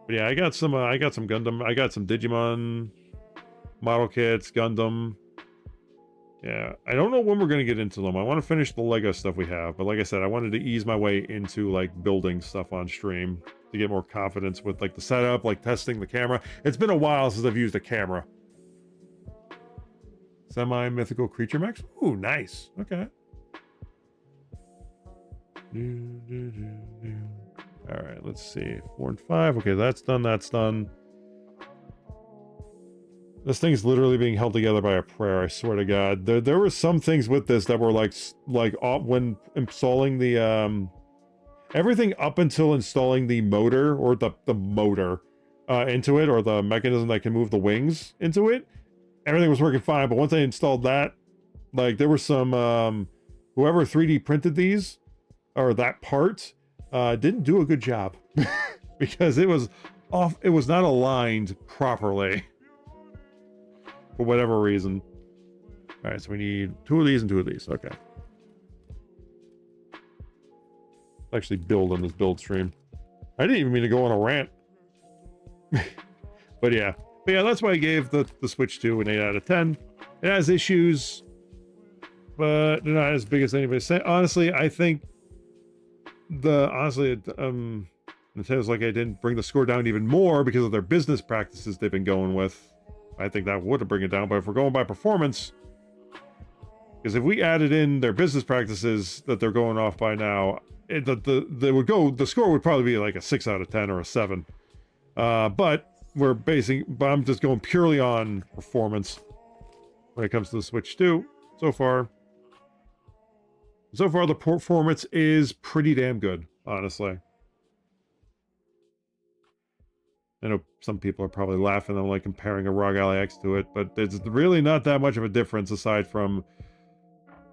But yeah, I got some Gundam. I got some Digimon model kits, Gundam. Yeah, I don't know when we're gonna get into them. I want to finish the Lego stuff we have, but like I said, I wanted to ease my way into like building stuff on stream to get more confidence with like the setup, like testing the camera. It's been a while since I've used a camera. Semi-mythical creature mechs. Ooh, nice. Okay. All right, let's see. 4 and 5. Okay, that's done. That's done. This thing's literally being held together by a prayer, I swear to God. There were some things with this that were like when installing the everything up until installing the motor or the motor into it, or the mechanism that can move the wings into it, everything was working fine. But once I installed that, like there were some whoever 3D printed these or that part didn't do a good job because it was off. It was not aligned properly. For whatever reason. All right, so we need 2 of these and 2 of these. Okay. Actually build on this build stream. I didn't even mean to go on a rant. But yeah, that's why I gave the Switch 2 an 8 out of 10. It has issues, but they're not as big as anybody said. Honestly, I think Nintendo's like I didn't bring the score down even more because of their business practices they've been going with. I think that would bring it down, but if we're going by performance, because if we added in their business practices that they're going off by now, the score would probably be like a 6 out of 10 or a 7. But I'm just going purely on performance when it comes to the Switch 2. So far the performance is pretty damn good, honestly. I know some people are probably laughing at like comparing a ROG Ally X to it, but there's really not that much of a difference aside from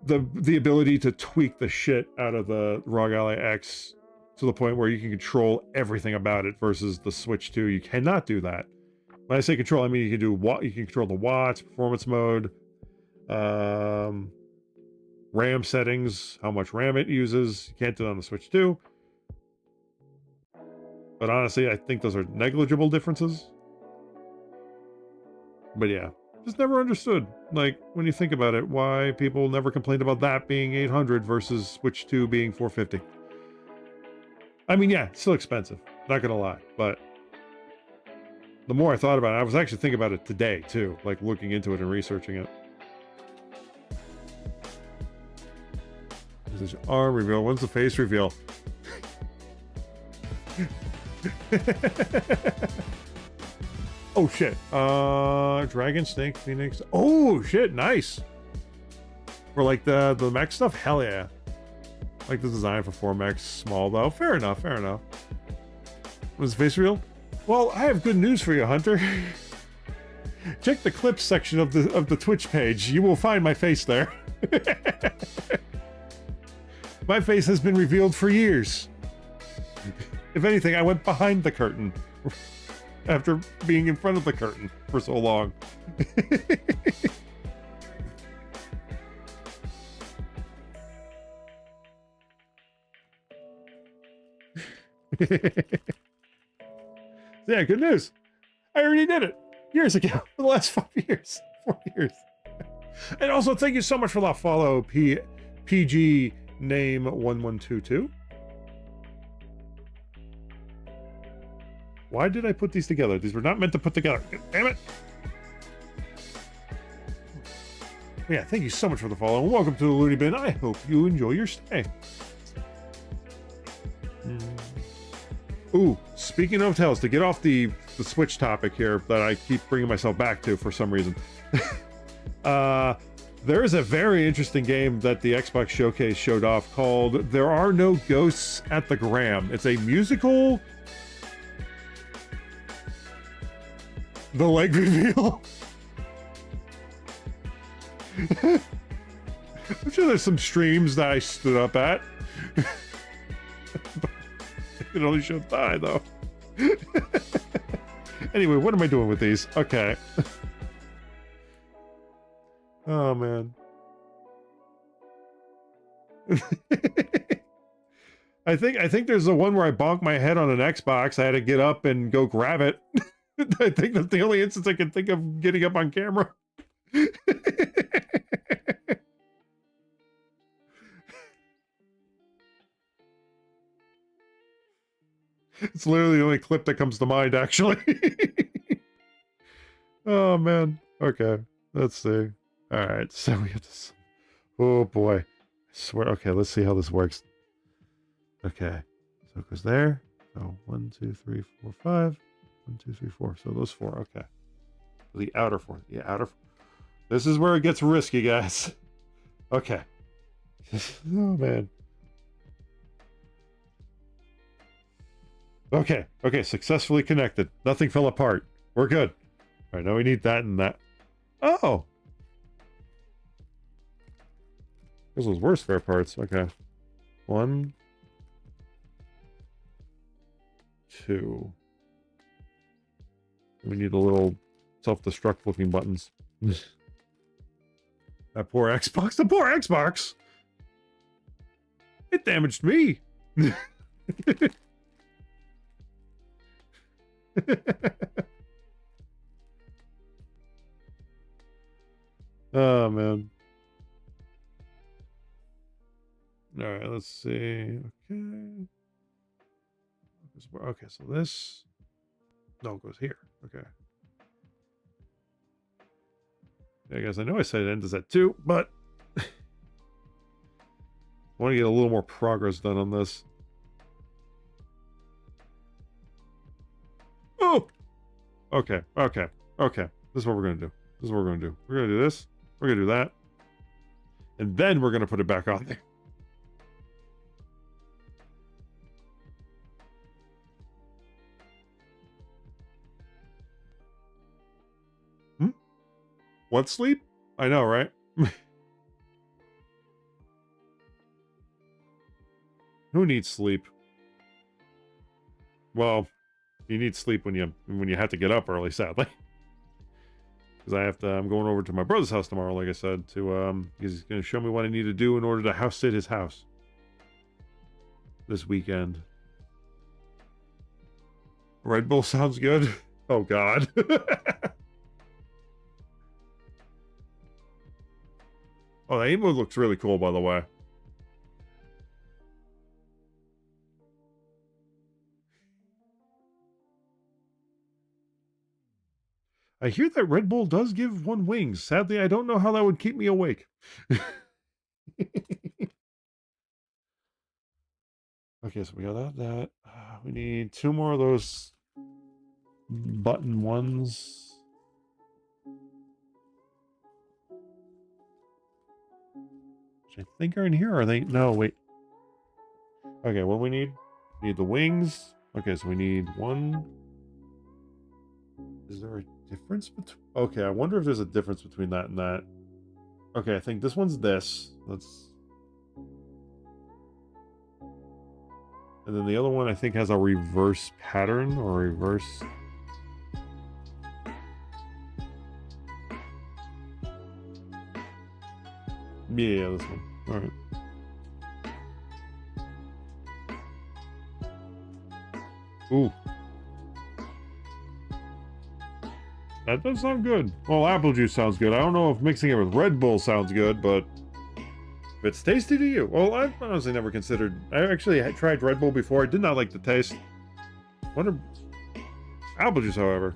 the ability to tweak the shit out of the ROG Ally X to the point where you can control everything about it versus the Switch 2. You cannot do that. When I say control, I mean you can control the watts, performance mode, RAM settings, how much RAM it uses. You can't do that on the Switch 2. But honestly, I think those are negligible differences. But yeah, just never understood, like, when you think about it, why people never complained about that being 800 versus Switch 2 being 450. I mean, yeah, it's still expensive, not gonna lie, but the more I thought about it, I was actually thinking about it today, too, like looking into it and researching it. This is arm reveal. When's the face reveal? Oh shit. Dragon, Snake, Phoenix. Oh shit, nice. For like the mech stuff, hell yeah. Like the design for 4 mechs, small though. Fair enough. Was the face real? Well, I have good news for you, Hunter. Check the clips section of the Twitch page. You will find my face there. My face has been revealed for years. If anything, I went behind the curtain after being in front of the curtain for so long. Yeah, good news. I already did it years ago. For the last 5 years, 4 years. And also, thank you so much for that follow, PG name 1122. Why did I put these together? These were not meant to put together. Damn it. Yeah, thank you so much for the follow, and welcome to the Looney Bin. I hope you enjoy your stay. Ooh, speaking of hotels, to get off the Switch topic here that I keep bringing myself back to for some reason. There is a very interesting game that the Xbox Showcase showed off called There Are No Ghosts at the Gram. It's a musical... The leg reveal. I'm sure there's some streams that I stood up at. But it can only show thigh, though. Anyway, what am I doing with these? Okay. Oh, man. I think there's the one where I bonked my head on an Xbox. I had to get up and go grab it. I think that's the only instance I can think of getting up on camera. It's literally the only clip that comes to mind, actually. Oh, man. Okay. Let's see. All right. So we have this. Oh, boy. I swear. Okay. Let's see how this works. Okay. So it goes there. So 1, 2, 3, 4, 5. 1, 2, 3, 4. So those 4. Okay. The outer 4. Yeah, outer 4. This is where it gets risky, guys. Okay. Oh, man. Okay. Okay. Successfully connected. Nothing fell apart. We're good. All right. Now we need that and that. Oh. Those was worse spare parts. Okay. 1, 2. We need a little self-destruct looking buttons. That poor Xbox. The poor Xbox. It damaged me. Oh, man. All right, let's see. Okay. Okay, so this... No, it goes here. Okay. Yeah, guys, I know I said it ends at 2, but... I want to get a little more progress done on this. Oh! Okay, okay, okay. This is what we're going to do. This is what we're going to do. We're going to do this. We're going to do that. And then we're going to put it back on there. What sleep? I know, right? Who needs sleep? Well, you need sleep when you have to get up early, sadly. Because I'm going over to my brother's house tomorrow, like I said, to he's going to show me what I need to do in order to house sit his house this weekend. Red Bull sounds good. Oh God. Oh, the emote looks really cool, by the way. I hear that Red Bull does give one wings. Sadly, I don't know how that would keep me awake. Okay, so we got that. We need 2 more of those button ones. Which I think are in here. Are they? No, wait. Okay, what do we need? We need the wings. Okay, so we need 1. Is there a difference between... Okay, I wonder if there's a difference between that and that. Okay, I think this one's this. Let's... And then the other one I think has a reverse pattern or reverse... Yeah, this one. Alright. Ooh. That does sound good. Well, apple juice sounds good. I don't know if mixing it with Red Bull sounds good, but if it's tasty to you. Well, I've honestly never considered. I actually had tried Red Bull before. I did not like the taste. Wonder apple juice, however.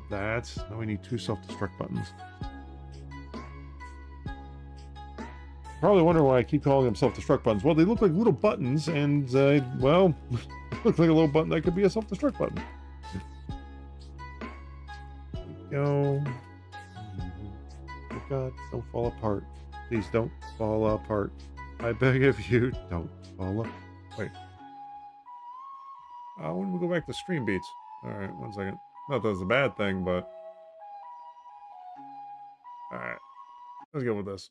That. Now we need 2 self-destruct buttons. Probably wonder why I keep calling them self-destruct buttons. Well, they look like little buttons, and well, look like a little button that could be a self-destruct button. Go. Oh God, don't fall apart. Please don't fall apart. I beg of you, don't fall apart. Wait. When we go back to stream beats. Alright, 1 second. Not that was a bad thing, but... Alright. Let's go with this.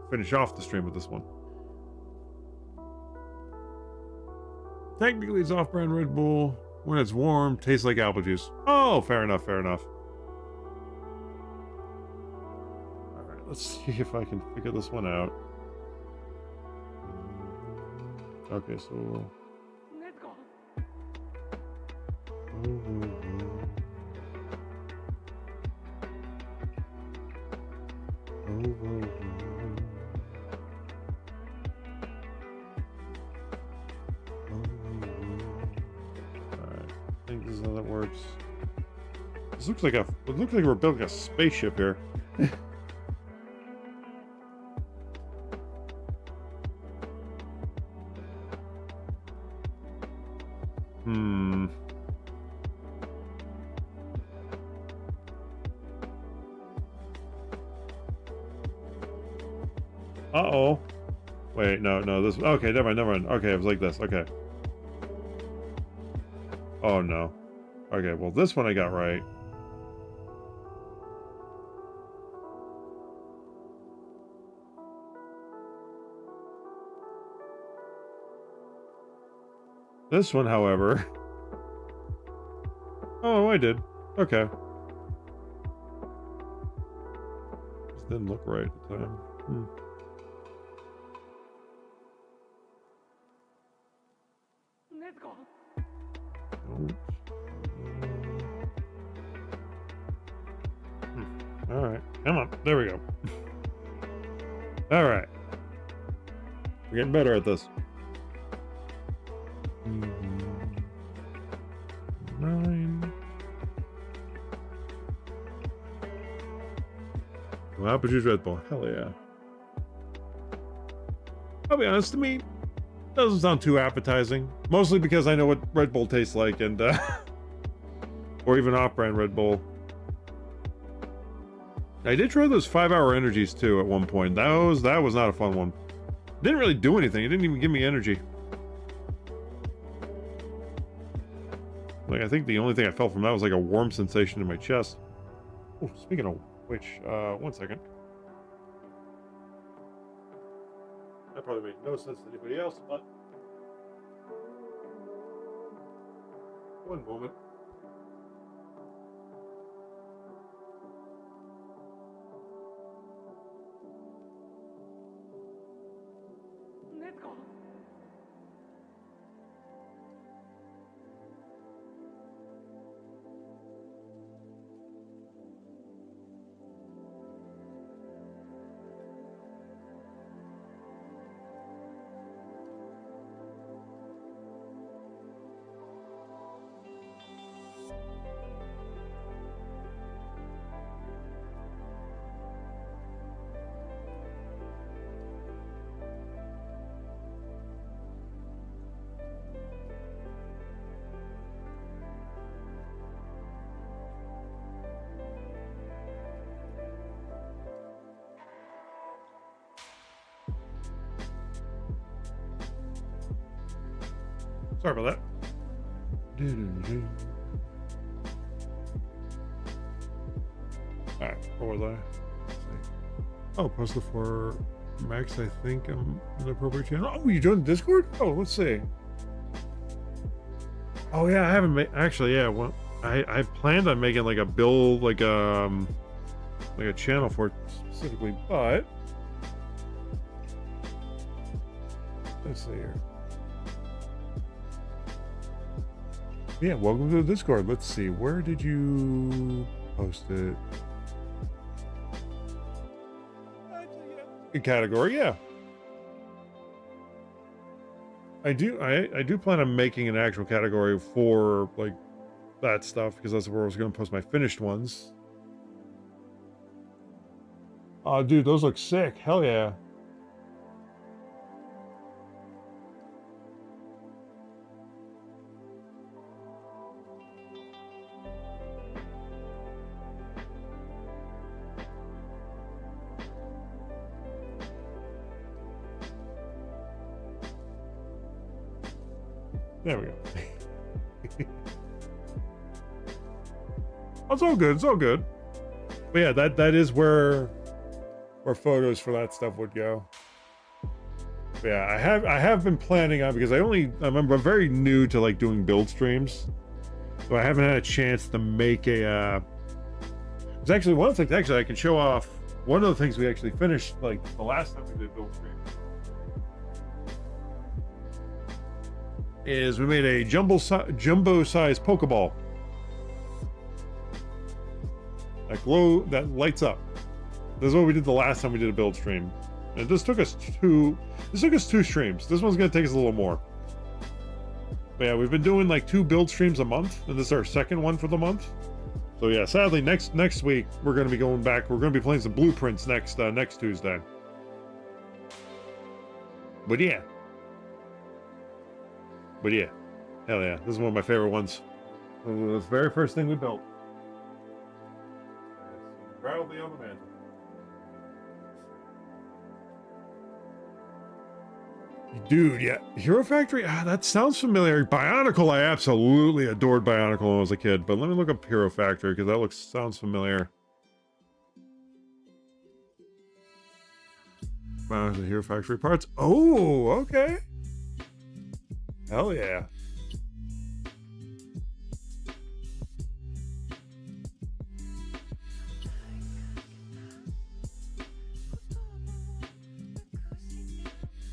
Finish off the stream with this one. Technically, it's off-brand Red Bull. When it's warm, tastes like apple juice. Oh, fair enough, fair enough. Alright, let's see if I can figure this one out. Okay, so... Let's go. Alright, I think this is how that works. This looks like it looks like we're building a spaceship here. Uh-oh. Wait, no, this... Okay, never mind. Okay, it was like this. Okay. Oh, no. Okay, well, this one I got right. This one, however... Oh, I did. Okay. Just didn't look right at the time. Let's go. Alright, come on. There we go. Alright. We're getting better at this. 9. Well, apple juice Red Bull. Hell yeah. I'll be honest, to me, doesn't sound too appetizing. Mostly because I know what Red Bull tastes like, and or even off-brand Red Bull. I did try those 5-hour energies too at one point. That was not a fun one. Didn't really do anything. It didn't even give me energy. Like, I think the only thing I felt from that was like a warm sensation in my chest. Oh, speaking of which, 1 second. That probably made no sense to anybody else, but... One moment. Let's go. Sorry about that. Alright, where was I? Oh, Puzzle for Max, I think I'm in the appropriate channel. Oh, you joined the Discord? Oh, let's see. Oh yeah, I haven't made, actually, yeah, well, I planned on making like a build, like a channel for it specifically, but Let's see here. Yeah, welcome to the Discord. Let's see. Where did you post it? A category, yeah. I do plan on making an actual category for like that stuff because that's where I was going to post my finished ones. Oh, dude, those look sick. Hell yeah. There we go. It's all good. It's all good. But yeah, that is where photos for that stuff would go. But yeah, I have been planning on, because I'm very new to like doing build streams, so I haven't had a chance to make a. It's actually one of the things. Actually, I can show off one of the things we actually finished like the last time we did build stream. Is we made a jumbo size Pokeball that lights up. This is what we did the last time we did a build stream. And this took us two streams. This one's gonna take us a little more. But yeah, we've been doing like 2 build streams a month, and this is our second one for the month. So yeah, sadly next week we're gonna be going back. We're gonna be playing some blueprints next Tuesday. But yeah. Hell yeah, this is one of my favorite ones. It was the very first thing we built. Proudly on the mantle. Dude, yeah, Hero Factory, that sounds familiar. Bionicle, I absolutely adored Bionicle when I was a kid, but let me look up Hero Factory, because that sounds familiar. The Hero Factory parts. Oh, okay. Hell yeah.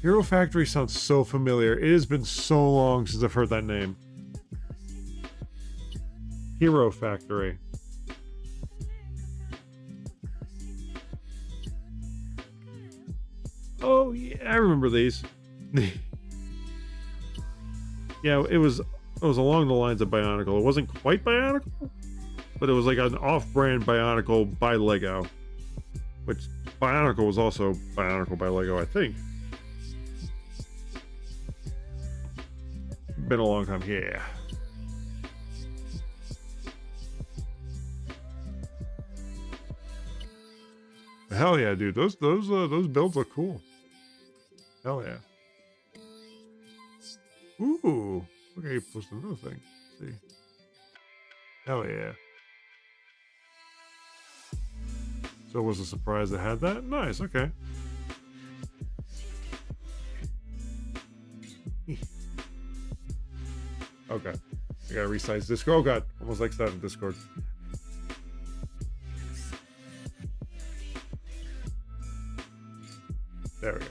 Hero Factory sounds so familiar. It has been so long since I've heard that name. Hero Factory. Oh yeah, I remember these. Yeah, it was along the lines of Bionicle. It wasn't quite Bionicle, but it was like an off-brand Bionicle by Lego, which Bionicle was also Bionicle by Lego, I think. Been a long time. Yeah. Hell yeah, dude. Those builds look cool. Hell yeah. Ooh, look how you posted another thing. Let's see. Hell yeah. So it was a surprise that had that? Nice, okay. Okay. I gotta resize Discord. Oh god, almost like that in Discord. There we go.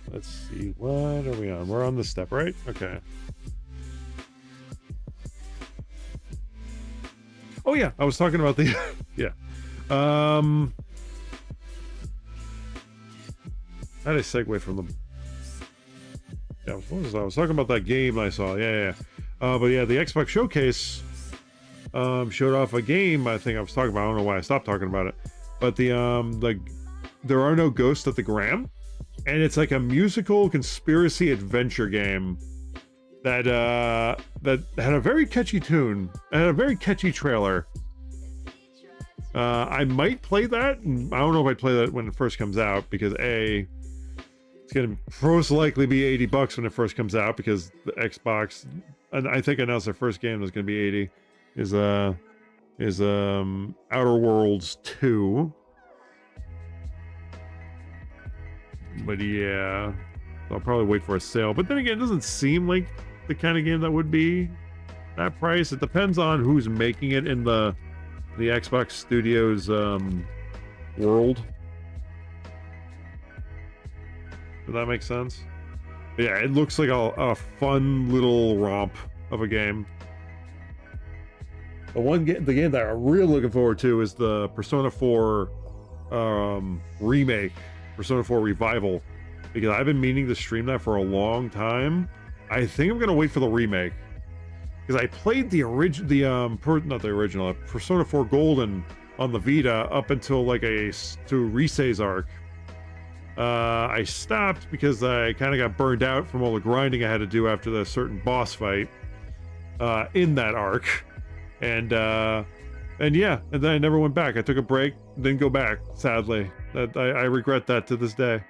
Let's see, what are we on? We're on the step, right? Okay. Oh yeah, I was talking about the yeah. How did I segue from them? Yeah, what was that? I was talking about that game I saw. Yeah. But yeah, the Xbox Showcase showed off a game I think I was talking about. I don't know why I stopped talking about it. But the There Are No Ghosts at the Gram. And it's like a musical conspiracy adventure game that had a very catchy tune and had a very catchy trailer. I might play that. I don't know if I'd play that when it first comes out, because A, it's gonna most likely be $80 when it first comes out, because the Xbox, and I think announced their first game that's gonna be 80 is Outer Worlds 2. But yeah, I'll probably wait for a sale. But then again, it doesn't seem like the kind of game that would be that price. It depends on who's making it in the Xbox Studios world. Does that make sense? Yeah, it looks like a fun little romp of a game. The game that I'm really looking forward to is the Persona 4 remake, Persona 4 Revival, because I've been meaning to stream that for a long time. I think I'm gonna wait for the remake because I played the not the original, Persona 4 Golden on the Vita up until like to Risei's arc. I stopped because I kind of got burned out from all the grinding I had to do after the certain boss fight in that arc. And yeah, and then I never went back. I took a break, didn't go back, sadly. I regret that to this day.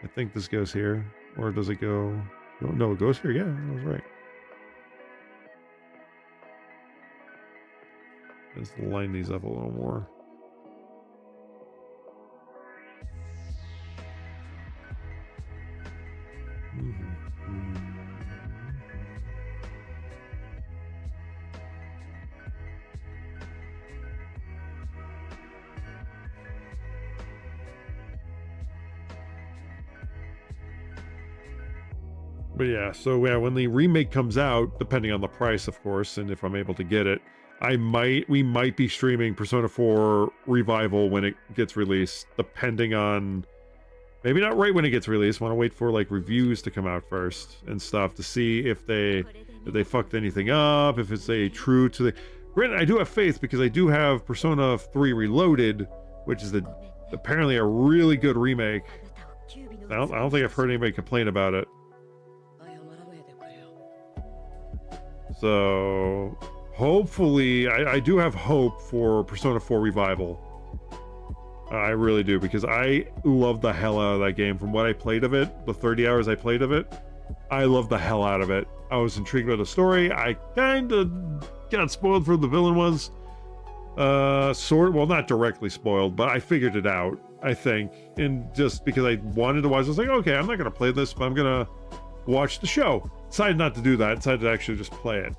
I think this goes here. Or does it go? No, it goes here. Yeah, I was right. Let's line these up a little more. But yeah, so yeah, when the remake comes out, depending on the price, of course, and if I'm able to get it, we might be streaming Persona 4 Revival when it gets released, depending on, maybe not right when it gets released. Want to wait for like reviews to come out first and stuff to see if they fucked anything up, if it's a true to the. Granted, I do have faith because I do have Persona 3 Reloaded, which is apparently a really good remake. I don't think I've heard anybody complain about it. So hopefully, I do have hope for Persona 4 Revival. I really do, because I love the hell out of that game. From what I played of it, the 30 hours I played of it, I love the hell out of it. I was intrigued by the story. I kind of got spoiled for who the villain was. Well, not directly spoiled, but I figured it out, I think. And just because I wanted to watch, I was like, okay, I'm not going to play this, but I'm going to watch the show. Decided not to do that. Decided to actually just play it.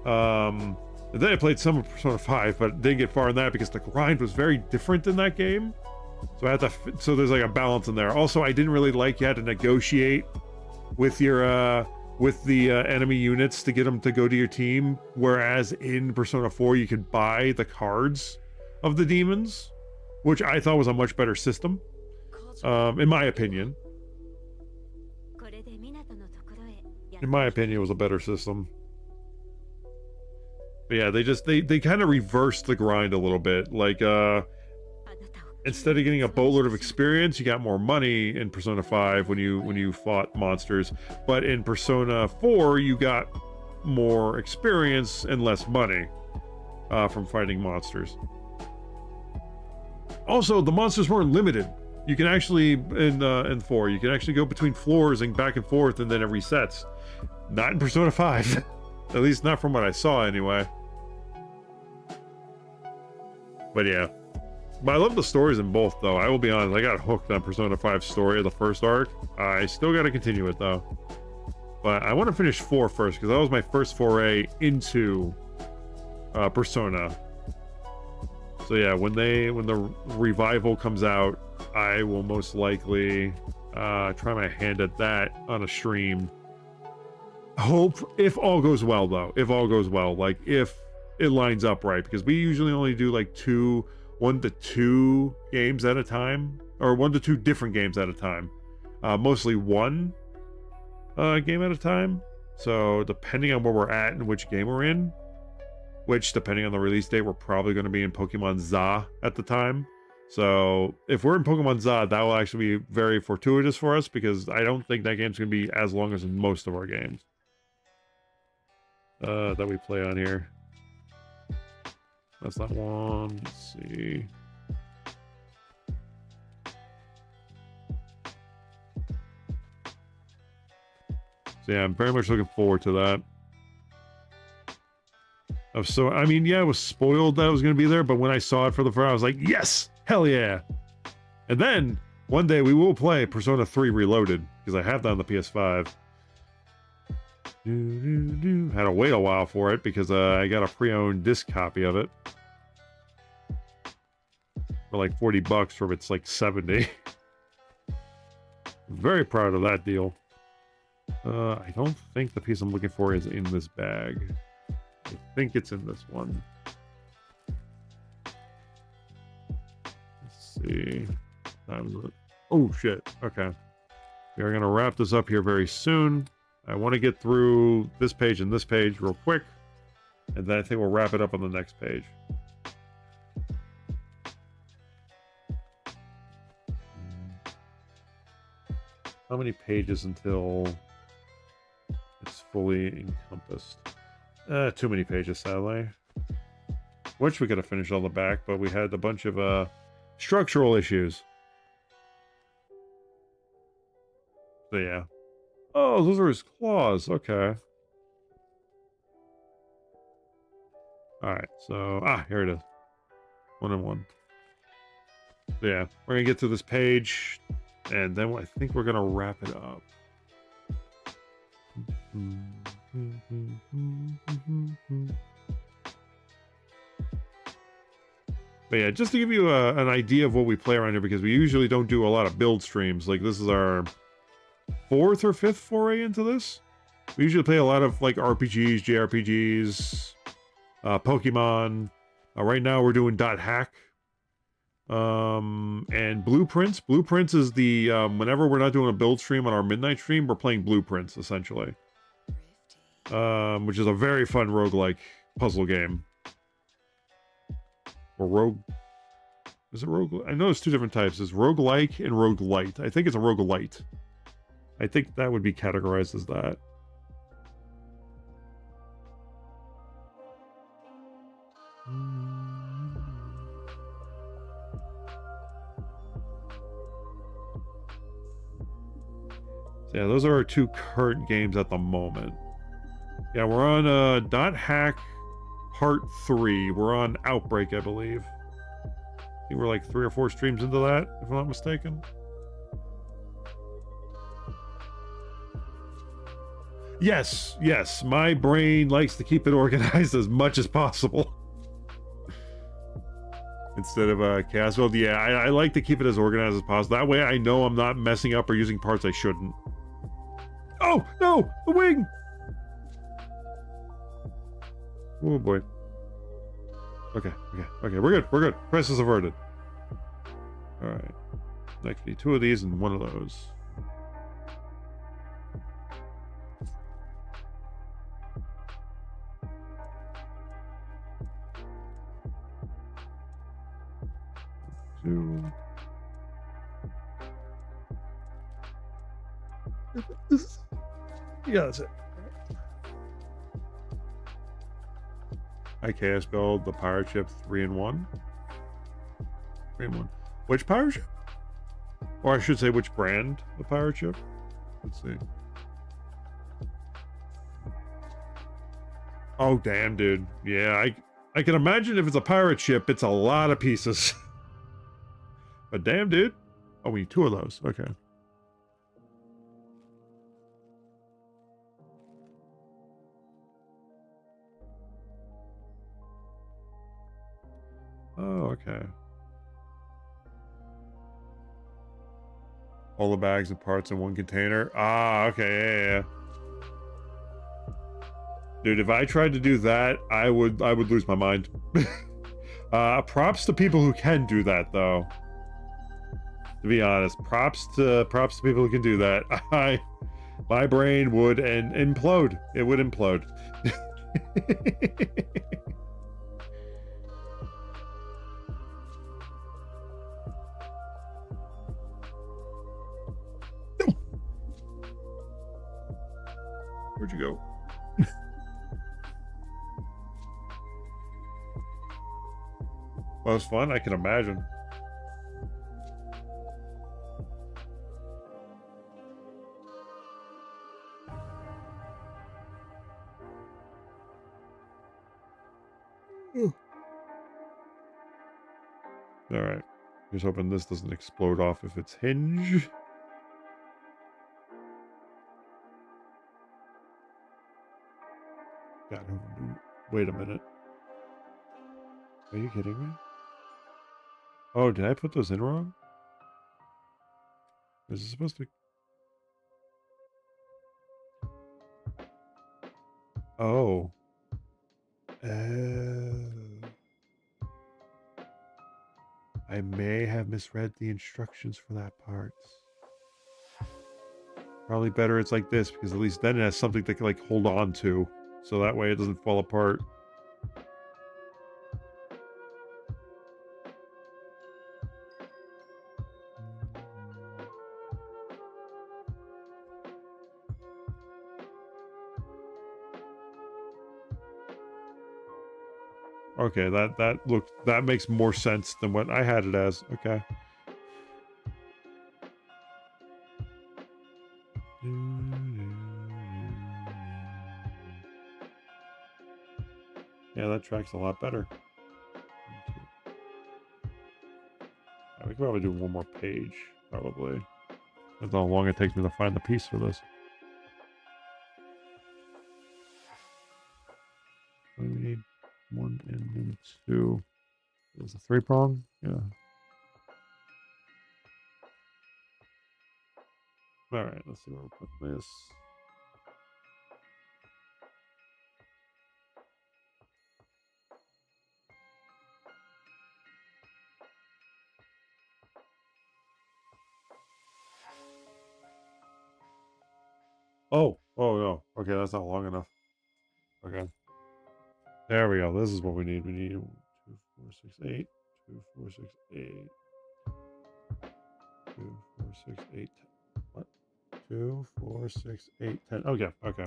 And then I played some of Persona 5, but didn't get far in that because the grind was very different in that game. So I had to. So there's like a balance in there. Also, I didn't really like you had to negotiate with your enemy units to get them to go to your team. Whereas in Persona 4, you could buy the cards of the demons, which I thought was a much better system, in my opinion. In my opinion, it was a better system. But yeah, they kind of reversed the grind a little bit. Like, instead of getting a boatload of experience, you got more money in Persona 5 when you fought monsters. But in Persona 4, you got more experience and less money from fighting monsters. Also, the monsters weren't limited. You can actually, in 4, you can actually go between floors and back and forth, and then it resets. Not in Persona 5. At least not from what I saw, anyway. But yeah. But I love the stories in both, though. I will be honest, I got hooked on Persona 5's story of the first arc. I still got to continue it, though. But I want to finish 4 first, because that was my first foray into Persona. So yeah, when the revival comes out, I will most likely try my hand at that on a stream. Hope, if all goes well, though. If all goes well, like if it lines up right, because we usually only do like 1 to 2 games at a time, or 1 to 2 different games at a time. Mostly 1 game at a time. So depending on where we're at and which game we're in, which depending on the release date, we're probably going to be in Pokemon ZA at the time. So if we're in Pokemon ZA, that will actually be very fortuitous for us, because I don't think that game's going to be as long as most of our games that we play on here. That's not one. Let's see. So yeah, I'm very much looking forward to that. I mean, yeah, I was spoiled that it was going to be there, but when I saw it for the first time, I was like, yes, hell yeah. And then one day we will play Persona 3 Reloaded, because I have that on the PS5. Had to wait a while for it because I got a pre-owned disc copy of it for like $40 from it's like 70. Very proud of that deal. I don't think the piece I'm looking for is in this bag. I think it's in this one. Let's see. Oh, shit. Okay. We are going to wrap this up here very soon. I want to get through this page and this page real quick. And then I think we'll wrap it up on the next page. How many pages until it's fully encompassed? Too many pages, sadly. Wish we could have finished all the back, but we had a bunch of structural issues. So yeah. Oh, those are his claws. Okay. Alright, so... here it is. 1 and 1. So yeah, we're gonna get to this page, and then I think we're gonna wrap it up. But yeah, just to give you an idea of what we play around here, because we usually don't do a lot of build streams. Like, this is our 4th or 5th foray into this. We usually play a lot of, like, RPGs, JRPGs, Pokemon. Right now we're doing .hack. And Blueprints. Blueprints is the, whenever we're not doing a build stream on our midnight stream, we're playing Blueprints, essentially. Which is a very fun roguelike puzzle game. Or rogue... Is it rogue? I know there's 2 different types. It's roguelike and roguelite. I think it's a roguelite. I think that would be categorized as that. So yeah, those are our 2 current games at the moment. Yeah, we're on .hack Part 3. We're on Outbreak, I believe. I think we're like 3 or 4 streams into that, if I'm not mistaken. Yes, yes. My brain likes to keep it organized as much as possible. Instead of chaos build. Yeah, I like to keep it as organized as possible. That way I know I'm not messing up or using parts I shouldn't. Oh, no! The wing! Oh, boy. Okay, we're good. Crisis averted. Alright. I can need 2 of these and 1 of those. Two. Yeah, that's it. IKS build the pirate ship 3 in 1. 3 in 1. Which pirate ship? Or I should say, which brand of pirate ship? Let's see. Oh, damn, dude. Yeah, I can imagine if it's a pirate ship, it's a lot of pieces. But damn, dude. Oh, we need 2 of those. Okay. Oh, okay. All the bags and parts in 1 container. Ah, okay, yeah. Dude, if I tried to do that, I would lose my mind. Props to people who can do that, though. To be honest, props to people who can do that. My brain would implode. It would implode. Where'd you go? Well, it was fun, I can imagine. Alright. Just hoping this doesn't explode off if it's hinge. God, wait a minute. Are you kidding me? Oh, did I put those in wrong? Is it supposed to... Oh. I may have misread the instructions for that part. Probably better it's like this, because at least then it has something to like hold on to. So that way it doesn't fall apart. Okay, that makes more sense than what I had it as. Okay. Yeah, that tracks a lot better. We could probably do one more page, probably. That's how long it takes me to find the piece for this. We need 1 and 2. Is a 3-prong? Yeah. Alright, let's see where we'll put this. Oh no. Okay, that's not long enough. Okay. There we go. This is what we need. We need 2, 4, 6, 8. 2, 4, 6, 8. 2, 4, 6, 8. What? 2, 4, 6, 8, 10. Okay, okay.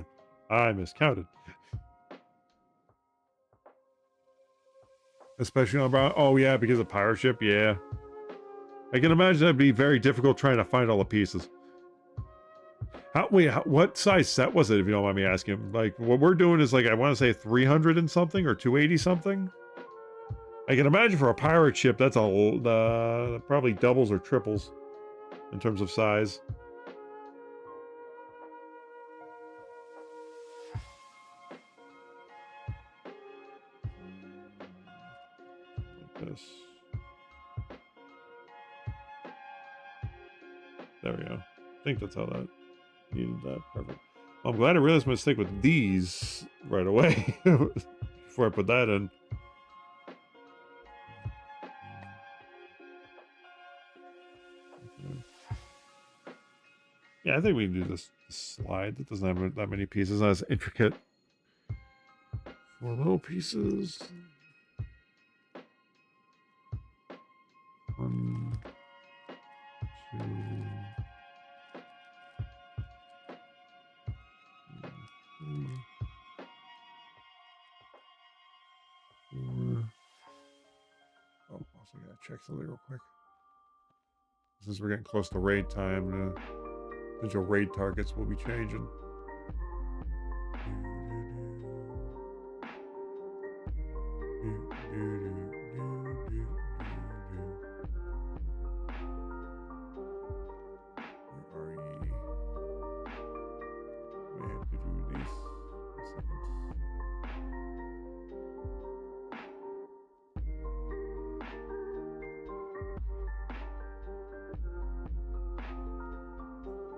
I miscounted. Especially on Brown. Oh yeah, because of pirate ship. Yeah. I can imagine that'd be very difficult trying to find all the pieces. What size set was it, if you don't mind me asking? Like, what we're doing is, like, I want to say 300 and something, or 280 something? I can imagine for a pirate ship, that's probably doubles or triples in terms of size. Like this. There we go. I think that's how that... needed that. Perfect. Well, I'm glad I realized my mistake with these right away before I put that in. Okay. Yeah, I think we can do this slide. That doesn't have that many pieces. Not as intricate. 4 little pieces. 1, 2. Oh, also gotta check something real quick. Since we're getting close to raid time, potential raid targets will be changing. Where are ye? May have to do these. A second.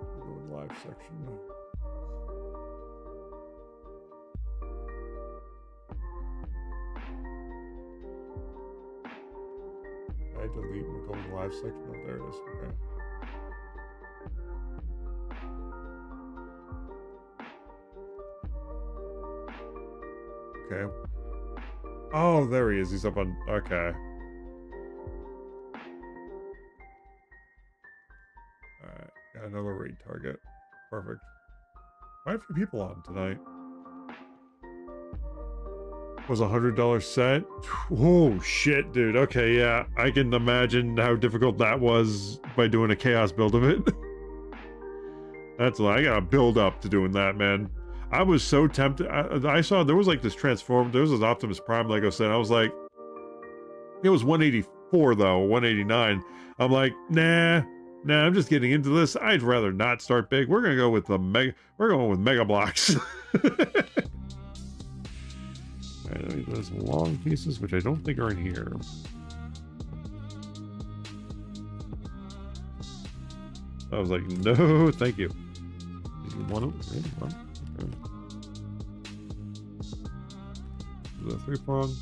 We'll go in live section. I delete and go in live section. Oh, there it is. Okay. Okay. Oh, there he is. He's up on... Okay. Alright. Got another raid target. Perfect. Quite a few people on tonight. Was $100 set? Oh, shit, dude. Okay, yeah. I can imagine how difficult that was by doing a chaos build of it. That's like, I gotta build up to doing that, man. I was so tempted. I saw there was like this transform. There was this Optimus Prime Lego set. I was like, it was 184 though, 189. I'm like, nah, I'm just getting into this. I'd rather not start big. We're gonna go with the mega. We're going with Mega Blocks. Alright, those long pieces, which I don't think are in here. I was like, no, thank you. Did you want them? Okay. Is that 3-prong?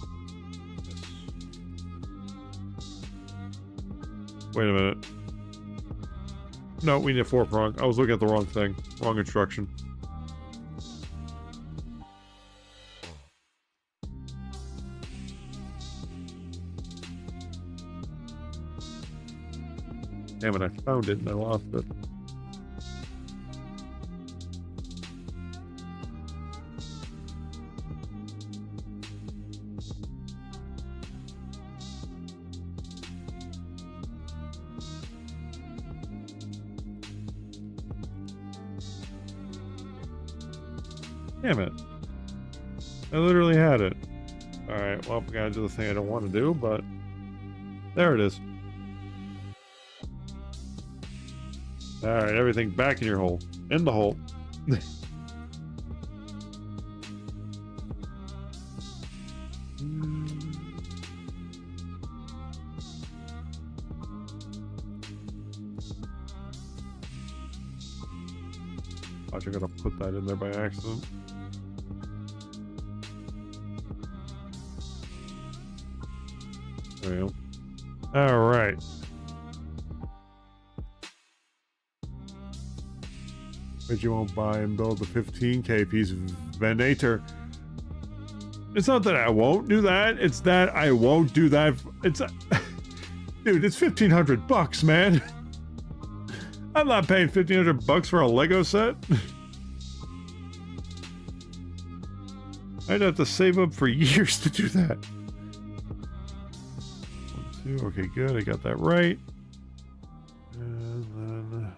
Yes. Wait a minute. No, we need a 4-prong. I was looking at the wrong thing. Wrong instruction. Damn it, I found it and I lost it. Damn it. I literally had it. Alright, well, we gotta do the thing I don't want to do, but there it is. Alright, everything back in your hole. In the hole. Watch, I gotta put that in there by accident. There we go. Alright. But you won't buy and build the 15k piece of Venator. It's not that I won't do that. It's that I won't do that. It's dude, it's $1,500, man. I'm not paying $1,500 for a Lego set. I'd have to save up for years to do that. 1, 2. Okay, good. I got that right. And then.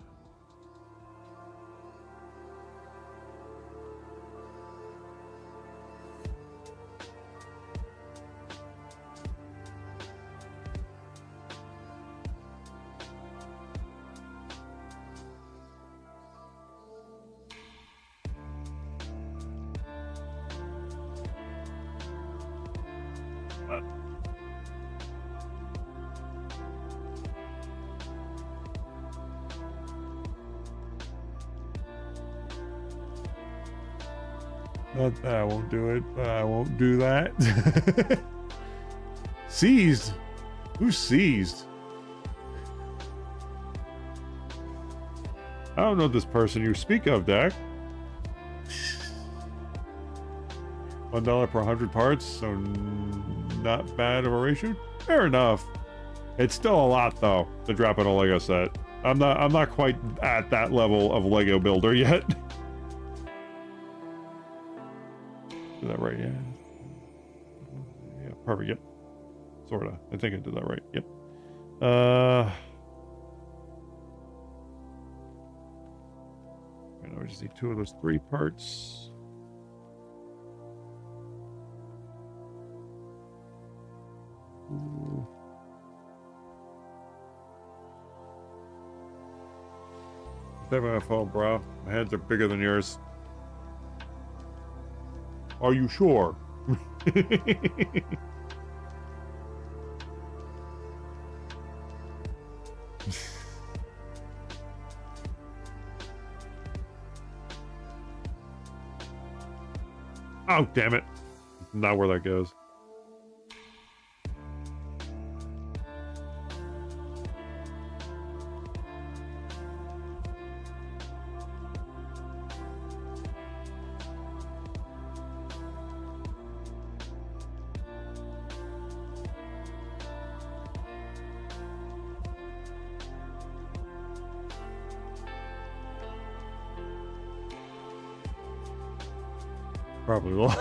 Not that I won't do it, but I won't do that. Seized? Who seized? I don't know this person you speak of, Dak. $1 per 100 parts, so not bad of a ratio. Fair enough. It's still a lot though to drop in a Lego set. I'm not quite at that level of Lego builder yet. Did that right? Yeah. Yeah, perfect. Yep. Sorta. I think I did that right. Yep. Right now we just need 2 of those 3 parts. Ooh. Never my phone, bro. My hands are bigger than yours. Are you sure? Oh, damn it. Not where that goes. Probably will.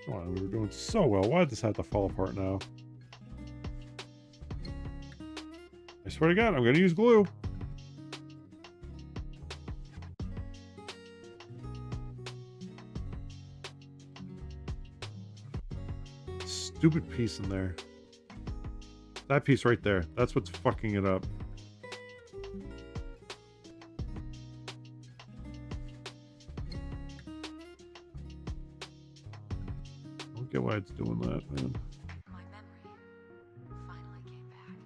Come on, we were doing so well. Why did this have to fall apart now? I swear to God, I'm gonna use glue. Stupid piece in there. That piece right there. That's what's fucking it up. I don't get why it's doing that, man. My memory finally came back.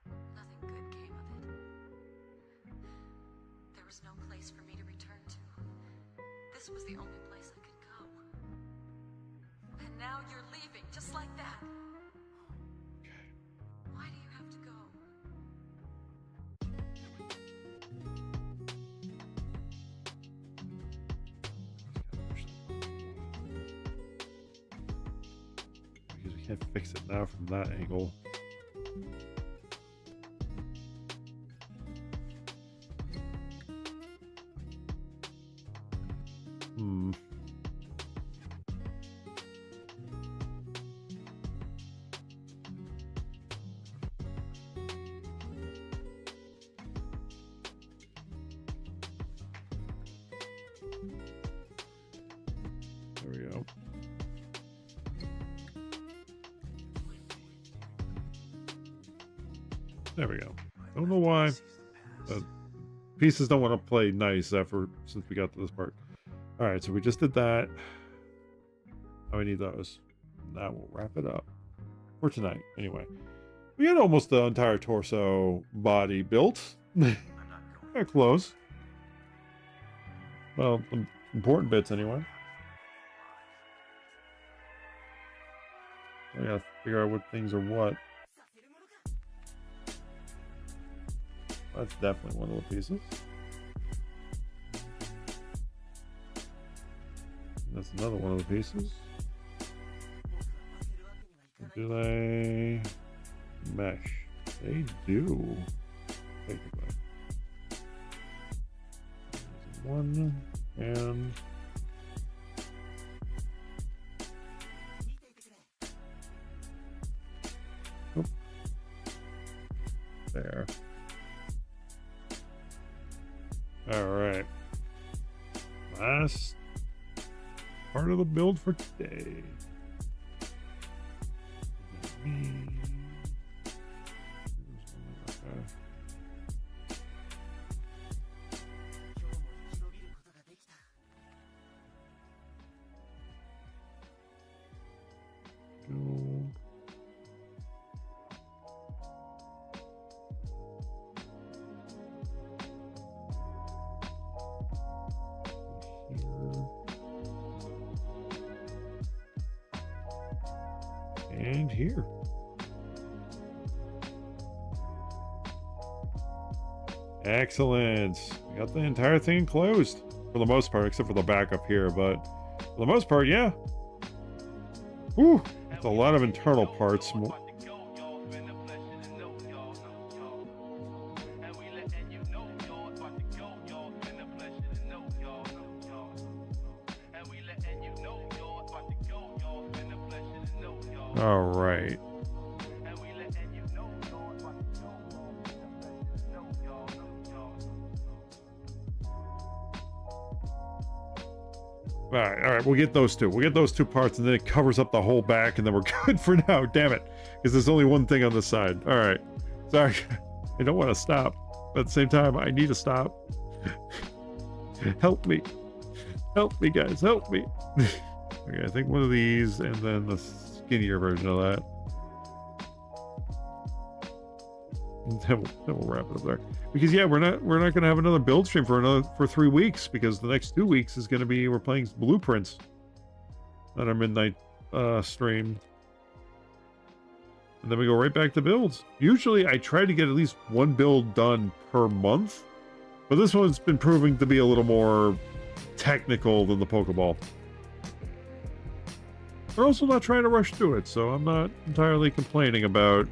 But nothing good came of it. There was no place for me to return to. This was the only place I could go. And now you're leaving, just like that. Why do you have to go? Because we can't fix it now from that angle. There we go. There we go. Don't know why. Pieces don't want to play nice since we got to this part. All right, so we just did that. Now we need those. That will wrap it up for tonight. Anyway, we had almost the entire torso body built. They're close. Well, important bits anyway. I gotta figure out what things are what. That's definitely one of the pieces. That's another one of the pieces. Do they mesh? They do. Basically. One and oop. There. All right. Last part of the build for today. Go. And here. Excellent. We got the entire thing enclosed for the most part, except for the back up here, but for the most part, yeah. Whew, that's a lot of internal parts. All right. All right, we'll get those two. We'll get those two parts, and then it covers up the whole back, and then we're good for now. Damn it, because there's only one thing on this side. All right, sorry, I don't want to stop, but at the same time, I need to stop. Help me, guys, help me. Okay, I think one of these, and then the skinnier version of that. And then we'll wrap it up there. Because yeah, we're not gonna have another build stream for 3 weeks, because the next 2 weeks is gonna be we're playing Blueprints on our midnight stream. And then we go right back to builds. Usually I try to get at least one build done per month, but this one's been proving to be a little more technical than the Pokeball. We're also not trying to rush through it, so I'm not entirely complaining about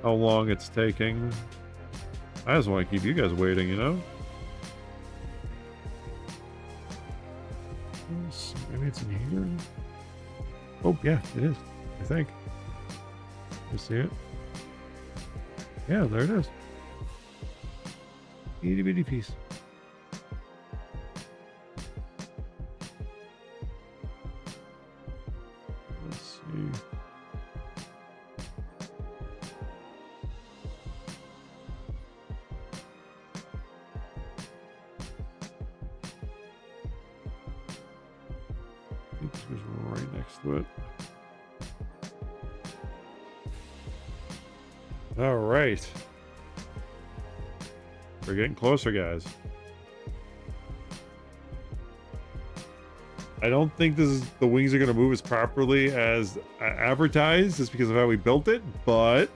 how long it's taking. I just want to keep you guys waiting, you know? It's in here. Oh, yeah, it is. I think. You see it? Yeah, there it is. Itty bitty piece. Let's see. I think this was right next to it. All right. We're getting closer, guys. I don't think the wings are going to move as properly as advertised just because of how we built it, but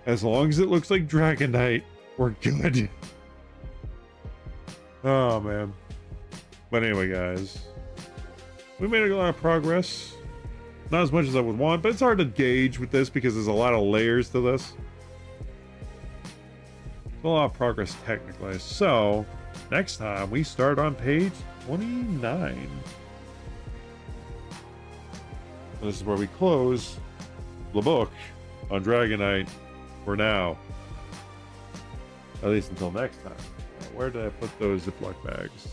as long as it looks like Dragonite, we're good. Oh, man. But anyway, guys, we made a lot of progress. Not as much as I would want, but it's hard to gauge with this because there's a lot of layers to this. It's a lot of progress technically. So, next time we start on page 29. This is where we close the book on Dragonite for now. At least until next time. Where did I put those Ziploc bags?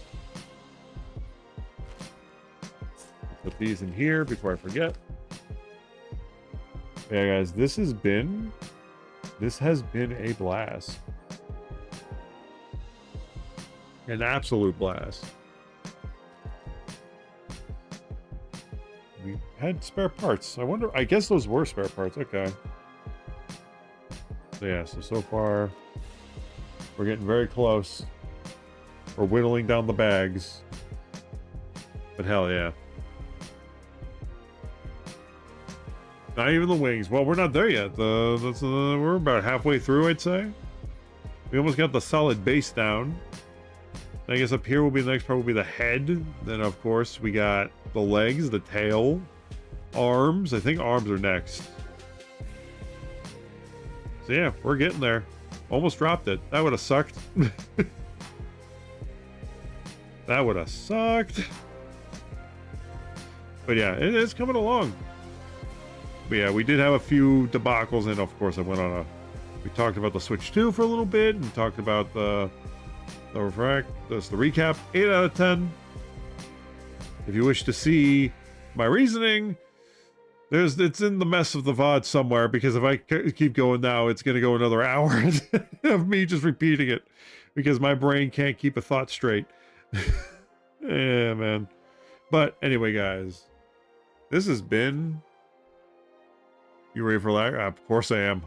Put these in here before I forget. Yeah, guys, this has been a blast. An absolute blast. We had spare parts. I guess those were spare parts. Okay. So yeah, so far we're getting very close. We're whittling down the bags. But hell yeah. Not even the wings. Well, we're not there yet. We're about halfway through, I'd say. We almost got the solid base down. I guess up here will be the next part will be the head. Then, of course, we got the legs, the tail, arms. I think arms are next. So yeah, we're getting there. Almost dropped it. That would have sucked. That would have sucked. But yeah, it's coming along. But yeah, we did have a few debacles, and of course I went on we talked about the Switch 2 for a little bit, and talked about the recap. 8 out of 10. If you wish to see my reasoning, it's in the mess of the VOD somewhere, because if I keep going now, it's going to go another hour of me just repeating it, because my brain can't keep a thought straight. Yeah, man. But anyway, guys, this has been... You ready for that? Of course I am.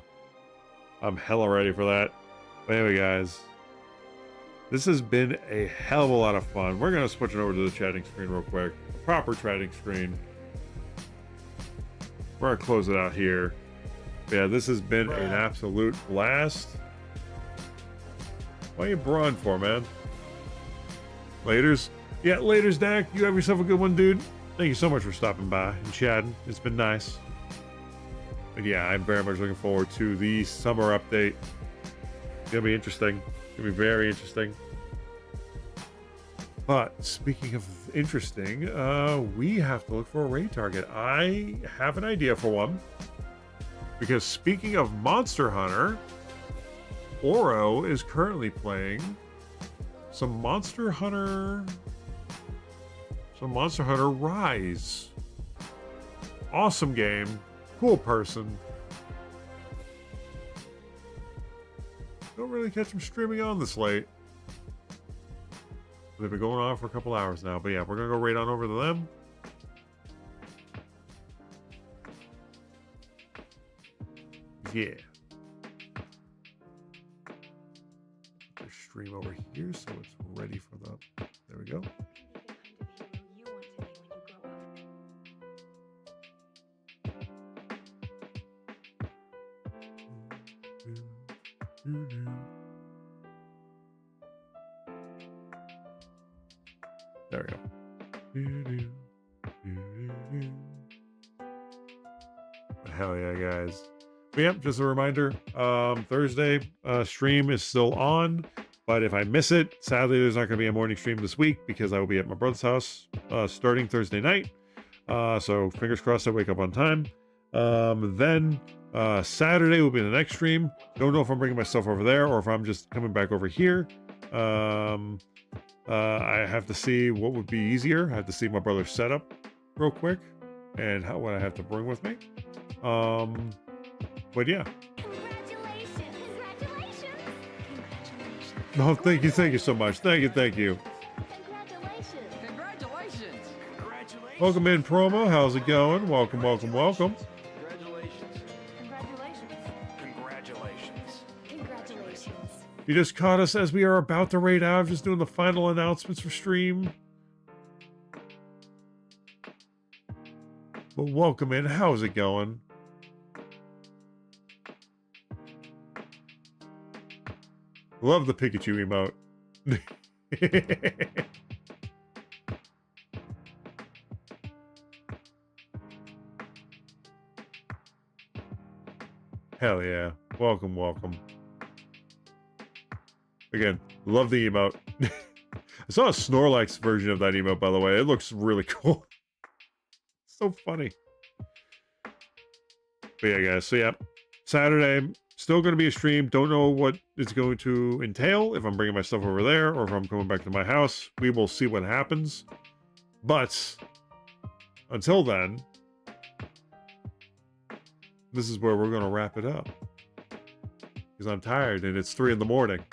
I'm hella ready for that. But anyway, guys, this has been a hell of a lot of fun. We're going to switch it over to the chatting screen real quick. A proper chatting screen. We're going to close it out here. But yeah, this has been an absolute blast. What are you brawn for, man? Laters? Yeah, laters, Dak. You have yourself a good one, dude. Thank you so much for stopping by and chatting. It's been nice. But yeah, I'm very much looking forward to the summer update. It's gonna be interesting. It's gonna be very interesting. But speaking of interesting, we have to look for a raid target. I have an idea for one. Because speaking of Monster Hunter, Oro is currently playing some Monster Hunter Rise. Awesome game. Cool person. Don't really catch him streaming on this late. They've been going on for a couple hours now. But yeah, we're going to go right on over to them. Yeah. Their stream over here so it's ready for the... There we go. There we go. Hell yeah, guys. But yeah, just a reminder, Thursday stream is still on. But if I miss it, sadly, there's not going to be a morning stream this week because I will be at my brother's house starting Thursday night. So fingers crossed I wake up on time. Then Saturday will be the next stream. Don't know if I'm bringing myself over there or if I'm just coming back over here. I have to see what would be easier. I have to see my brother's setup real quick and what I have to bring with me. But yeah. Congratulations! Congratulations! No, thank you so much. Thank you. Congratulations! Congratulations! Welcome in, promo. How's it going? Welcome. Congratulations! Congratulations! Congratulations! You just caught us as we are about to raid out. Just doing the final announcements for stream. But welcome in. How's it going? Love the Pikachu emote. Hell yeah. Welcome. Again, love the emote. I saw a Snorlax version of that emote, by the way. It looks really cool. So funny. But yeah, guys. So yeah, Saturday, still going to be a stream. Don't know what it's going to entail, if I'm bringing my stuff over there or if I'm coming back to my house. We will see what happens. But until then, this is where we're going to wrap it up. Because I'm tired and it's 3 in the morning.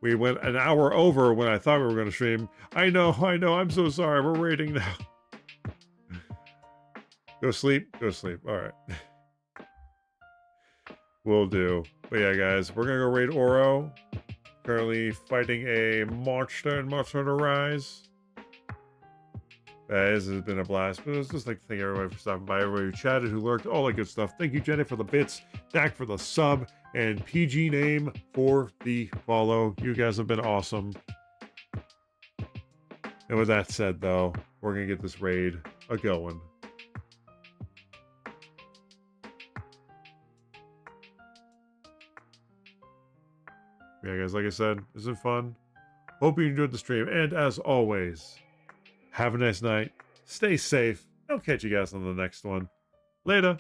We went an hour over when I thought we were going to stream. I know. I'm so sorry. We're raiding now. Go sleep. All right. Will do. But yeah, guys, we're going to go raid Oro. Currently fighting a monster in Monster Hunter Rise. This has been a blast. But it's just like to thank everybody for stopping by, everybody who chatted, who lurked, all that good stuff. Thank you, Jenny, for the bits, Dak for the sub, and PG Name for the follow. You guys have been awesome. And with that said, though, we're going to get this raid a-going. Yeah, guys, like I said, this is fun. Hope you enjoyed the stream. And as always, have a nice night. Stay safe. I'll catch you guys on the next one. Later.